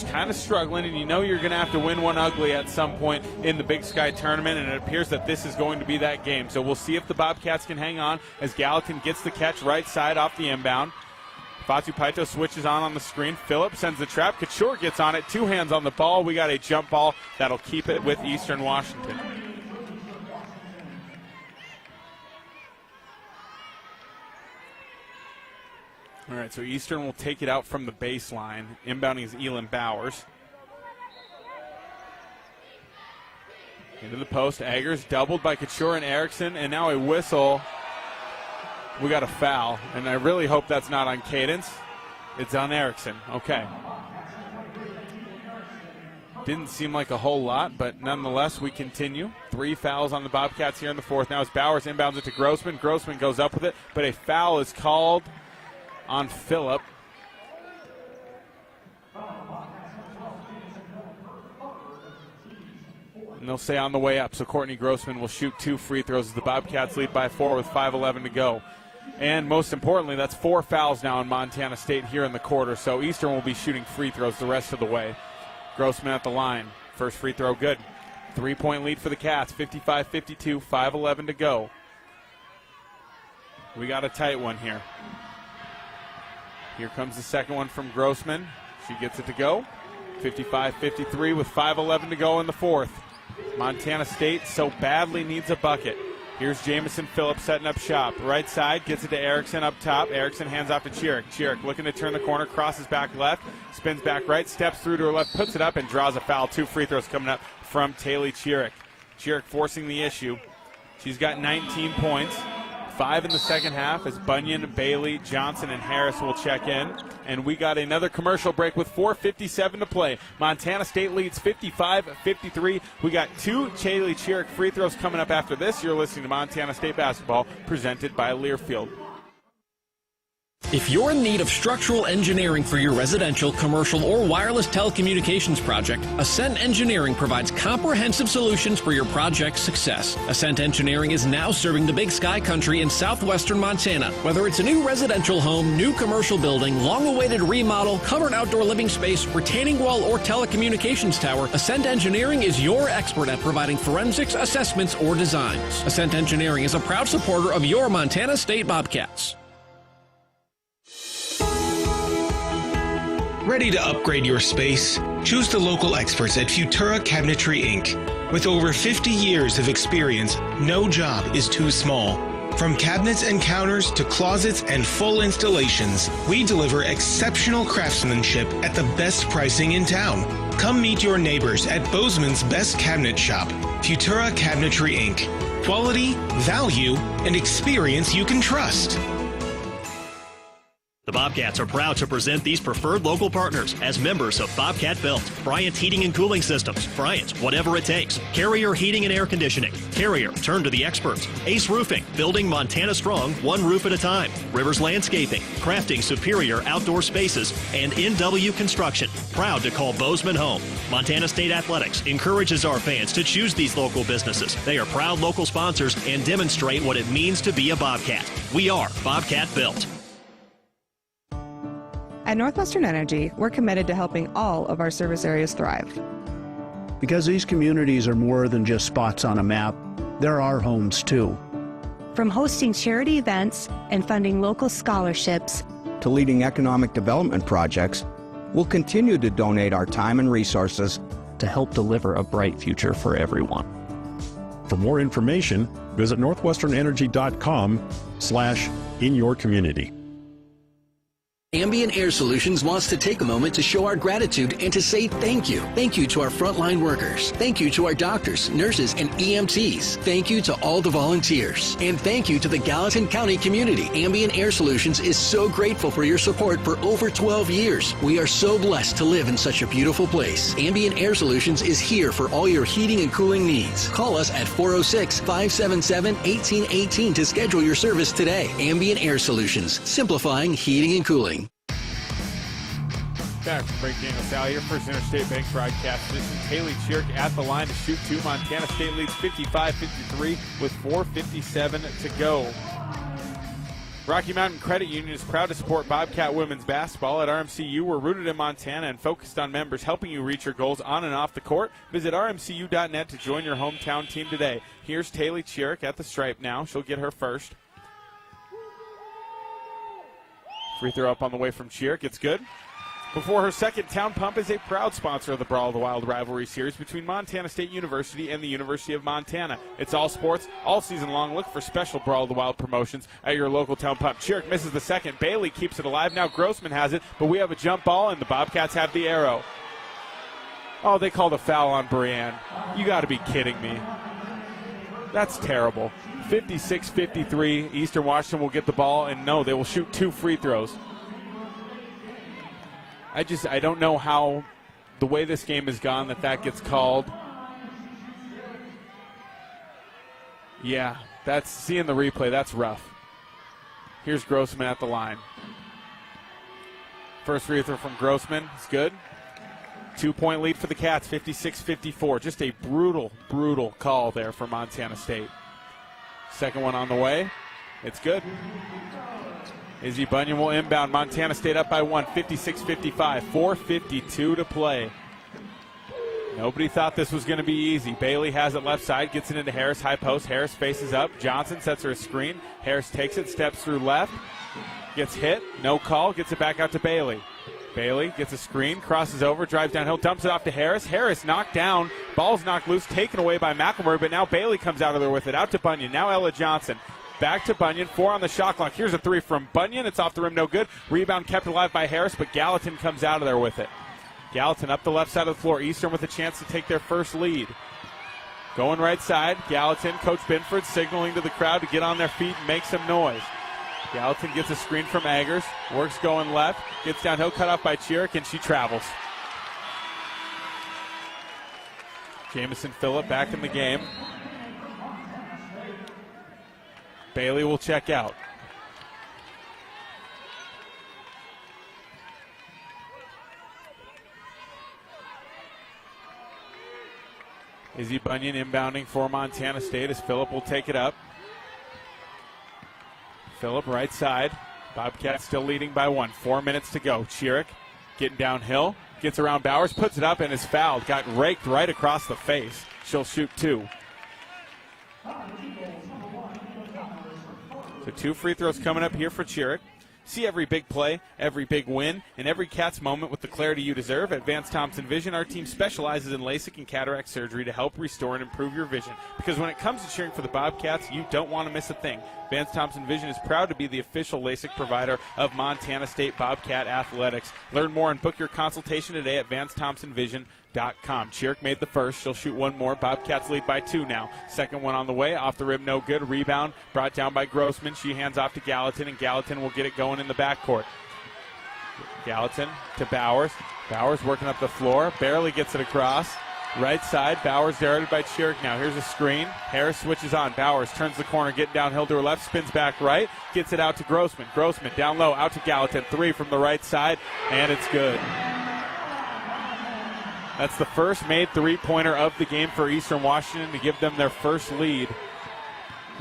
kind of struggling, and you know you're going to have to win one ugly at some point in the Big Sky tournament, and it appears that this is going to be that game. So we'll see if the Bobcats can hang on as Gallatin gets the catch right side off the inbound. Fatu Paito switches on the screen. Phillips sends the trap. Couture gets on it. 2 hands on the ball. We got a jump ball that'll keep it with Eastern Washington. All right, so Eastern will take it out from the baseline. Inbounding is Elin Bowers. Into the post. Eggers doubled by Couture and Erickson, and now a whistle. We got a foul, and I really hope that's not on Cadence. It's on Erickson. Okay. Didn't seem like a whole lot, but nonetheless, we continue. 3 fouls on the Bobcats here in the fourth. Now as Bowers inbounds it to Grossman. Grossman goes up with it, but a foul is called on Phillip. And they'll say on the way up, so Courtney Grossman will shoot 2 free throws as the Bobcats lead by 4 with 5:11 to go. And most importantly, that's 4 fouls now in Montana State here in the quarter, so Eastern will be shooting free throws the rest of the way. Grossman at the line. First free throw good. 3-point lead for the Cats, 55-52, 5:11 to go. We got a tight one here. Here comes the second one from Grossman. She gets it to go. 55-53 with 5:11 to go in the fourth. Montana State so badly needs a bucket. Here's Jamison Phillips setting up shop. Right side, gets it to Erickson up top. Erickson hands off to Chiric. Chiric looking to turn the corner, crosses back left, spins back right, steps through to her left, puts it up, and draws a foul. 2 free throws coming up from Taylor Chiric. Chiric forcing the issue. She's got 19 points. 5 in the second half as Bunyan, Bailey, Johnson, and Harris will check in. And we got another commercial break with 4:57 to play. Montana State leads 55-53. We got 2 Taylor Chiric free throws coming up after this. You're listening to Montana State basketball presented by Learfield. If you're in need of structural engineering for your residential, commercial, or wireless telecommunications project, Ascent Engineering provides comprehensive solutions for your project's success. Ascent Engineering is now serving the Big Sky country in southwestern Montana. Whether it's a new residential home, new commercial building, long-awaited remodel, covered outdoor living space, retaining wall, or telecommunications tower, Ascent Engineering is your expert at providing forensics, assessments, or designs. Ascent Engineering is a proud supporter of your Montana State Bobcats. Ready to upgrade your space? Choose the local experts at Futura Cabinetry Inc. With over 50 years of experience, no job is too small. From cabinets and counters to closets and full installations, we deliver exceptional craftsmanship at the best pricing in town. Come meet your neighbors at Bozeman's best cabinet shop, Futura Cabinetry Inc. Quality, value, and experience you can trust. The Bobcats are proud to present these preferred local partners as members of Bobcat Belt, Bryant Heating and Cooling Systems, Bryant, whatever it takes, Carrier Heating and Air Conditioning, Carrier, turn to the experts, Ace Roofing, building Montana strong, one roof at a time, Rivers Landscaping, crafting superior outdoor spaces, and NW Construction, proud to call Bozeman home. Montana State Athletics encourages our fans to choose these local businesses. They are proud local sponsors and demonstrate what it means to be a Bobcat. We are Bobcat Built. At Northwestern Energy, we're committed to helping all of our service areas thrive. Because these communities are more than just spots on a map, they're our homes too. From hosting charity events and funding local scholarships to leading economic development projects, we'll continue to donate our time and resources to help deliver a bright future for everyone. For more information, visit northwesternenergy.com/inyourcommunity. Ambient Air Solutions wants to take a moment to show our gratitude and to say thank you. Thank you to our frontline workers. Thank you to our doctors, nurses, and EMTs. Thank you to all the volunteers. And thank you to the Gallatin County community. Ambient Air Solutions is so grateful for your support for over 12 years. We are so blessed to live in such a beautiful place. Ambient Air Solutions is here for all your heating and cooling needs. Call us at 406-577-1818 to schedule your service today. Ambient Air Solutions, simplifying heating and cooling. Back from Pregame with Salle here, First Interstate Bank broadcast edition. Taylor Chiric at the line to shoot 2. Montana State leads 55-53 with 4:57 to go. Rocky Mountain Credit Union is proud to support Bobcat women's basketball. At RMCU, we're rooted in Montana and focused on members, helping you reach your goals on and off the court. Visit rmcu.net to join your hometown team today. Here's Taylor Chiric at the stripe now. She'll get her first. Free throw up on the way from Chiric. It's good. Before her second, Town Pump is a proud sponsor of the Brawl of the Wild rivalry series between Montana State University and the University of Montana. It's all sports, all season long. Look for special Brawl of the Wild promotions at your local Town Pump. Chiric misses the second. Bailey keeps it alive. Now Grossman has it, but we have a jump ball, and the Bobcats have the arrow. Oh, they called a foul on Brianne. You got to be kidding me. That's terrible. 56-53. Eastern Washington will get the ball, and no, they will shoot 2 free throws. I don't know how the way this game has gone that gets called. Yeah, that's seeing the replay, that's rough. Here's Grossman at the line. First free throw from Grossman is good. 2-point lead for the Cats, 56-54. Just a brutal, brutal call there for Montana State. Second one on the way. It's good. Izzy Bunyan will inbound. Montana State up by 1, 56-55, 4:52 to play. Nobody thought this was going to be easy. Bailey has it left side, gets it into Harris, high post. Harris faces up. Johnson sets her a screen. Harris takes it, steps through left, gets hit, no call, gets it back out to Bailey. Bailey gets a screen, crosses over, drives downhill, dumps it off to Harris. Harris knocked down, ball's knocked loose, taken away by McElmurray, but now Bailey comes out of there with it. Out to Bunyan, now Ella Johnson. Back to Bunyan, 4 on the shot clock. Here's a 3 from Bunyan. It's off the rim, no good. Rebound kept alive by Harris, but Gallatin comes out of there with it. Gallatin up the left side of the floor. Eastern with a chance to take their first lead. Going right side, Gallatin, Coach Binford signaling to the crowd to get on their feet and make some noise. Gallatin gets a screen from Eggers, works going left, gets downhill, cut off by Chiric, and she travels. Jamison Phillip back in the game. Bailey will check out. Izzy Bunyan inbounding for Montana State as Phillip will take it up. Phillip right side. Bobcats still leading by 1. 4 minutes to go. Chiric getting downhill. Gets around Bowers, puts it up, and is fouled. Got raked right across the face. She'll shoot 2. So 2 free throws coming up here for Chiric. See every big play, every big win, and every Cats moment with the clarity you deserve. At Vance Thompson Vision, our team specializes in LASIK and cataract surgery to help restore and improve your vision. Because when it comes to cheering for the Bobcats, you don't want to miss a thing. Vance Thompson Vision is proud to be the official LASIK provider of Montana State Bobcat Athletics. Learn more and book your consultation today at VanceThompsonVision.com. Chiric made the first. She'll shoot 1 more. Bobcats lead by 2 now. Second one on the way. Off the rim, no good. Rebound brought down by Grossman. She hands off to Gallatin, and Gallatin will get it going in the backcourt. Gallatin to Bowers. Bowers working up the floor. Barely gets it across. Right side, Bowers guarded by Chiric now. Here's a screen. Harris switches on. Bowers turns the corner, getting downhill to her left, spins back right, gets it out to Grossman. Grossman down low, out to Gallatin. 3 from the right side, and it's good. That's the first made three-pointer of the game for Eastern Washington to give them their first lead.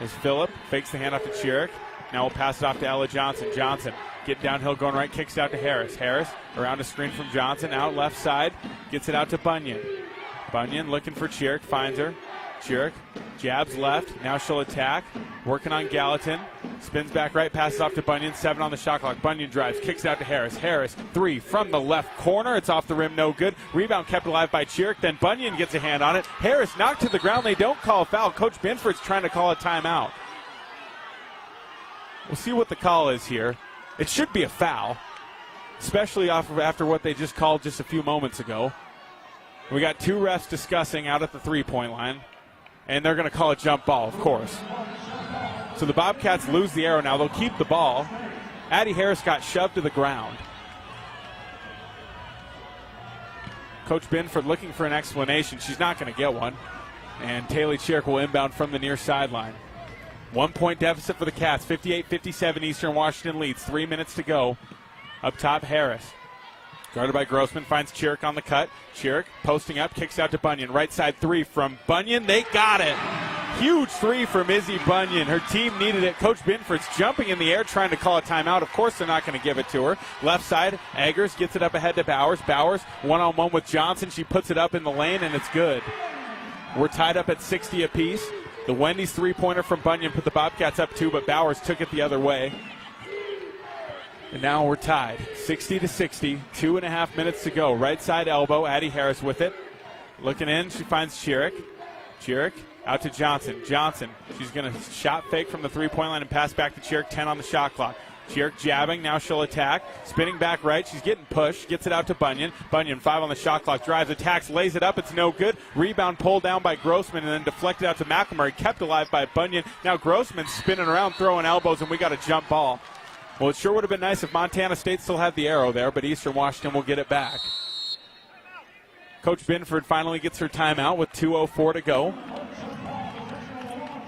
As Phillip fakes the handoff to Chiric. Now we'll pass it off to Ella Johnson. Johnson getting downhill, going right, kicks it out to Harris. Harris around a screen from Johnson, out left side, gets it out to Bunyan. Bunyan looking for Chiric, finds her. Chiric jabs left, now she'll attack. Working on Gallatin, spins back right, passes off to Bunyan, 7 on the shot clock. Bunyan drives, kicks it out to Harris. Harris, 3 from the left corner, it's off the rim, no good. Rebound kept alive by Chiric, then Bunyan gets a hand on it. Harris knocked to the ground, they don't call a foul. Coach Binford's trying to call a timeout. We'll see what the call is here. It should be a foul, especially after what they just called just a few moments ago. We got 2 refs discussing out at the three-point line, and they're going to call a jump ball, of course. So the Bobcats lose the arrow now. They'll keep the ball. Addie Harris got shoved to the ground. Coach Binford looking for an explanation. She's not going to get one. And Taylor Chiric will inbound from the near sideline. 1-point deficit for the Cats. 58-57 Eastern Washington leads. 3 minutes to go. Up top, Harris. Guarded by Grossman, finds Chiric on the cut. Chiric posting up, kicks out to Bunyan. Right side 3 from Bunyan. They got it. Huge 3 from Izzy Bunyan. Her team needed it. Coach Binford's jumping in the air trying to call a timeout. Of course they're not going to give it to her. Left side, Eggers gets it up ahead to Bowers. Bowers one-on-one with Johnson. She puts it up in the lane, and it's good. We're tied up at 60 apiece. The Wendy's three-pointer from Bunyan put the Bobcats up 2, but Bowers took it the other way. And now we're tied, 60-60, 2.5 minutes to go. Right side elbow, Addie Harris with it. Looking in, she finds Chiric. Chiric out to Johnson. Johnson, she's going to shot fake from the three-point line and pass back to Chiric, 10 on the shot clock. Chiric jabbing, now she'll attack. Spinning back right, she's getting pushed, gets it out to Bunyan. Bunyan, 5 on the shot clock, drives, attacks, lays it up, it's no good. Rebound pulled down by Grossman and then deflected out to McElmurray, kept alive by Bunyan. Now Grossman's spinning around, throwing elbows, and we got a jump ball. Well, it sure would have been nice if Montana State still had the arrow there, but Eastern Washington will get it back. Coach Binford finally gets her timeout with 2:04 to go.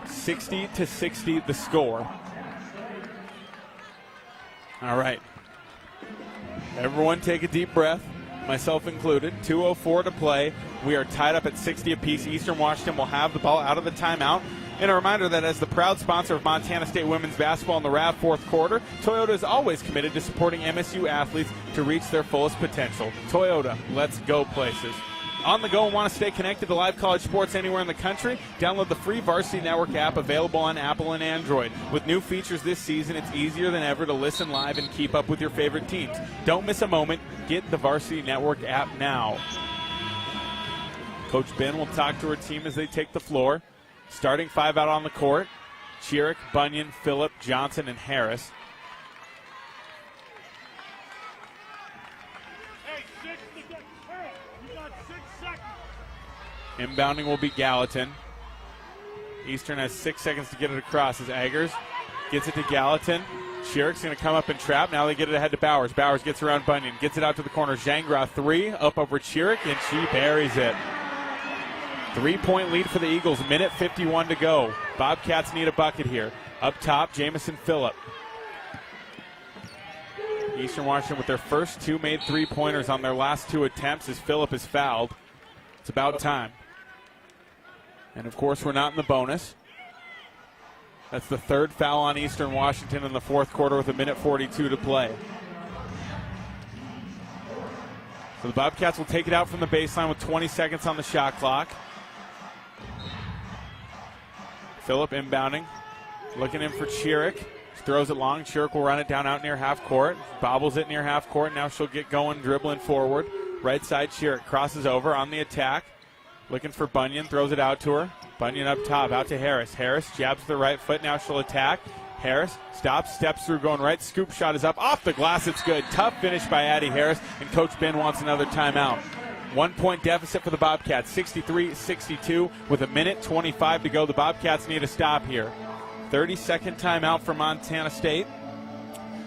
60-60 the score. All right. Everyone take a deep breath, myself included. 2:04 to play. We are tied up at 60 apiece. Eastern Washington will have the ball out of the timeout. And a reminder that as the proud sponsor of Montana State women's basketball in the RAV fourth quarter, Toyota is always committed to supporting MSU athletes to reach their fullest potential. Toyota, let's go places. On the go and want to stay connected to live college sports anywhere in the country? Download the free Varsity Network app available on Apple and Android. With new features this season, it's easier than ever to listen live and keep up with your favorite teams. Don't miss a moment. Get the Varsity Network app now. Coach Ben will talk to her team as they take the floor. Starting five out on the court: Chiric, Bunyan, Phillip, Johnson, and Harris. Inbounding will be Gallatin. Eastern has 6 seconds to get it across as Eggers gets it to Gallatin. Chiric's going to come up and trap. Now they get it ahead to Bowers. Bowers gets around Bunyan, gets it out to the corner. Jangra, three, up over Chiric, and she buries it. 3-point lead for the Eagles, minute 51 to go. Bobcats need a bucket here. Up top, Jamison Phillip. Eastern Washington with their first two made three-pointers on their last two attempts as Phillip is fouled. It's about time. And, of course, we're not in the bonus. That's the third foul on Eastern Washington in the fourth quarter with a minute 42 to play. So the Bobcats will take it out from the baseline with 20 seconds on the shot clock. Phillip inbounding, looking in for Chiric. Throws it long. Chiric will run it down out near half court. Bobbles it near half court. Now she'll get going, dribbling forward. Right side, Chiric crosses over on the attack. Looking for Bunyan, throws it out to her. Bunyan up top, out to Harris. Harris jabs to the right foot. Now she'll attack. Harris stops, steps through, going right. Scoop shot is up. Off the glass, it's good. Tough finish by Addie Harris, and Coach Ben wants another timeout. 1 point deficit for the Bobcats, 63-62 with a minute 25 to go. The Bobcats need a stop here. 30-second timeout for Montana State.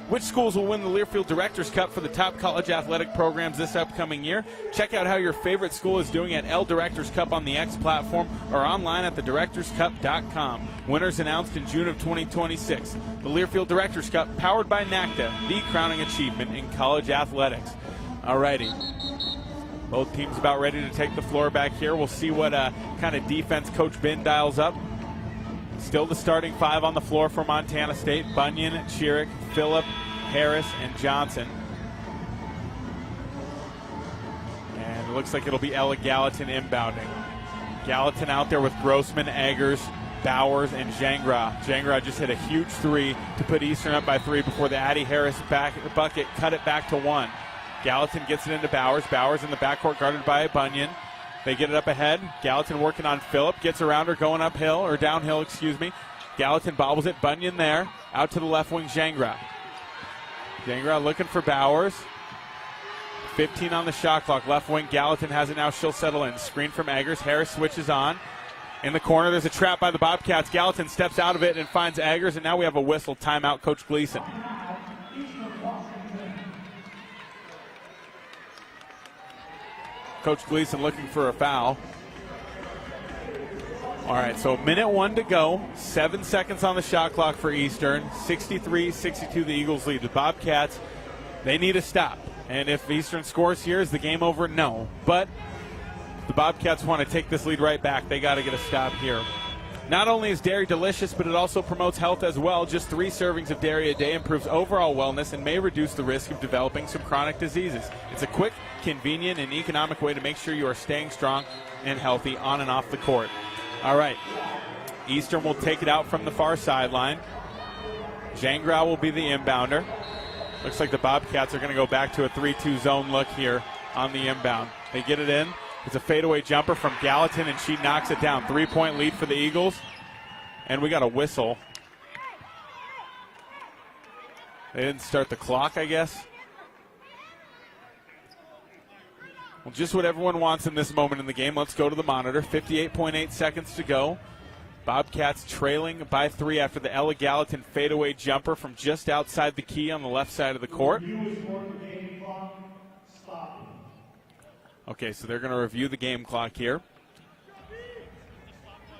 Which schools will win the Learfield Directors Cup for the top college athletic programs this upcoming year? Check out how your favorite school is doing at L Directors Cup on the X platform or online at thedirectorscup.com. Winners announced in June of 2026. The Learfield Directors Cup, powered by NACDA, the crowning achievement in college athletics. Alrighty. Both teams about ready to take the floor back here. We'll see what kind of defense Coach Ben dials up. Still the starting five on the floor for Montana State: Bunyan, Chiric, Phillip, Harris, and Johnson. And it looks like it'll be Ella Gallatin inbounding. Gallatin out there with Grossman, Eggers, Bowers, and Jangra. Jangra just hit a huge three to put Eastern up by three before the Addie Harris bucket cut it back to one. Gallatin gets it into Bowers. Bowers in the backcourt guarded by Bunyan. They get it up ahead. Gallatin working on Phillip. Gets around her going uphill, or downhill, excuse me. Gallatin bobbles it. Bunyan there. Out to the left wing, Jangra. Jangra looking for Bowers. 15 on the shot clock. Left wing, Gallatin has it now. She'll settle in. Screen from Eggers. Harris switches on. In the corner, there's a trap by the Bobcats. Gallatin steps out of it and finds Eggers, and now we have a whistle. Timeout, Coach Gleason. Coach Gleason looking for a foul. All right, so minute one to go. 7 seconds on the shot clock for Eastern. 63-62 the Eagles lead. The Bobcats, they need a stop. And if Eastern scores here, is the game over? No. But the Bobcats want to take this lead right back. They got to get a stop here. Not only is dairy delicious, but it also promotes health as well. Just 3 servings of dairy a day improves overall wellness and may reduce the risk of developing some chronic diseases. It's a quick, convenient, and economic way to make sure you are staying strong and healthy on and off the court. All right, Eastern will take it out from the far sideline. Jangra will be the inbounder. Looks like the Bobcats are going to go back to a 3-2 zone look here on the inbound. They get it in. It's a fadeaway jumper from Gallatin, and she knocks it down. 3-point lead for the Eagles. And we got a whistle. They didn't start the clock, I guess. Well, just what everyone wants in this moment in the game. Let's go to the monitor. 58.8 seconds to go. Bobcats trailing by 3 after the Ella Gallatin fadeaway jumper from just outside the key on the left side of the court. Okay, so they're going to review the game clock here.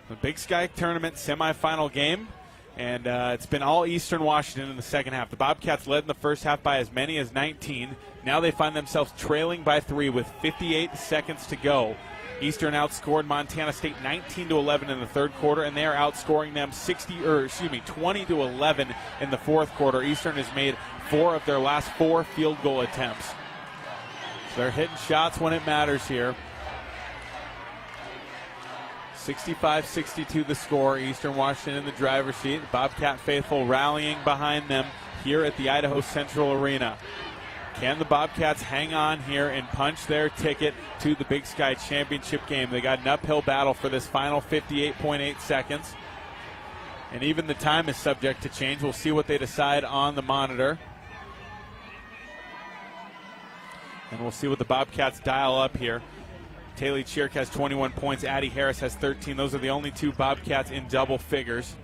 The Big Sky Tournament semifinal game, and it's been all Eastern Washington in the second half. The Bobcats led in the first half by as many as 19. Now they find themselves trailing by 3 with 58 seconds to go. Eastern outscored Montana State 19-11 in the third quarter, and they are outscoring them 20-11 in the fourth quarter. Eastern has made 4 of their last 4 field goal attempts. They're hitting shots when it matters here. 65-62 the score. Eastern Washington in the driver's seat. Bobcat faithful rallying behind them here at the Idaho Central Arena. Can the Bobcats hang on here and punch their ticket to the Big Sky Championship game? They got an uphill battle for this final 58.8 seconds. And even the time is subject to change. We'll see what they decide on the monitor. And we'll see what the Bobcats dial up here. Taylor Chirk has 21 points. Addie Harris has 13. Those are the only two Bobcats in double figures.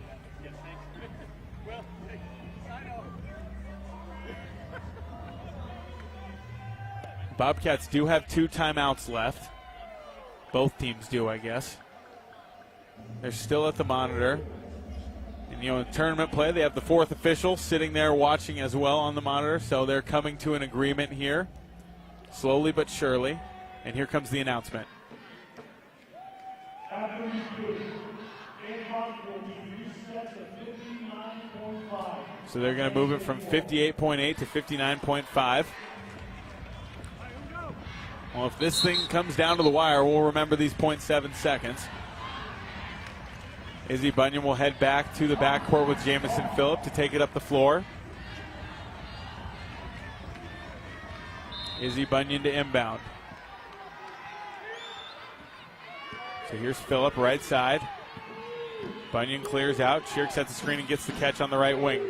Bobcats do have 2 timeouts left. Both teams do, I guess. They're still at the monitor. And, in tournament play, they have the 4th official sitting there watching as well on the monitor. So they're coming to an agreement here, slowly but surely. And here comes the announcement. So they're going to move it from 58.8 to 59.5. Well, if this thing comes down to the wire, we'll remember these 0.7 seconds. Izzy Bunyan will head back to the backcourt with Jamison Phillip to take it up the floor. Izzy Bunyan to inbound. So here's Phillip, right side. Bunyan clears out. Chirk sets the screen and gets the catch on the right wing.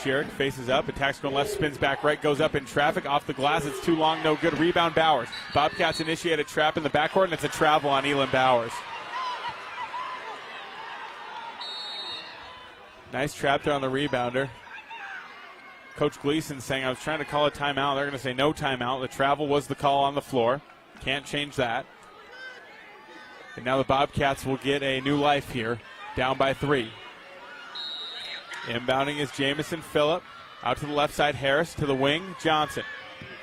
Chirk faces up, attacks going left, spins back right, goes up in traffic, off the glass, it's too long, no good. Rebound Bowers. Bobcats initiate a trap in the backcourt, and it's a travel on Elin Bowers. Nice trap there on the rebounder. Coach Gleason saying, I was trying to call a timeout. They're going to say no timeout. The travel was the call on the floor. Can't change that. And now the Bobcats will get a new life here, down by 3. Inbounding is Jamison Phillip. Out to the left side, Harris to the wing, Johnson.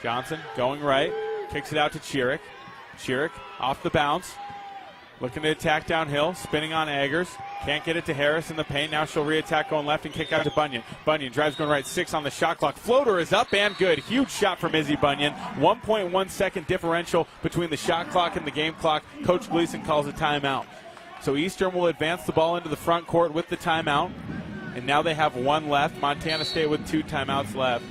Johnson going right, kicks it out to Chirk. Chirk off the bounce, looking to attack downhill, spinning on Eggers. Can't get it to Harris in the paint. Now she'll re-attack going left and kick out to Bunyan. Bunyan drives going right, 6 on the shot clock. Floater is up and good. Huge shot from Izzy Bunyan. 1.1 second differential between the shot clock and the game clock. Coach Gleason calls a timeout. So Eastern will advance the ball into the front court with the timeout. And now they have 1 left. Montana State with 2 timeouts left.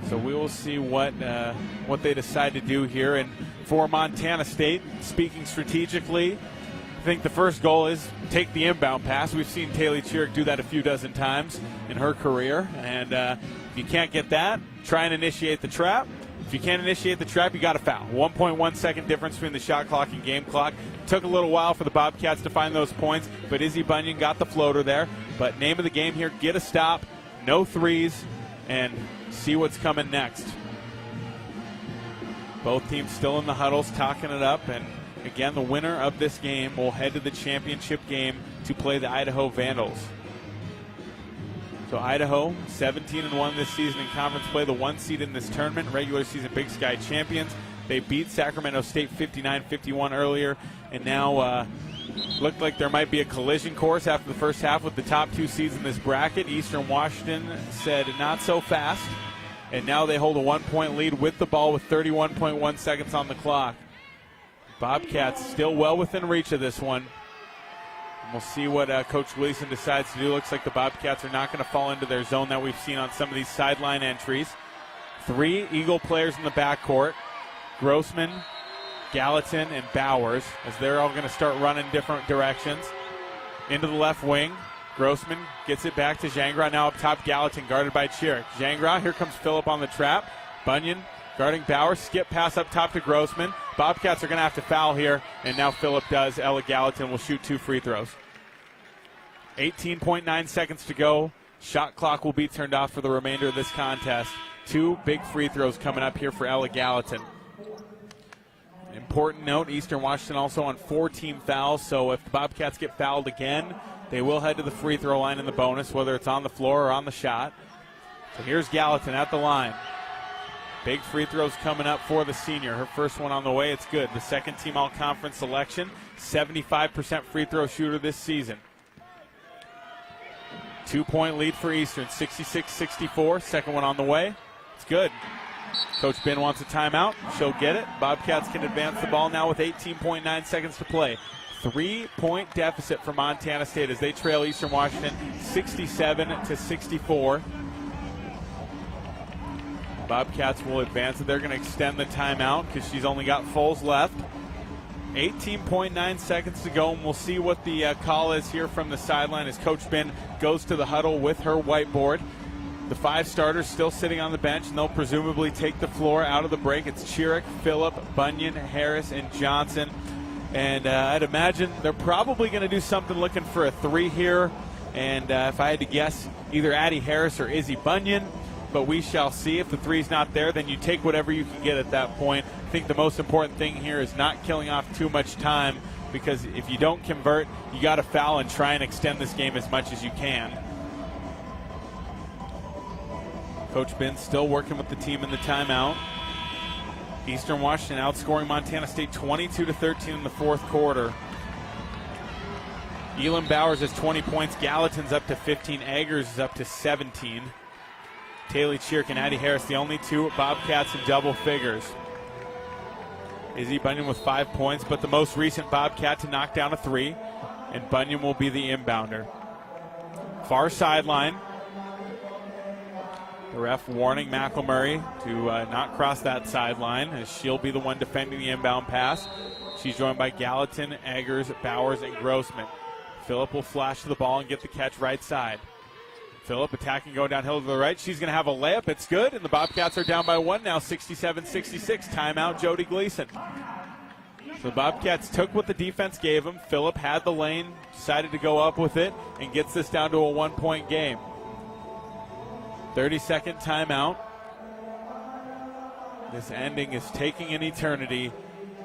So we will see what they decide to do here. And for Montana State, speaking strategically, I think the first goal is take the inbound pass. We've seen Taylor Chirk do that a few dozen times in her career. And if you can't get that, try and initiate the trap. If you can't initiate the trap, you got to foul. 1.1 second difference between the shot clock and game clock. Took a little while for the Bobcats to find those points, but Izzy Bunyan got the floater there. But name of the game here, get a stop, no threes, and see what's coming next. Both teams still in the huddles, talking it up. And again, the winner of this game will head to the championship game to play the Idaho Vandals. So Idaho, 17-1 this season in conference play, the 1 seed in this tournament, regular season Big Sky champions. They beat Sacramento State 59-51 earlier, and now looked like there might be a collision course after the first half with the top 2 seeds in this bracket. Eastern Washington said not so fast, and now they hold a 1-point lead with the ball with 31.1 seconds on the clock. Bobcats still well within reach of this one. And we'll see what Coach Gleason decides to do. Looks like the Bobcats are not going to fall into their zone that we've seen on some of these sideline entries. 3 Eagle players in the backcourt. Grossman, Gallatin, and Bowers, as they're all going to start running different directions. Into the left wing. Grossman gets it back to Jangra. Now up top, Gallatin guarded by Chirk. Jangra, here comes Phillip on the trap. Bunyan guarding Bowers. Skip pass up top to Grossman. Bobcats are going to have to foul here, and now Phillip does. Ella Gallatin will shoot 2 free throws. 18.9 seconds to go. Shot clock will be turned off for the remainder of this contest. 2 big free throws coming up here for Ella Gallatin. Important note, Eastern Washington also on 4 team fouls, so if the Bobcats get fouled again, they will head to the free throw line in the bonus, whether it's on the floor or on the shot. So here's Gallatin at the line. Big free throws coming up for the senior. Her first one on the way, it's good. The second team all-conference selection, 75% free throw shooter this season. 2-point lead for Eastern, 66-64. Second one on the way, it's good. Coach Ben wants a timeout. She'll get it. Bobcats can advance the ball now with 18.9 seconds to play. 3-point deficit for Montana State as they trail Eastern Washington 67-64. Bobcats will advance it. They're going to extend the timeout because she's only got fulls left. 18.9 seconds to go, and we'll see what the call is here from the sideline as Coach Ben goes to the huddle with her whiteboard. The 5 starters still sitting on the bench, and they'll presumably take the floor out of the break. It's Chiric, Phillip, Bunyan, Harris, and Johnson. And I'd imagine they're probably going to do something looking for a 3 here. And if I had to guess, either Addie Harris or Izzy Bunyan. But we shall see. If the 3's not there, then you take whatever you can get at that point. I think the most important thing here is not killing off too much time, because if you don't convert, you got to foul and try and extend this game as much as you can. Coach Ben still working with the team in the timeout. Eastern Washington outscoring Montana State 22-13 in the fourth quarter. Elam Bowers has 20 points. Gallatin's up to 15. Eggers is up to 17. Taylor Chiric and Addie Harris, the only 2 Bobcats in double figures. Izzy Bunyan with 5 points, but the most recent Bobcat to knock down a 3, and Bunyan will be the inbounder. Far sideline. The ref warning McElmurray to not cross that sideline, as she'll be the one defending the inbound pass. She's joined by Gallatin, Eggers, Bowers, and Grossman. Phillip will flash to the ball and get the catch right side. Phillip attacking, going downhill to the right. She's going to have a layup. It's good, and the Bobcats are down by 1 now, 67-66. Timeout, Jody Gleason. So the Bobcats took what the defense gave them. Phillip had the lane, decided to go up with it, and gets this down to a 1-point game. 30-second timeout. This ending is taking an eternity.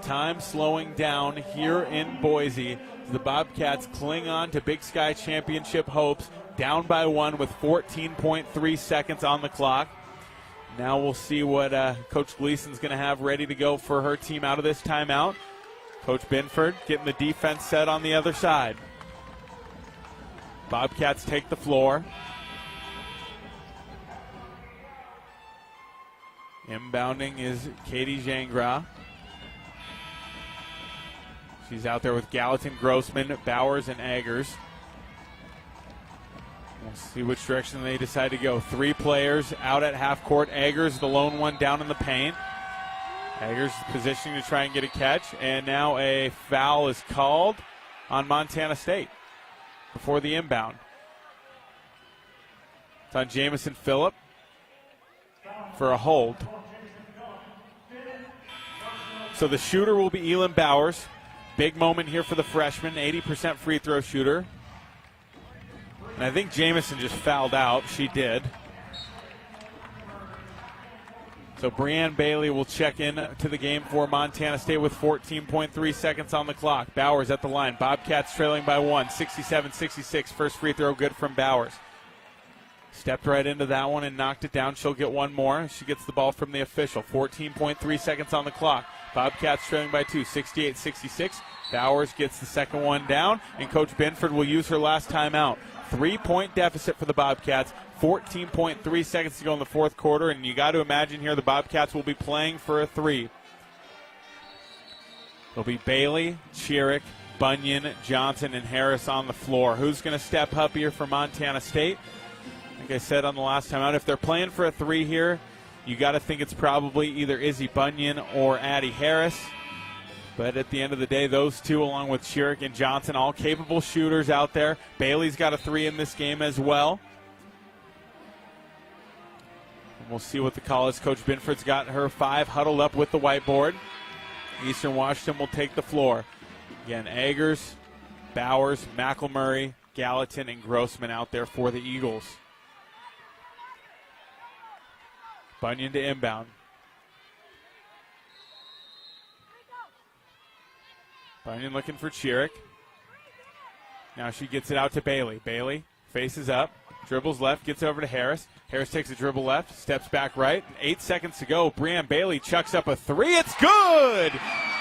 Time slowing down here in Boise. The Bobcats cling on to Big Sky Championship hopes, down by 1 with 14.3 seconds on the clock. Now we'll see what Coach Gleason's going to have ready to go for her team out of this timeout. Coach Binford getting the defense set on the other side. Bobcats take the floor. Inbounding is Katie Jangra. She's out there with Gallatin, Grossman, Bowers, and Eggers. We'll see which direction they decide to go. 3 players out at half court. Eggers, the lone one down in the paint. Eggers positioning to try and get a catch. And now a foul is called on Montana State before the inbound. It's on Jamison Phillip for a hold. So the shooter will be Elam Bowers. Big moment here for the freshman, 80% free throw shooter. And I think Jamison just fouled out. She did. So Breanne Bailey will check in to the game for Montana State with 14.3 seconds on the clock. Bowers at the line. Bobcats trailing by 1, 67-66. First free throw good from Bowers. Stepped right into that one and knocked it down. She'll get one more. She gets the ball from the official. 14.3 seconds on the clock. Bobcats trailing by 2, 68-66. Bowers gets the second one down, and Coach Binford will use her last timeout. 3-point deficit for the Bobcats. 14.3 seconds to go in the fourth quarter, and you got to imagine here the Bobcats will be playing for a 3. It'll be Bailey, Chiric, Bunyan, Johnson, and Harris on the floor. Who's going to step up here for Montana State? Like I said on the last time out, if they're playing for a 3 here, you got to think it's probably either Izzy Bunyan or Addie Harris. But at the end of the day, those 2, along with Chiric and Johnson, all capable shooters out there. Bailey's got a 3 in this game as well. And we'll see what the call is. Coach Binford's got her 5 huddled up with the whiteboard. Eastern Washington will take the floor. Again, Eggers, Bowers, McElmurray, Gallatin, and Grossman out there for the Eagles. Bunyan to inbound. Bunyan looking for Chiric. Now she gets it out to Bailey. Bailey faces up, dribbles left, gets over to Harris. Harris takes a dribble left, steps back right. 8 seconds to go. Breanne Bailey chucks up a 3. It's good!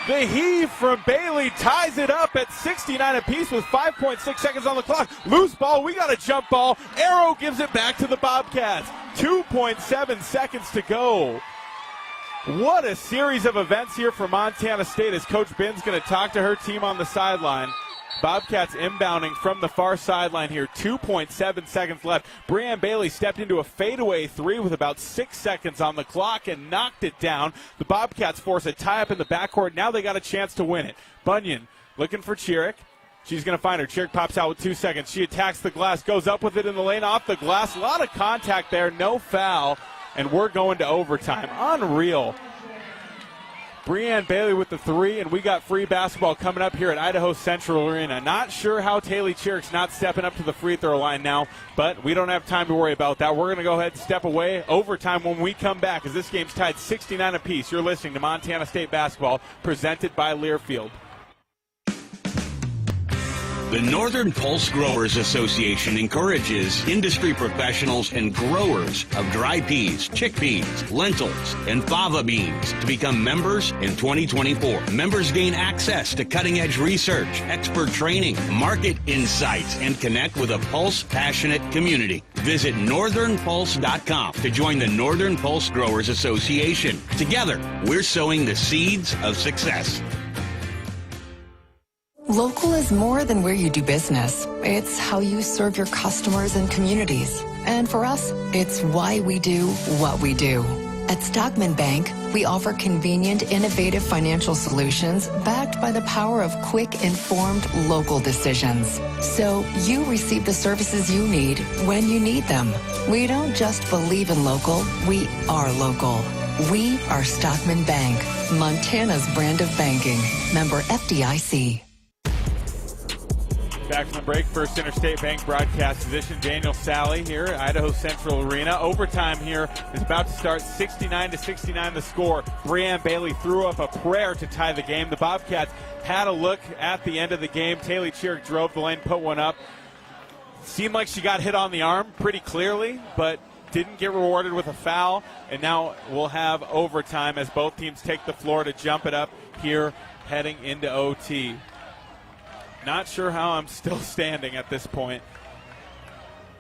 The heave from Bailey ties it up at 69 apiece with 5.6 seconds on the clock. Loose ball. We got a jump ball. Arrow gives it back to the Bobcats. 2.7 seconds to go. What a series of events here for Montana State as Coach Ben's going to talk to her team on the sideline. Bobcats inbounding from the far sideline here. 2.7 seconds left. Brianne Bailey stepped into a fadeaway three with about 6 seconds on the clock and knocked it down. The Bobcats force a tie-up in the backcourt. Now they got a chance to win it. Bunyan looking for Chiric. She's going to find her. Chiric pops out with 2 seconds. She attacks the glass, goes up with it in the lane, off the glass. A lot of contact there, no foul, and we're going to overtime. Unreal. Brianne Bailey with the three, and we got free basketball coming up here at Idaho Central Arena. Not sure how Taylor Chiric's not stepping up to the free throw line now, but we don't have time to worry about that. We're going to go ahead and step away. Overtime when we come back, as this game's tied 69 apiece. You're listening to Montana State Basketball, presented by Learfield. The Northern Pulse Growers Association encourages industry professionals and growers of dry peas, chickpeas, lentils, and fava beans to become members in 2024. Members gain access to cutting-edge research, expert training, market insights, and connect with a Pulse-passionate community. Visit northernpulse.com to join the Northern Pulse Growers Association. Together, we're sowing the seeds of success. Local is more than where you do business. It's how you serve your customers and communities. And for us, it's why we do what we do. At Stockman Bank, we offer convenient, innovative financial solutions backed by the power of quick, informed local decisions. So you receive the services you need when you need them. We don't just believe in local, we are local. We are Stockman Bank, Montana's brand of banking. Member FDIC. Back from the break, First Interstate Bank broadcast edition. Daniel Salle here at Idaho Central Arena. Overtime here is about to start. 69-69 the score. Brianne Bailey threw up a prayer to tie the game. The Bobcats had a look at the end of the game. Taylor Chiric drove the lane, put one up. Seemed like she got hit on the arm pretty clearly, but didn't get rewarded with a foul. And now we'll have overtime as both teams take the floor to jump it up here heading into OT. Not sure how I'm still standing at this point.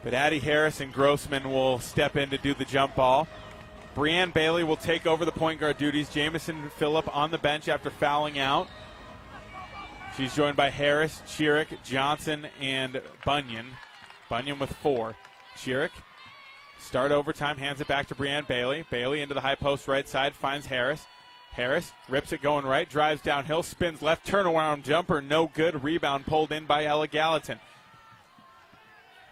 But Addie Harris and Grossman will step in to do the jump ball. Brianne Bailey will take over the point guard duties. Jamison Phillip on the bench after fouling out. She's joined by Harris, Chiric, Johnson, and Bunyan. Bunyan with 4. Chiric, start overtime, hands it back to Brianne Bailey. Bailey into the high post right side, finds Harris. Harris rips it going right, drives downhill, spins left, turnaround jumper, no good. Rebound pulled in by Ella Gallatin.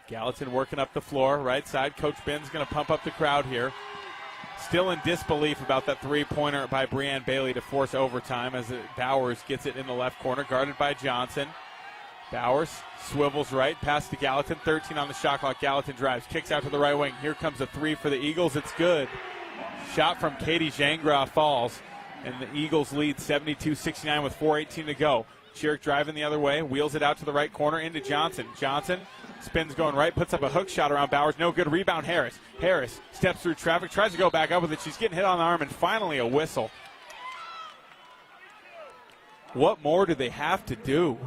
Gallatin working up the floor, right side. Coach Ben's going to pump up the crowd here. Still in disbelief about that three-pointer by Brianne Bailey to force overtime as Bowers gets it in the left corner, guarded by Johnson. Bowers swivels right, pass to Gallatin, 13 on the shot clock. Gallatin drives, kicks out to the right wing. Here comes a three for the Eagles. It's good. Shot from Katie Jangra falls. And the Eagles lead 72-69 with 4:18 to go. Chiric driving the other way, wheels it out to the right corner into Johnson. Johnson spins going right, puts up a hook shot around Bowers. No good. Rebound Harris. Harris steps through traffic, tries to go back up with it. She's getting hit on the arm, and finally a whistle. What more do they have to do?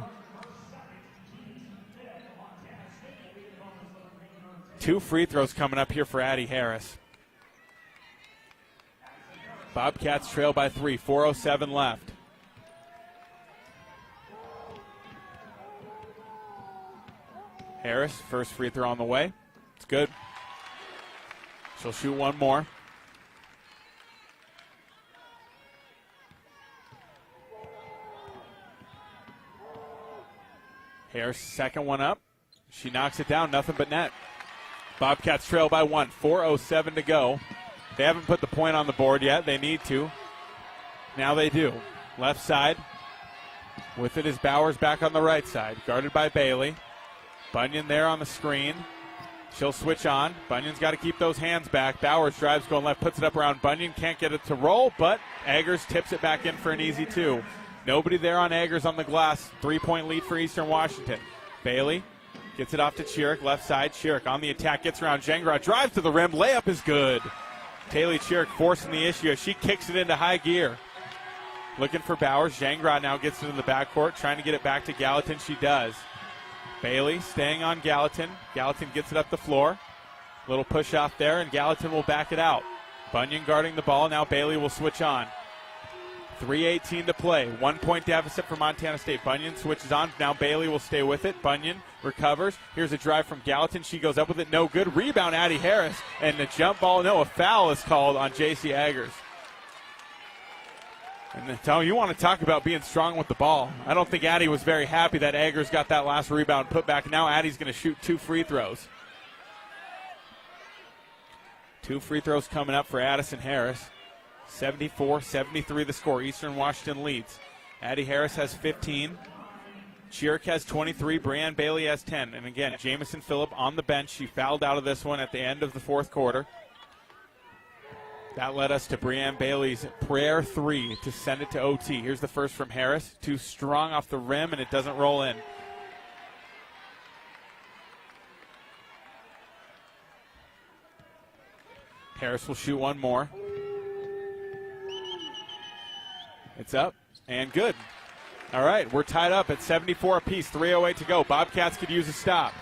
2 free throws coming up here for Addie Harris. Bobcats trail by 3, 4:07 left. Harris, first free throw on the way. It's good. She'll shoot one more. Harris, second one up. She knocks it down, nothing but net. Bobcats trail by 1, 4:07 to go. They haven't put the point on the board yet. They need to. Now they do. Left side. With it is Bowers back on the right side. Guarded by Bailey. Bunyan there on the screen. She'll switch on. Bunyan's got to keep those hands back. Bowers drives going left, puts it up around Bunyan. Can't get it to roll, but Eggers tips it back in for an easy 2. Nobody there on Eggers on the glass. 3-point lead for Eastern Washington. Bailey gets it off to Chiric. Left side. Chiric on the attack. Gets around Jangra. Drives to the rim. Layup is good. Taylor Chiric forcing the issue as she kicks it into high gear. Looking for Bowers. Jangra now gets it in the backcourt, trying to get it back to Gallatin. She does. Bailey staying on Gallatin. Gallatin gets it up the floor. Little push off there, and Gallatin will back it out. Bunyan guarding the ball. Now Bailey will switch on. 3:18 to play. 1 point deficit for Montana State. Bunyan switches on. Now Bailey will stay with it. Bunyan recovers. Here's a drive from Gallatin. She goes up with it. No good. Rebound, Addie Harris. And the jump ball. No, a foul is called on J.C. Eggers. And Tom, you want to talk about being strong with the ball. I don't think Addie was very happy that Eggers got that last rebound put back. Now Addie's going to shoot 2 free throws. 2 free throws coming up for Addison Harris. 74-73 the score. Eastern Washington leads. Addie Harris has 15. Chirk has 23. Brianne Bailey has 10. And again, Jamison Phillip on the bench. She fouled out of this one at the end of the fourth quarter. That led us to Brianne Bailey's prayer 3 to send it to OT. Here's the first from Harris. Too strong off the rim, and it doesn't roll in. Harris will shoot one more. It's up and good. All right, we're tied up at 74 apiece. 3:08 to go. Bobcats could use a stop.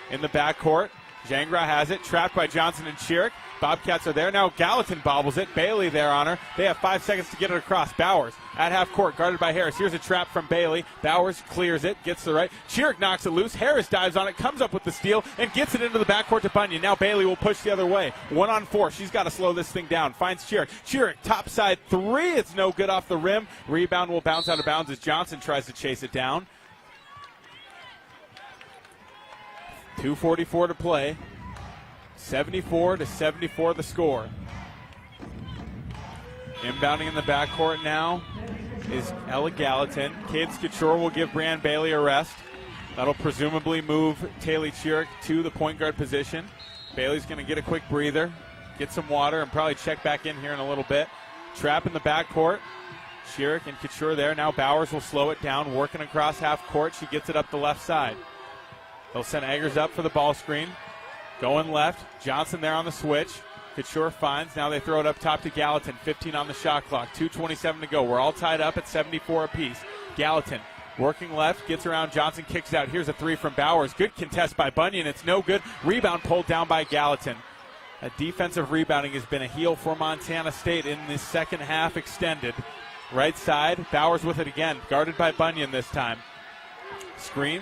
In the backcourt, Jangra has it. Trapped by Johnson and Chirk. Bobcats are there. Now Gallatin bobbles it. Bailey there on her. They have 5 seconds to get it across. Bowers at half court, guarded by Harris. Here's a trap from Bailey. Bowers clears it, gets the right. Chirk knocks it loose. Harris dives on it, comes up with the steal, and gets it into the backcourt to Bunyan. Now Bailey will push the other way. 1-on-4. She's got to slow this thing down. Finds Chirk. Chirk, top side 3. It's no good off the rim. Rebound will bounce out of bounds as Johnson tries to chase it down. 2:44 to play. 74-74 the score. Inbounding in the backcourt now is Ella Gallatin. Cadence Couture will give Brianne Bailey a rest. That'll presumably move Taylor Chirk to the point guard position. Bailey's going to get a quick breather, get some water, and probably check back in here in a little bit. Trap in the backcourt. Chirk and Couture there. Now Bowers will slow it down, working across half court. She gets it up the left side. They'll send Eggers up for the ball screen. Going left. Johnson there on the switch. Couture finds. Now they throw it up top to Gallatin. 15 on the shot clock. 2:27 to go. We're all tied up at 74 apiece. Gallatin working left. Gets around Johnson. Kicks out. Here's a 3 from Bowers. Good contest by Bunyan. It's no good. Rebound pulled down by Gallatin. A defensive rebounding has been a heel for Montana State in this second half extended. Right side. Bowers with it again. Guarded by Bunyan this time. Screen.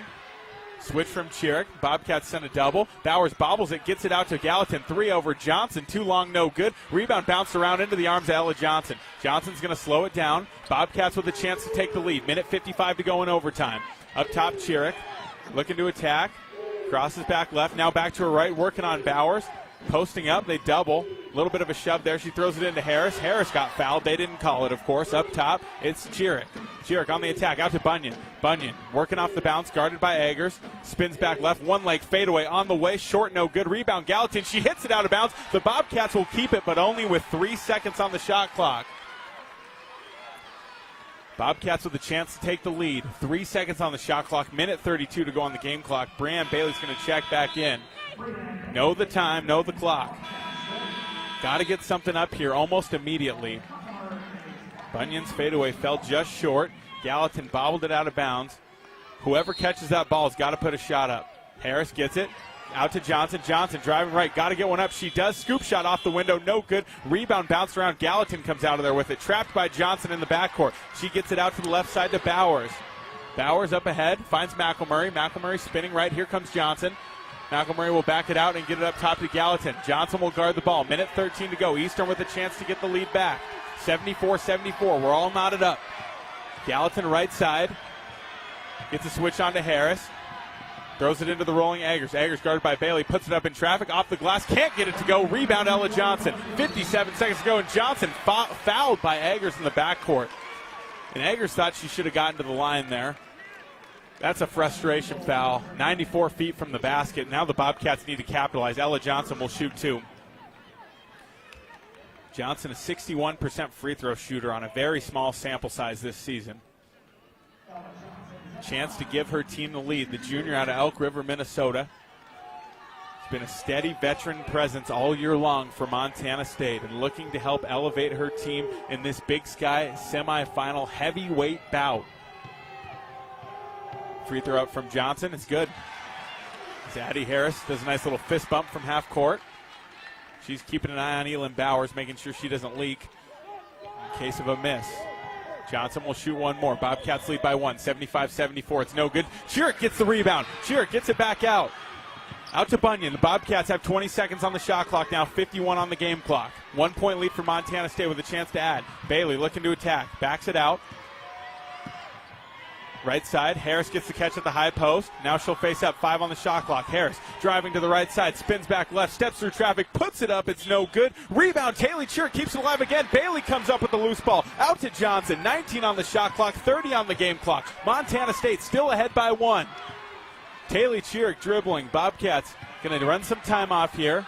Switch from Chirk. Bobcats send a double. Bowers bobbles it, gets it out to Gallatin. 3 over Johnson. Too long, no good. Rebound bounced around into the arms of Ella Johnson. Johnson's going to slow it down. Bobcats with a chance to take the lead. Minute 55 to go in overtime. Up top, Chirk looking to attack. Crosses back left. Now back to her right, working on Bowers. Posting up, they double. A little bit of a shove there. She throws it into Harris. Harris got fouled. They didn't call it, of course. Up top, it's Chirk. Chirk on the attack, out to Bunyan. Bunyan working off the bounce, guarded by Eggers. Spins back left, one leg fadeaway on the way. Short, no good. Rebound, Gallatin. She hits it out of bounds. The Bobcats will keep it, but only with 3 seconds on the shot clock. Bobcats with a chance to take the lead. 3 seconds on the shot clock. Minute 32 to go on the game clock. Brianne Bailey's going to check back in. Know the time, know the clock. Got to get something up here almost immediately. Bunyan's fadeaway fell just short. Gallatin bobbled it out of bounds. Whoever catches that ball has got to put a shot up. Harris gets it. Out to Johnson. Johnson driving right. Got to get one up. She does. Scoop shot off the window. No good. Rebound bounced around. Gallatin comes out of there with it. Trapped by Johnson in the backcourt. She gets it out to the left side to Bowers. Bowers up ahead. Finds McElmurray. McElmurray spinning right. Here comes Johnson. McElmurray will back it out and get it up top to Gallatin. Johnson will guard the ball. Minute 13 to go. Eastern with a chance to get the lead back. 74-74. We're all knotted up. Gallatin right side. Gets a switch on to Harris. Throws it into the rolling Eggers. Eggers guarded by Bailey. Puts it up in traffic. Off the glass. Can't get it to go. Rebound Ella Johnson. 57 seconds to go. And Johnson fouled by Eggers in the backcourt. And Eggers thought she should have gotten to the line there. That's a frustration foul. 94 feet from the basket. Now the Bobcats need to capitalize. Ella Johnson will shoot 2. Johnson, a 61% free throw shooter on a very small sample size this season. Chance to give her team the lead. The junior out of Elk River, Minnesota. It's been a steady veteran presence all year long for Montana State and looking to help elevate her team in this Big Sky semifinal heavyweight bout. Free throw up from Johnson. It's good. Addie Harris does a nice little fist bump from half court. She's keeping an eye on Elin Bowers, making sure she doesn't leak in case of a miss. Johnson will shoot one more. Bobcats lead by 1, 75-74. It's no good. Chiric gets the rebound. Chiric gets it back out. Out to Bunyan. The Bobcats have 20 seconds on the shot clock now, 51 on the game clock. 1 point lead for Montana State with a chance to add. Bailey looking to attack. Backs it out. Right side. Harris gets the catch at the high post. Now she'll face up. 5 on the shot clock. Harris driving to the right side. Spins back left. Steps through traffic. Puts it up. It's no good. Rebound. Taylor Chiric keeps it alive again. Bailey comes up with the loose ball. Out to Johnson. 19 on the shot clock. 30 on the game clock. Montana State still ahead by 1. Taylor Chiric dribbling. Bobcats going to run some time off here.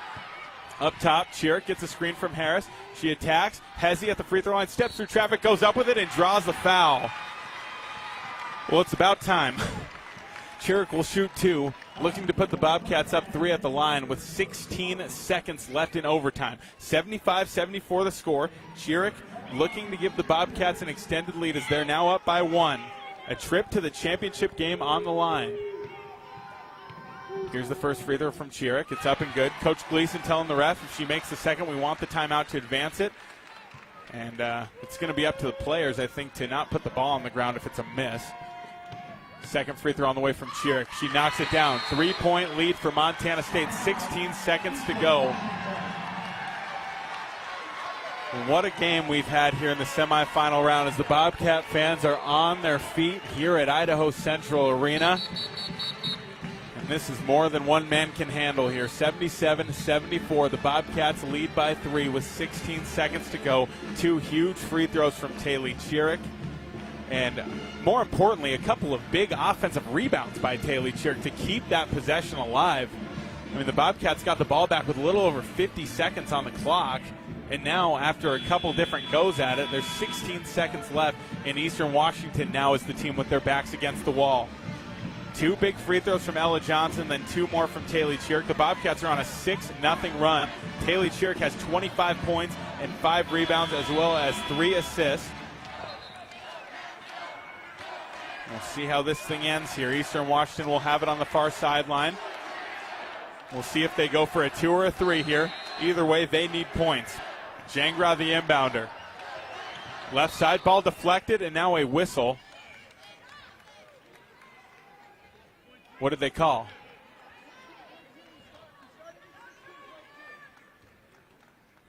Up top, Chiric gets a screen from Harris. She attacks. Hezzy at the free throw line. Steps through traffic. Goes up with it and draws the foul. Well, it's about time. Chiric will shoot 2, looking to put the Bobcats up 3 at the line with 16 seconds left in overtime. 75-74 the score. Chiric looking to give the Bobcats an extended lead as they're now up by 1. A trip to the championship game on the line. Here's the first free throw from Chiric. It's up and good. Coach Gleason telling the ref if she makes the second, we want the timeout to advance it. And it's going to be up to the players, I think, to not put the ball on the ground if it's a miss. Second free throw on the way from Chiric. She knocks it down. 3-point lead for Montana State. 16 seconds to go. What a game we've had here in the semifinal round as the Bobcat fans are on their feet here at Idaho Central Arena. And this is more than one man can handle here. 77-74. The Bobcats lead by 3 with 16 seconds to go. 2 huge free throws from Taylor Chiric. And more importantly, a couple of big offensive rebounds by Taylor Chiric to keep that possession alive. I mean, the Bobcats got the ball back with a little over 50 seconds on the clock. And now, after a couple different goes at it, there's 16 seconds left. And Eastern Washington now is the team with their backs against the wall. 2 big free throws from Ella Johnson, then 2 more from Taylor Chiric. The Bobcats are on a 6-0 run. Taylor Chiric has 25 points and 5 rebounds as well as 3 assists. We'll see how this thing ends here. Eastern Washington will have it on the far sideline. We'll see if they go for a 2 or a 3 here. Either way, they need points. Jangra, the inbounder. Left side, ball deflected, and now a whistle. What did they call?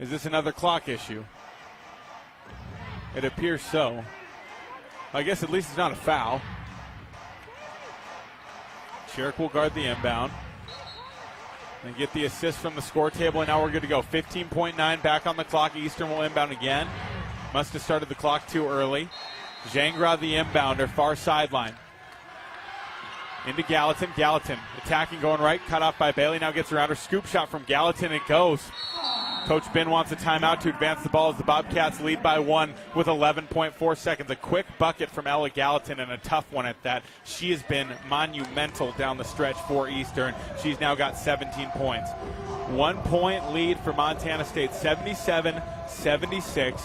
Is this another clock issue? It appears so. I guess at least it's not a foul. Chiric will guard the inbound. And get the assist from the score table, and now we're good to go. 15.9 back on the clock. Eastern will inbound again. Must have started the clock too early. Jangra, the inbounder, far sideline. Into Gallatin. Gallatin attacking, going right. Cut off by Bailey. Now gets around her. Scoop shot from Gallatin. It goes. Coach Ben wants a timeout to advance the ball as the Bobcats lead by 1 with 11.4 seconds. A quick bucket from Ella Gallatin, and a tough one at that. She has been monumental down the stretch for Eastern. She's now got 17 points. 1 point lead for Montana State, 77-76.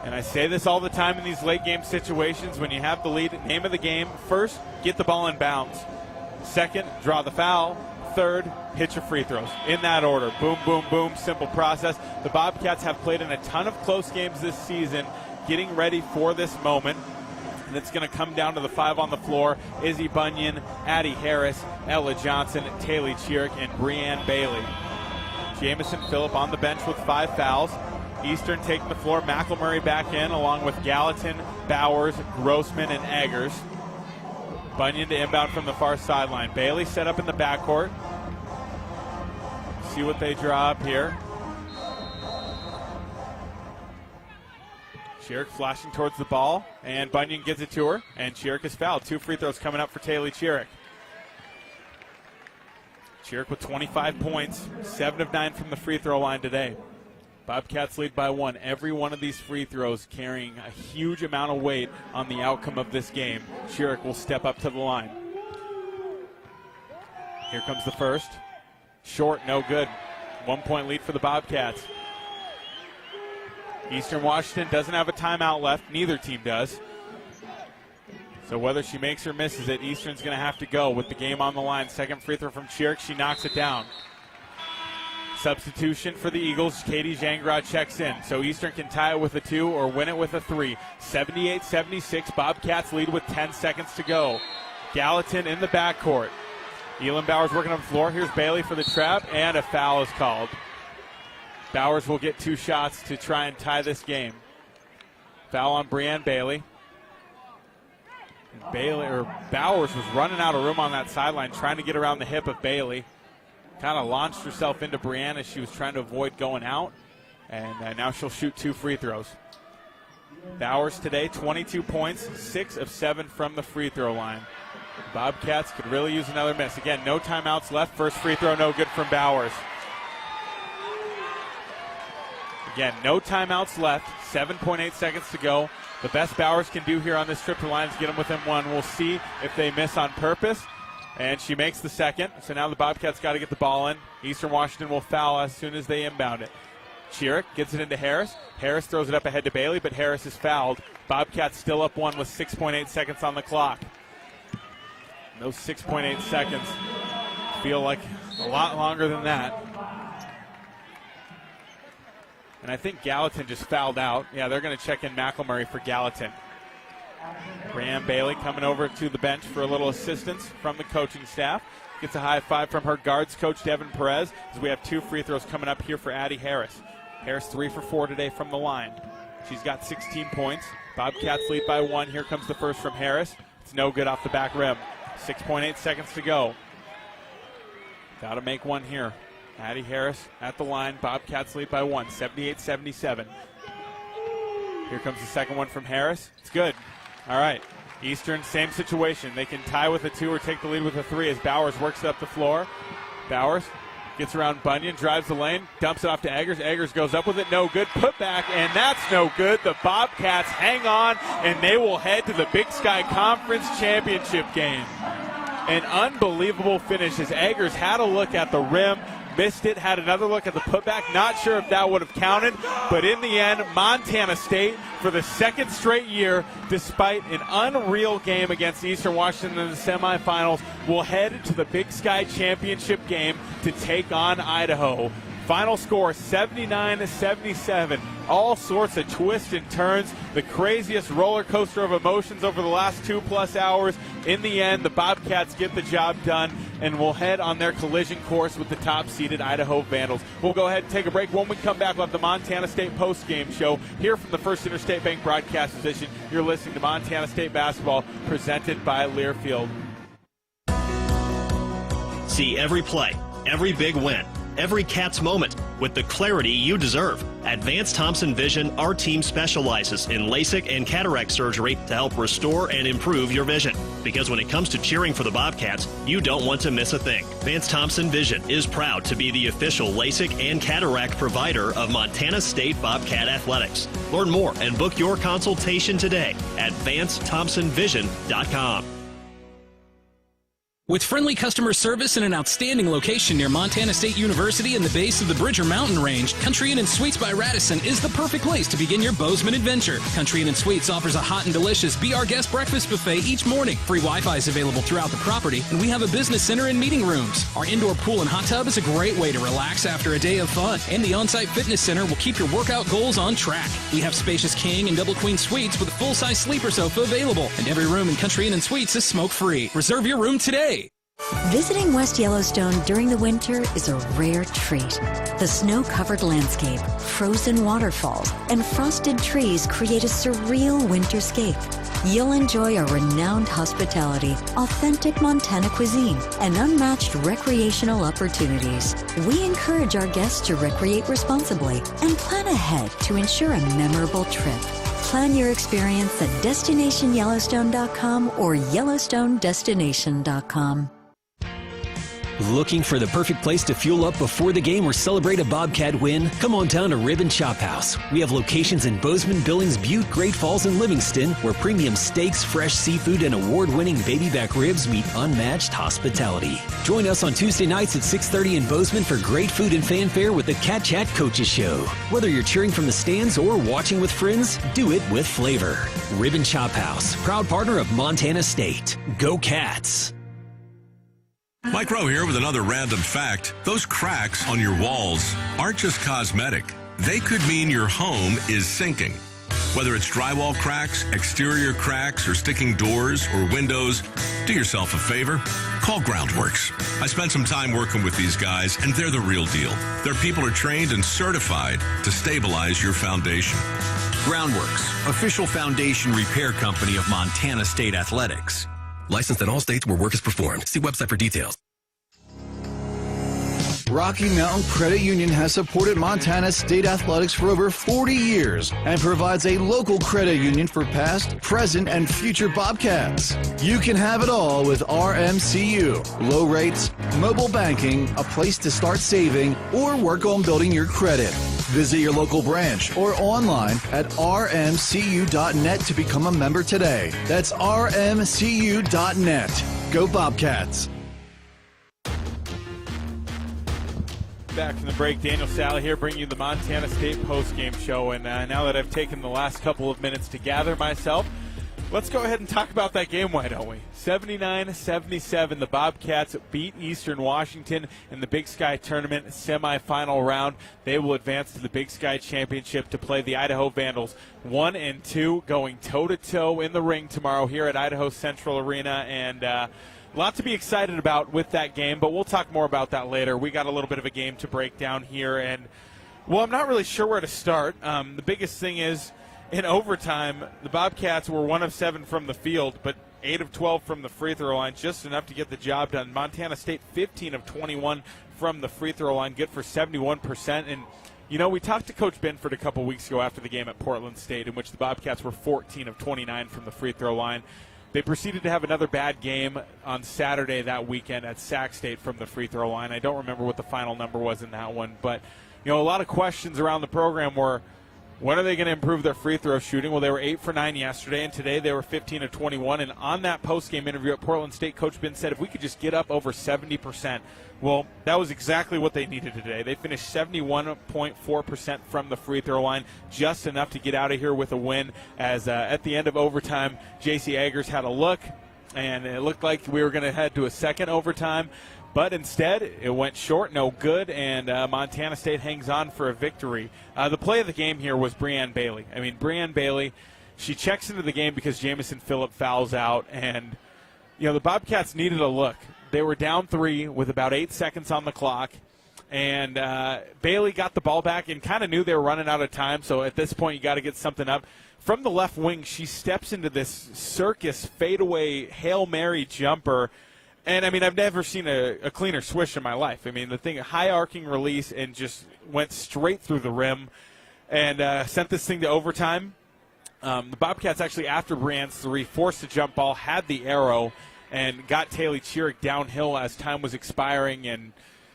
And I say this all the time in these late game situations. When you have the lead, name of the game, first, get the ball in bounds. Second, draw the foul. Third, hit your free throws. In that order. Boom, boom, boom. Simple process. The Bobcats have played in a ton of close games this season, getting ready for this moment. And it's going to come down to the 5 on the floor. Izzy Bunyan, Addie Harris, Ella Johnson, Taylor Chiric, and Breanne Bailey. Jamison Phillip on the bench with 5 fouls. Eastern taking the floor. McElmurray back in along with Gallatin, Bowers, Grossman, and Eggers. Bunyan to inbound from the far sideline. Bailey set up in the backcourt. See what they draw up here. Chiric flashing towards the ball, and Bunyan gives it to her, and Chiric is fouled. 2 free throws coming up for Taylor Chiric. Chiric with 25 points, 7 of 9 from the free throw line today. Bobcats lead by 1. Every one of these free throws carrying a huge amount of weight on the outcome of this game. Chiric will step up to the line. Here comes the first. Short, no good. 1 point lead for the Bobcats. Eastern Washington doesn't have a timeout left. Neither team does. So whether she makes or misses it, Eastern's going to have to go with the game on the line. Second free throw from Chiric. She knocks it down. Substitution for the Eagles, Katie Jangrad checks in. So Eastern can tie it with a 2 or win it with a 3. 78-76, Bobcats lead with 10 seconds to go. Gallatin in the backcourt. Elin Bowers working on the floor. Here's Bailey for the trap, and a foul is called. Bowers will get 2 shots to try and tie this game. Foul on Brianne Bailey. And Bowers was running out of room on that sideline, trying to get around the hip of Bailey. Kind of launched herself into Brianne as she was trying to avoid going out. And now she'll shoot 2 free throws. Bowers today, 22 points, 6 of 7 from the free throw line. Bobcats could really use another miss. Again, no timeouts left. First free throw, no good from Bowers. Again, no timeouts left. 7.8 seconds to go. The best Bowers can do here on this trip to the line is get them within 1. We'll see if they miss on purpose. And she makes the second. So now the Bobcats got to get the ball in. Eastern Washington will foul as soon as they inbound it. Chiric gets it into Harris. Harris throws it up ahead to Bailey, but Harris is fouled. Bobcats still up 1 with 6.8 seconds on the clock. And those 6.8 seconds feel like a lot longer than that. And I think Gallatin just fouled out. Yeah, they're going to check in McElmurray for Gallatin. Brianne Bailey coming over to the bench for a little assistance from the coaching staff. Gets a high five from her guards coach, Devin Perez, as we have 2 free throws coming up here for Addie Harris. Harris 3 for 4 today from the line. She's got 16 points. Bobcats lead by 1. Here comes the first from Harris. It's no good off the back rim. 6.8 seconds to go. Got to make one here. Addie Harris at the line. Bobcats lead by 1, 78-77. Here comes the second one from Harris. It's good. All right. Eastern, same situation. They can tie with a 2 or take the lead with a 3 as Bowers works up the floor. Bowers gets around Bunyan, drives the lane, dumps it off to Eggers. Eggers goes up with it, no good. Put back, and that's no good. The Bobcats hang on, and they will head to the Big Sky Conference Championship game. An unbelievable finish as Eggers had a look at the rim, missed it, had another look at the putback. Not sure if that would have counted, but in the end, Montana State, for the second straight year, despite an unreal game against Eastern Washington in the semifinals, will head to the Big Sky Championship game to take on Idaho. Final score, 79-77. All sorts of twists and turns. The craziest roller coaster of emotions over the last 2+ hours. In the end, the Bobcats get the job done and will head on their collision course with the top-seeded Idaho Vandals. We'll go ahead and take a break. When we come back, we'll have the Montana State postgame show here from the First Interstate Bank broadcast position. You're listening to Montana State basketball presented by Learfield. See every play, every big win, every Cats moment with the clarity you deserve. At Vance Thompson Vision, our team specializes in LASIK and cataract surgery to help restore and improve your vision. Because when it comes to cheering for the Bobcats, you don't want to miss a thing. Vance Thompson Vision is proud to be the official LASIK and cataract provider of Montana State Bobcat Athletics. Learn more and book your consultation today at VanceThompsonVision.com. With friendly customer service and an outstanding location near Montana State University and the base of the Bridger Mountain Range, Country Inn & Suites by Radisson is the perfect place to begin your Bozeman adventure. Country Inn & Suites offers a hot and delicious Be Our Guest breakfast buffet each morning. Free Wi-Fi is available throughout the property, and we have a business center and meeting rooms. Our indoor pool and hot tub is a great way to relax after a day of fun, and the on-site fitness center will keep your workout goals on track. We have spacious king and double queen suites with a full-size sleeper sofa available, and every room in Country Inn & Suites is smoke-free. Reserve your room today. Visiting West Yellowstone during the winter is a rare treat. The snow-covered landscape, frozen waterfalls, and frosted trees create a surreal winterscape. You'll enjoy our renowned hospitality, authentic Montana cuisine, and unmatched recreational opportunities. We encourage our guests to recreate responsibly and plan ahead to ensure a memorable trip. Plan your experience at DestinationYellowstone.com or YellowstoneDestination.com. Looking for the perfect place to fuel up before the game or celebrate a Bobcat win? Come on down to Rib and Chop House. We have locations in Bozeman, Billings, Butte, Great Falls, and Livingston, where premium steaks, fresh seafood, and award-winning baby back ribs meet unmatched hospitality. Join us on Tuesday nights at 6:30 in Bozeman for great food and fanfare with the Cat Chat Coaches Show. Whether you're cheering from the stands or watching with friends, do it with flavor. Rib and Chop House, proud partner of Montana State. Go Cats! Mike Rowe here with another random fact. Those cracks on your walls aren't just cosmetic. They could mean your home is sinking. Whether it's drywall cracks, exterior cracks, or sticking doors or windows, do yourself a favor. Call Groundworks. I spent some time working with these guys, and they're the real deal. Their people are trained and certified to stabilize your foundation. Groundworks, official foundation repair company of Montana State Athletics. Licensed in all states where work is performed. See website for details. Rocky Mountain Credit Union has supported Montana State Athletics for over 40 years and provides a local credit union for past, present, and future Bobcats. You can have it all with RMCU. Low rates, mobile banking, a place to start saving, or work on building your credit. Visit your local branch or online at rmcu.net to become a member today. That's rmcu.net. Go Bobcats. Back from the break, Daniel Salle here, bringing you the Montana State postgame show. And now that I've taken the last couple of minutes to gather myself, let's go ahead and talk about that game, why don't we? 79-77, the Bobcats beat Eastern Washington in the Big Sky Tournament semifinal round. They will advance to the Big Sky Championship to play the Idaho Vandals 1 and 2, going toe-to-toe in the ring tomorrow here at Idaho Central Arena. And a lot to be excited about with that game, but we'll talk more about that later. We got a little bit of a game to break down here, and, well, I'm not really sure where to start. The biggest thing is, in overtime, the Bobcats were 1 of 7 from the field, but 8 of 12 from the free throw line, just enough to get the job done. Montana State 15 of 21 from the free throw line, good for 71%. And, you know, we talked to Coach Benford a couple weeks ago after the game at Portland State, in which the Bobcats were 14 of 29 from the free throw line. They proceeded to have another bad game on Saturday that weekend at Sac State from the free throw line. I don't remember what the final number was in that one, but, you know, a lot of questions around the program were, when are they going to improve their free throw shooting? Well, they were 8 for 9 yesterday, and today they were 15 of 21. And on that post-game interview at Portland State, Coach Ben said if we could just get up over 70%, well, that was exactly what they needed today. They finished 71.4% from the free throw line, just enough to get out of here with a win, as at the end of overtime, J.C. Eggers had a look, and it looked like we were going to head to a second overtime. But instead, it went short, no good, and Montana State hangs on for a victory. The play of the game here was Breanne Bailey. I mean, Breanne Bailey, she checks into the game because Jamison Phillip fouls out, and, you know, the Bobcats needed a look. They were down 3 with about 8 seconds on the clock, and Bailey got the ball back and kind of knew they were running out of time, so at this point you got to get something up. From the left wing, she steps into this circus fadeaway Hail Mary jumper. And, I mean, I've never seen a cleaner swish in my life. I mean, the thing, high arcing release, and just went straight through the rim and sent this thing to overtime. The Bobcats actually, after Breanne's 3, forced a jump ball, had the arrow, and got Taylor Chiric downhill as time was expiring. And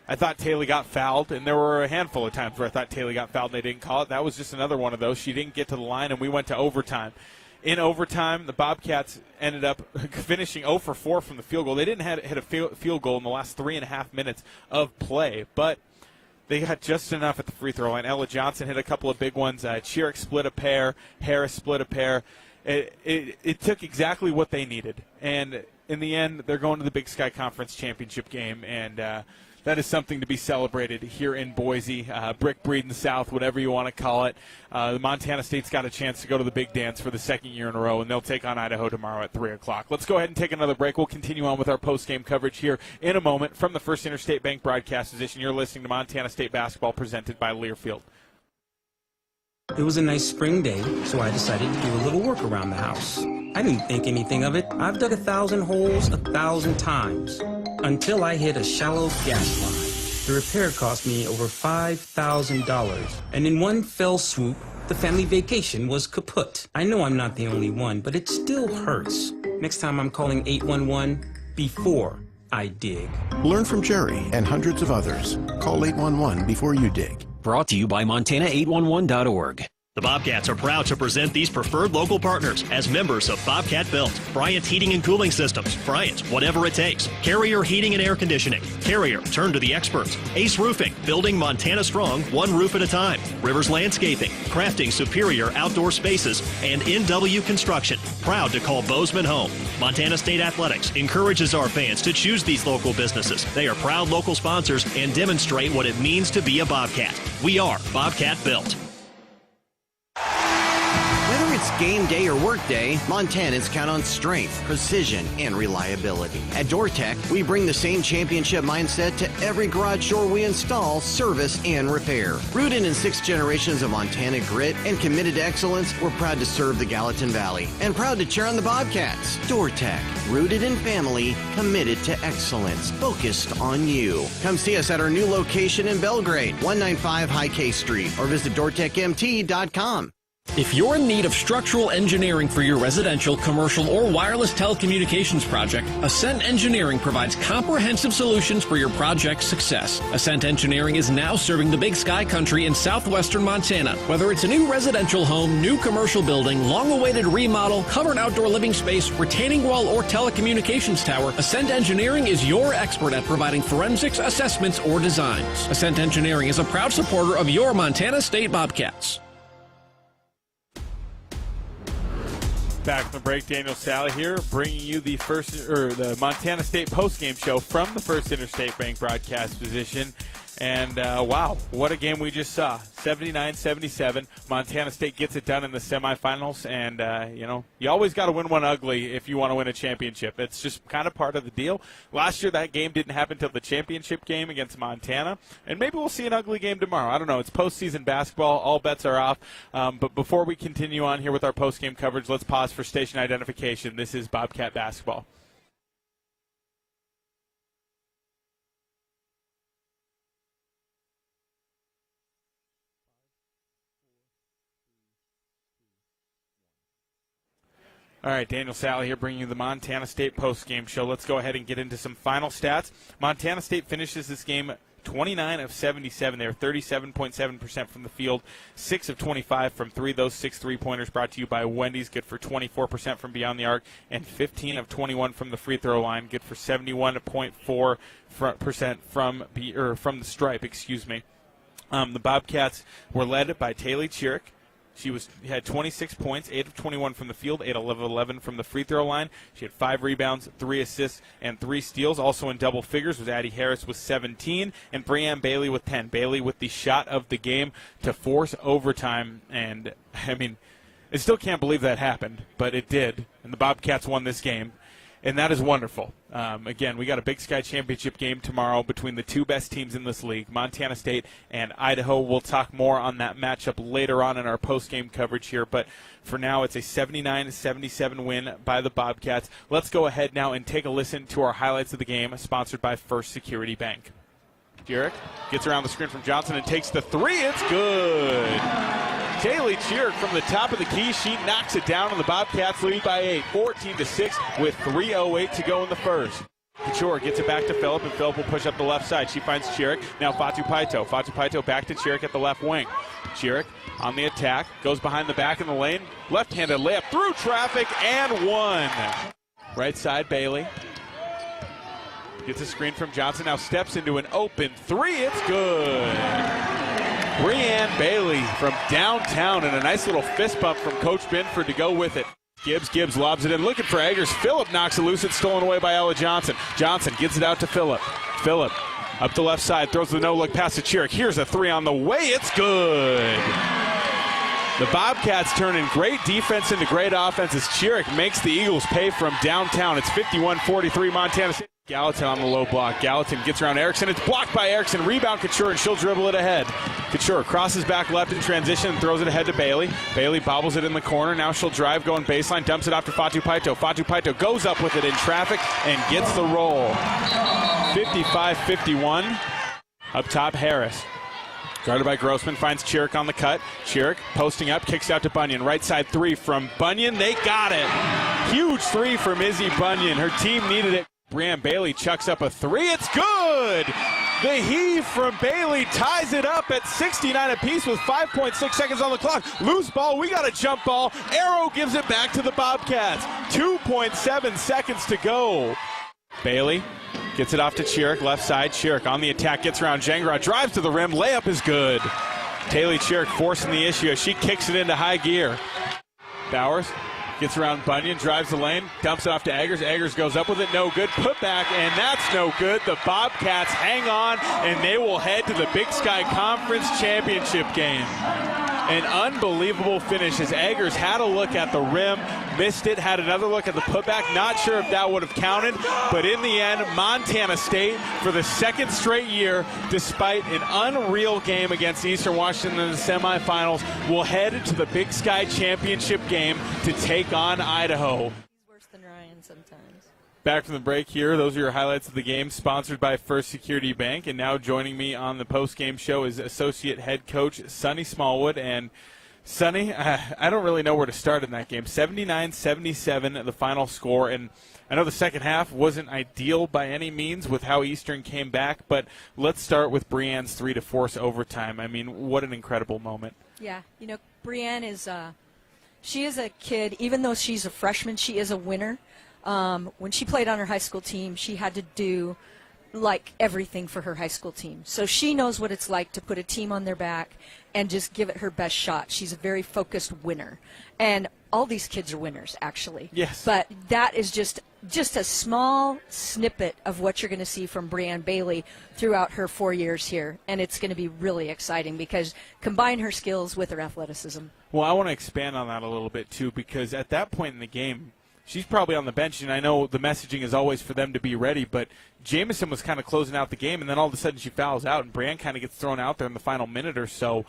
I thought Taylor got fouled, and there were a handful of times where I thought Taylor got fouled and they didn't call it. That was just another one of those. She didn't get to the line, and we went to overtime. In overtime, the Bobcats ended up finishing 0 for 4 from the field goal. They didn't hit a field goal in the last 3.5 minutes of play, but they got just enough at the free throw line. Ella Johnson hit a couple of big ones. Chiric split a pair. Harris split a pair. It took exactly what they needed. And in the end, they're going to the Big Sky Conference Championship game, and that is something to be celebrated here in Boise, Brick Breeden South, whatever you want to call it. The Montana State's got a chance to go to the big dance for the second year in a row, and they'll take on Idaho tomorrow at 3 o'clock. Let's go ahead and take another break. We'll continue on with our post-game coverage here in a moment from the First Interstate Bank broadcast position. You're listening to Montana State basketball presented by Learfield. It was a nice spring day, so I decided to do a little work around the house. I didn't think anything of it. I've dug 1,000 holes 1,000 times until I hit a shallow gas line. The repair cost me over $5,000, and in one fell swoop, the family vacation was kaput. I know I'm not the only one, but it still hurts. Next time I'm calling 811 before I dig. Learn from Jerry and hundreds of others. Call 811 before you dig. Brought to you by Montana811.org. The The Bobcats are proud to present these preferred local partners as members of Bobcat Built, Bryant Heating and Cooling Systems, Bryant, whatever it takes, Carrier Heating and Air Conditioning, Carrier, turn to the experts, Ace Roofing, building Montana strong, one roof at a time, Rivers Landscaping, crafting superior outdoor spaces, and NW Construction, proud to call Bozeman home. Montana State Athletics encourages our fans to choose these local businesses. They are proud local sponsors and demonstrate what it means to be a Bobcat. We are Bobcat Built. Whether it's game day or work day, Montanans count on strength, precision, and reliability. At DoorTech, we bring the same championship mindset to every garage door we install, service, and repair. Rooted in 6 generations of Montana grit and committed to excellence, we're proud to serve the Gallatin Valley and proud to cheer on the Bobcats. DoorTech, rooted in family, committed to excellence, focused on you. Come see us at our new location in Belgrade, 195 High K Street, or visit DoorTechMT.com. If you're in need of structural engineering for your residential, commercial, or wireless telecommunications project, Ascent Engineering provides comprehensive solutions for your project's success. Ascent Engineering is now serving the Big Sky country in southwestern Montana. Whether it's a new residential home, new commercial building, long-awaited remodel, covered outdoor living space, retaining wall, or telecommunications tower, Ascent Engineering is your expert at providing forensics, assessments, or designs. Ascent Engineering is a proud supporter of your Montana State Bobcats. Back from the break, Daniel Salle here, bringing you the Montana State postgame show from the First Interstate Bank broadcast position. And wow, what a game we just saw. 79-77. Montana State gets it done in the semifinals. And, you always got to win one ugly if you want to win a championship. It's just kind of part of the deal. Last year, that game didn't happen until the championship game against Montana. And maybe we'll see an ugly game tomorrow. I don't know. It's postseason basketball. All bets are off. But before we continue on here with our postgame coverage, let's pause for station identification. This is Bobcat basketball. All right, Daniel Salle here bringing you the Montana State postgame show. Let's go ahead and get into some final stats. Montana State finishes this game 29 of 77. They're 37.7% from the field, 6 of 25 from 3. Those 6 three-pointers brought to you by Wendy's, good for 24% from beyond the arc, and 15 of 21 from the free throw line, good for 71.4% from the stripe. The Bobcats were led by Taylor Chirick. She had 26 points, 8 of 21 from the field, 8 of 11 from the free throw line. She had 5 rebounds, 3 assists, and 3 steals. Also in double figures was Addie Harris with 17, and Breanne Bailey with 10. Bailey with the shot of the game to force overtime. And, I still can't believe that happened, but it did. And the Bobcats won this game. And that is wonderful. Again, we got a Big Sky Championship game tomorrow between the 2 best teams in this league, Montana State and Idaho. We'll talk more on that matchup later on in our post-game coverage here. But for now, it's a 79-77 win by the Bobcats. Let's go ahead now and take a listen to our highlights of the game, sponsored by First Security Bank. Chirick gets around the screen from Johnson and takes the 3. It's good. Taylor Chirick from the top of the key. She knocks it down, and the Bobcats lead by 8, 14-6, with 3:08 to go in the first. Couture gets it back to Phillip, and Phillip will push up the left side. She finds Chirick. Now Fatu Paito. Fatu Paito back to Chirick at the left wing. Chirick on the attack, goes behind the back in the lane. Left-handed layup through traffic and one. Right side, Bailey. Gets a screen from Johnson, now steps into an open 3. It's good. Breanne Bailey from downtown, and a nice little fist bump from Coach Binford to go with it. Gibbs lobs it in, looking for Eggers. Phillip knocks it loose. It's stolen away by Ella Johnson. Johnson gets it out to Phillip. Phillip up the left side, throws the no-look pass to Chirick. Here's a 3 on the way. It's good. The Bobcats turn in great defense into great offense as Chirick makes the Eagles pay from downtown. It's 51-43 Montana State. Gallatin on the low block. Gallatin gets around Erickson. It's blocked by Erickson. Rebound Couture, and she'll dribble it ahead. Couture crosses back left in transition and throws it ahead to Bailey. Bailey bobbles it in the corner. Now she'll drive, going baseline, dumps it off to Fatu Paito. Fatu Paito goes up with it in traffic and gets the roll. 55-51. Up top, Harris. Guarded by Grossman, finds Chirick on the cut. Chirick posting up, kicks out to Bunyan. Right side 3 from Bunyan. They got it. Huge 3 from Izzy Bunyan. Her team needed it. Breanne Bailey chucks up a 3. It's good. The heave from Bailey ties it up at 69 apiece with 5.6 seconds on the clock. Loose ball, we got a jump ball. Arrow gives it back to the Bobcats. 2.7 seconds to go. Bailey gets it off to Chiric, left side. Chiric on the attack, gets around Jengrod, drives to the rim, layup is good. Taylor Chiric forcing the issue as she kicks it into high gear. Bowers gets around Bunyan, drives the lane, dumps it off to Eggers. Eggers goes up with it, no good. Put back, and that's no good. The Bobcats hang on, and they will head to the Big Sky Conference Championship game. An unbelievable finish as Eggers had a look at the rim, missed it, had another look at the putback. Not sure if that would have counted, but in the end, Montana State, for the second straight year, despite an unreal game against Eastern Washington in the semifinals, will head to the Big Sky Championship game to take on Idaho. He's worse than Ryan sometimes. Back from the break here. Those are your highlights of the game, sponsored by First Security Bank. And now joining me on the post-game show is Associate Head Coach Sonny Smallwood. And Sonny, I don't really know where to start in that game. 79-77, the final score. And I know the second half wasn't ideal by any means with how Eastern came back, but let's start with Brienne's three to force overtime. I mean, what an incredible moment. Yeah, you know, Brienne is she is a kid, even though she's a freshman, she is a winner. When she played on her high school team, she had to do like everything for her high school team. So she knows what it's like to put a team on their back and just give it her best shot. She's a very focused winner. And all these kids are winners, actually. Yes. But that is just a small snippet of what you're going to see from Brianne Bailey throughout her 4 years here. And it's going to be really exciting because combine her skills with her athleticism. Well, I want to expand on that a little bit, too, because at that point in the game, she's probably on the bench, and I know the messaging is always for them to be ready, but Jamison was kind of closing out the game, and then all of a sudden she fouls out, and Brienne kind of gets thrown out there in the final minute or so.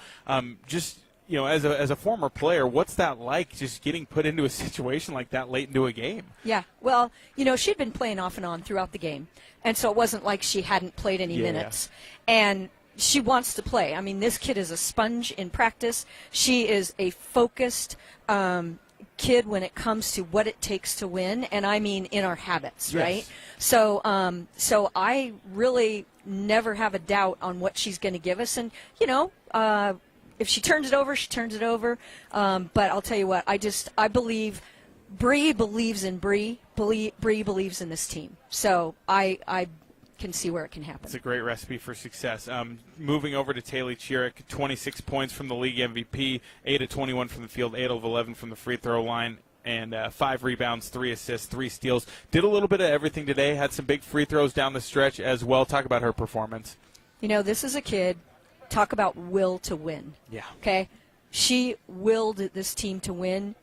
Just, you know, as a former player, what's that like, just getting put into a situation like that late into a game? Yeah, well, you know, she'd been playing off and on throughout the game, and so it wasn't like she hadn't played any minutes. And she wants to play. I mean, this kid is a sponge in practice. She is a focused kid when it comes to what it takes to win, and I mean in our habits, right? So I really never have a doubt on what she's going to give us, and you know, if she turns it over, she turns it over. But I'll tell you what, I believe Bree believes in Bree. Bree believes in this team. So I can see where it can happen. It's a great recipe for success. Moving over to Taylor Chiric, 26 points from the league MVP, 8 of 21 from the field, 8 of 11 from the free throw line, and 5 rebounds, 3 assists, 3 steals. Did a little bit of everything today, had some big free throws down the stretch as well. Talk about her performance. You know, this is a kid, talk about will to win. Yeah. Okay? She willed this team to win.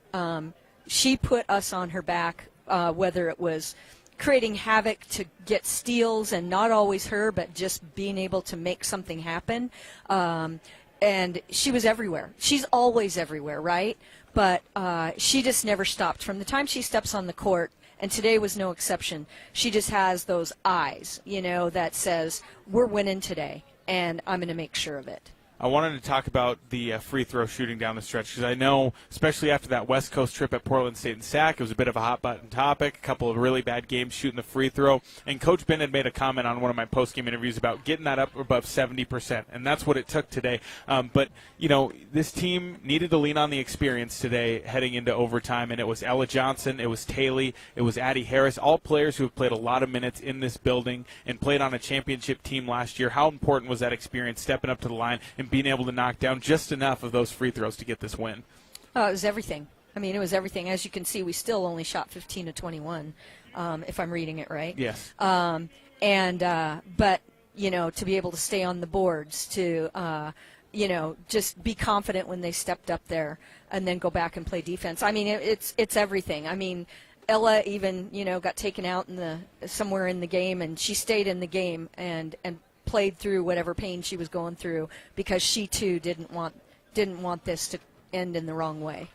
She put us on her back, whether it was creating havoc to get steals, and not always her, but just being able to make something happen. And she was everywhere. She's always everywhere, right? But she just never stopped. From the time she steps on the court, and today was no exception, she just has those eyes, you know, that says, we're winning today, and I'm going to make sure of it. I wanted to talk about the free throw shooting down the stretch because I know, especially after that West Coast trip at Portland State and SAC, it was a bit of a hot-button topic, a couple of really bad games shooting the free throw. And Coach Ben had made a comment on one of my post-game interviews about getting that up above 70%, and that's what it took today. But, you know, this team needed to lean on the experience today heading into overtime, and it was Ella Johnson, it was Taylor, it was Addie Harris, all players who have played a lot of minutes in this building and played on a championship team last year. How important was that experience, stepping up to the line and being able to knock down just enough of those free throws to get this win? It was everything. I mean, it was everything. As you can see, we still only shot 15 to 21, if I'm reading it right. Yes. But, you know, to be able to stay on the boards, to, you know, just be confident when they stepped up there and then go back and play defense. I mean, it's everything. I mean, Ella even, you know, got taken out somewhere in the game, and she stayed in the game and played through whatever pain she was going through because she too didn't want this to end in the wrong way.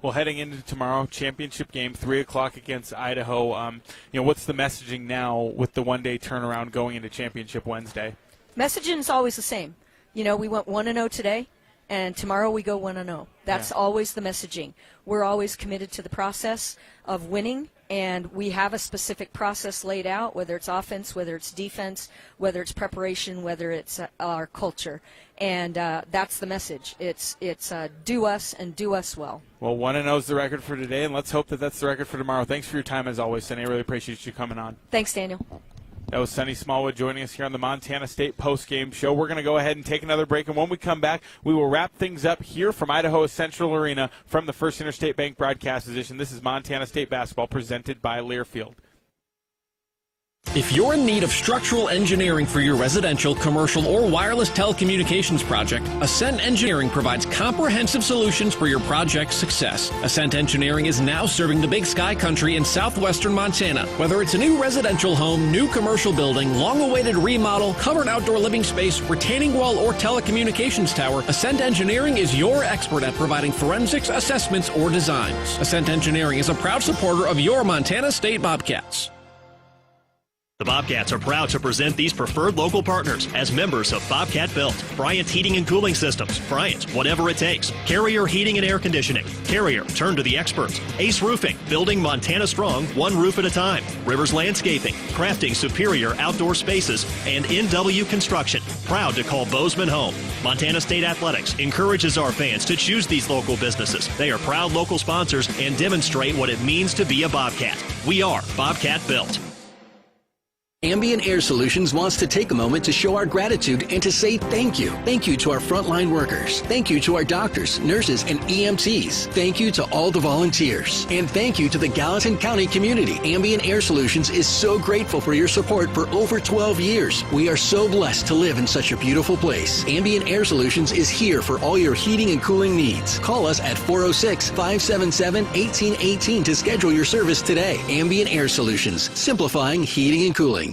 Well, heading into tomorrow, championship game, 3 o'clock against Idaho. You know, what's the messaging now with the one-day turnaround going into Championship Wednesday? Messaging is always the same. You know, we went 1-0 today, and tomorrow we go 1-0. That's always the messaging. We're always committed to the process of winning, and we have a specific process laid out, whether it's offense, whether it's defense, whether it's preparation, whether it's our culture. And that's the message. It's do us and do us well. Well, 1-0 is the record for today, and let's hope that that's the record for tomorrow. Thanks for your time, as always, Sunny. I really appreciate you coming on. Thanks, Daniel. That was Sunny Smallwood joining us here on the Montana State Postgame Show. We're going to go ahead and take another break, and when we come back, we will wrap things up here from Idaho Central Arena from the First Interstate Bank broadcast position. This is Montana State basketball presented by Learfield. If you're in need of structural engineering for your residential, commercial, or wireless telecommunications project, Ascent Engineering provides comprehensive solutions for your project's success. Ascent Engineering is now serving the Big Sky country in southwestern Montana. Whether it's a new residential home, new commercial building, long-awaited remodel, covered outdoor living space, retaining wall, or telecommunications tower, Ascent Engineering is your expert at providing forensics, assessments, or designs. Ascent Engineering is a proud supporter of your Montana State Bobcats. The Bobcats are proud to present these preferred local partners as members of Bobcat Built, Bryant Heating and Cooling Systems, Bryant, whatever it takes, Carrier Heating and Air Conditioning, Carrier, turn to the experts, Ace Roofing, building Montana strong, one roof at a time, Rivers Landscaping, crafting superior outdoor spaces, and NW Construction, proud to call Bozeman home. Montana State Athletics encourages our fans to choose these local businesses. They are proud local sponsors and demonstrate what it means to be a Bobcat. We are Bobcat Built. Ambient Air Solutions wants to take a moment to show our gratitude and to say thank you. Thank you to our frontline workers. Thank you to our doctors, nurses, and EMTs. Thank you to all the volunteers. And thank you to the Gallatin County community. Ambient Air Solutions is so grateful for your support for over 12 years. We are so blessed to live in such a beautiful place. Ambient Air Solutions is here for all your heating and cooling needs. Call us at 406-577-1818 to schedule your service today. Ambient Air Solutions, simplifying heating and cooling.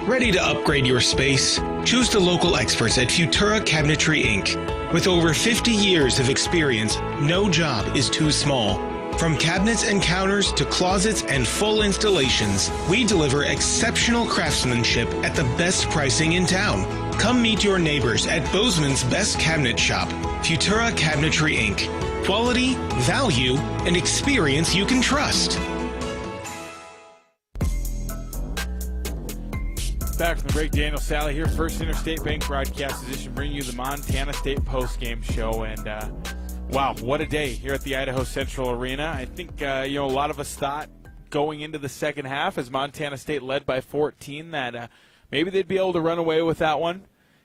Ready to upgrade your space? Choose the local experts at Futura Cabinetry Inc. With over 50 years of experience, no job is too small. From cabinets and counters to closets and full installations, we deliver exceptional craftsmanship at the best pricing in town. Come meet your neighbors at Bozeman's best cabinet shop, Futura Cabinetry Inc. Quality, value, and experience you can trust. Back from the break, Daniel, Salle here, First Interstate Bank broadcast position, bringing you the Montana State postgame show. And wow, what a day here at the Idaho Central Arena. I think a lot of us thought going into the second half, as Montana State led by 14, that maybe they'd be able to run away with that one.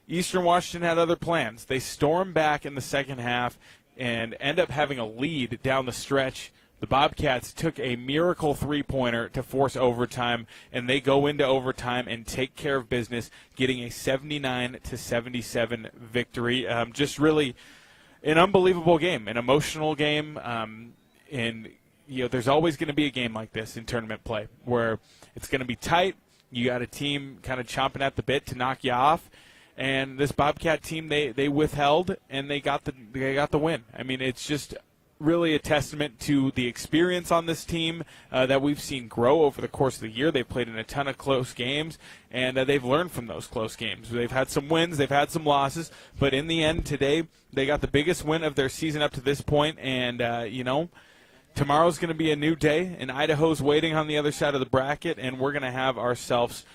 Eastern Washington had other plans. They stormed back in the second half and end up having a lead down the stretch. The Bobcats took a miracle three-pointer to force overtime, and they go into overtime and take care of business, getting a 79-77 victory. Just really an unbelievable game, an emotional game. And there's always going to be a game like this in tournament play where it's going to be tight. You got a team kind of chomping at the bit to knock you off. And this Bobcat team, they withheld, and they got the win. I mean, it's just really a testament to the experience on this team that we've seen grow over the course of the year. They've played in a ton of close games, and they've learned from those close games. They've had some wins, they've had some losses, but in the end today, they got the biggest win of their season up to this point, and, tomorrow's going to be a new day, and Idaho's waiting on the other side of the bracket, and we're going to have ourselves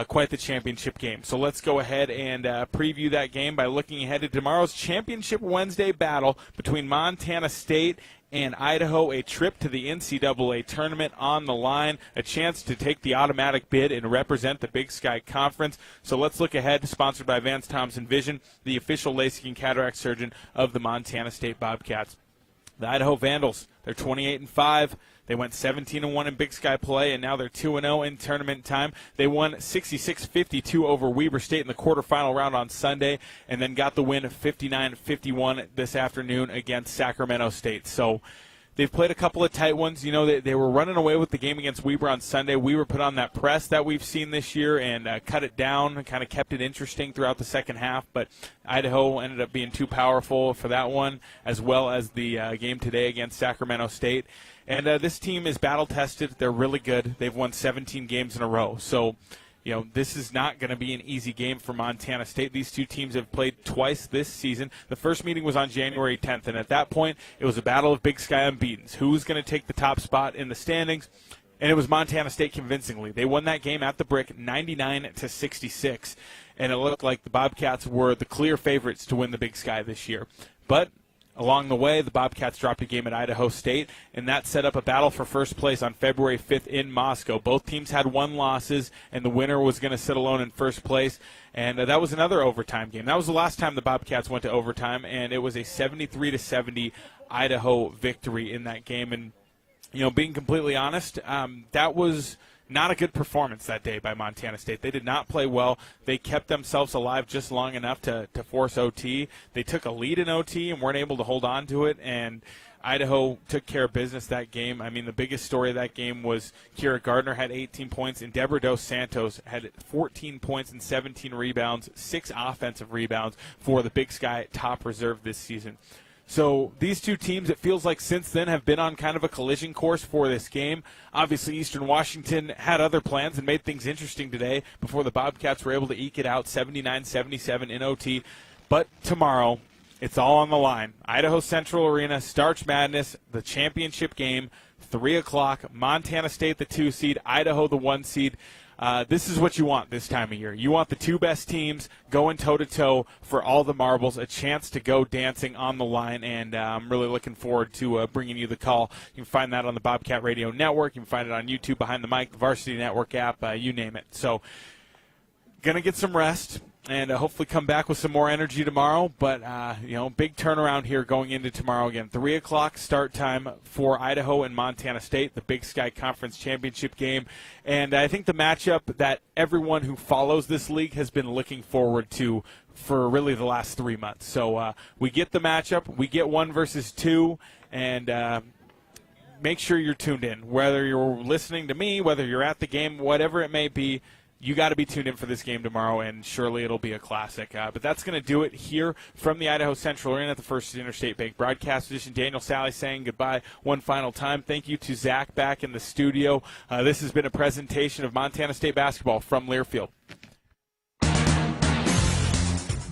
quite the championship game. So let's go ahead and preview that game by looking ahead to tomorrow's Championship Wednesday battle between Montana State and Idaho, a trip to the NCAA tournament on the line, a chance to take the automatic bid and represent the Big Sky Conference. So let's look ahead, sponsored by Vance Thompson Vision, the official LASIK and cataract surgeon of the Montana State Bobcats. The Idaho Vandals, they're 28-5. They went 17-1 in Big Sky play, and now they're 2-0 in tournament time. They won 66-52 over Weber State in the quarterfinal round on Sunday, and then got the win 59-51 this afternoon against Sacramento State. So they've played a couple of tight ones. They were running away with the game against Weber on Sunday. Weber put on that press that we've seen this year and cut it down and kind of kept it interesting throughout the second half. But Idaho ended up being too powerful for that one, as well as the game today against Sacramento State. And this team is battle-tested. They're really good. They've won 17 games in a row. So, this is not going to be an easy game for Montana State. These two teams have played twice this season. The first meeting was on January 10th, and at that point, it was a battle of Big Sky unbeatens. Who was going to take the top spot in the standings? And it was Montana State convincingly. They won that game at the Brick 99-66, and it looked like the Bobcats were the clear favorites to win the Big Sky this year. But along the way, the Bobcats dropped a game at Idaho State, and that set up a battle for first place on February 5th in Moscow. Both teams had 1 losses, and the winner was going to sit alone in first place. And that was another overtime game. That was the last time the Bobcats went to overtime, and it was a 73-70 Idaho victory in that game. And being completely honest, that was not a good performance that day by Montana State. They did not play well. They kept themselves alive just long enough to force OT. They took a lead in OT and weren't able to hold on to it, and Idaho took care of business that game. I mean, the biggest story of that game was Kira Gardner had 18 points, and Deborah Dos Santos had 14 points and 17 rebounds, 6 offensive rebounds for the Big Sky top reserve this season. So these two teams, it feels like since then, have been on kind of a collision course for this game. Obviously, Eastern Washington had other plans and made things interesting today before the Bobcats were able to eke it out 79-77 in OT. But tomorrow, it's all on the line. Idaho Central Arena, Starch Madness, the championship game, 3 o'clock, Montana State the 2 seed, Idaho the 1 seed. This is what you want this time of year. You want the 2 best teams going toe-to-toe for all the marbles, a chance to go dancing on the line, and I'm really looking forward to bringing you the call. You can find that on the Bobcat Radio Network. You can find it on YouTube, Behind the Mic, the Varsity Network app, you name it. So going to get some rest and hopefully come back with some more energy tomorrow. But, big turnaround here going into tomorrow again. 3 o'clock start time for Idaho and Montana State, the Big Sky Conference Championship game. And I think the matchup that everyone who follows this league has been looking forward to for really the last 3 months. So we get the matchup. We get 1 versus 2, and make sure you're tuned in. Whether you're listening to me, whether you're at the game, whatever it may be, you got to be tuned in for this game tomorrow, and surely it'll be a classic. But that's going to do it here from the Idaho Central Arena at the First Interstate Bank broadcast edition. Daniel Salle saying goodbye one final time. Thank you to Zach back in the studio. This has been a presentation of Montana State basketball from Learfield.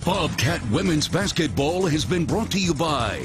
Bobcat Women's Basketball has been brought to you by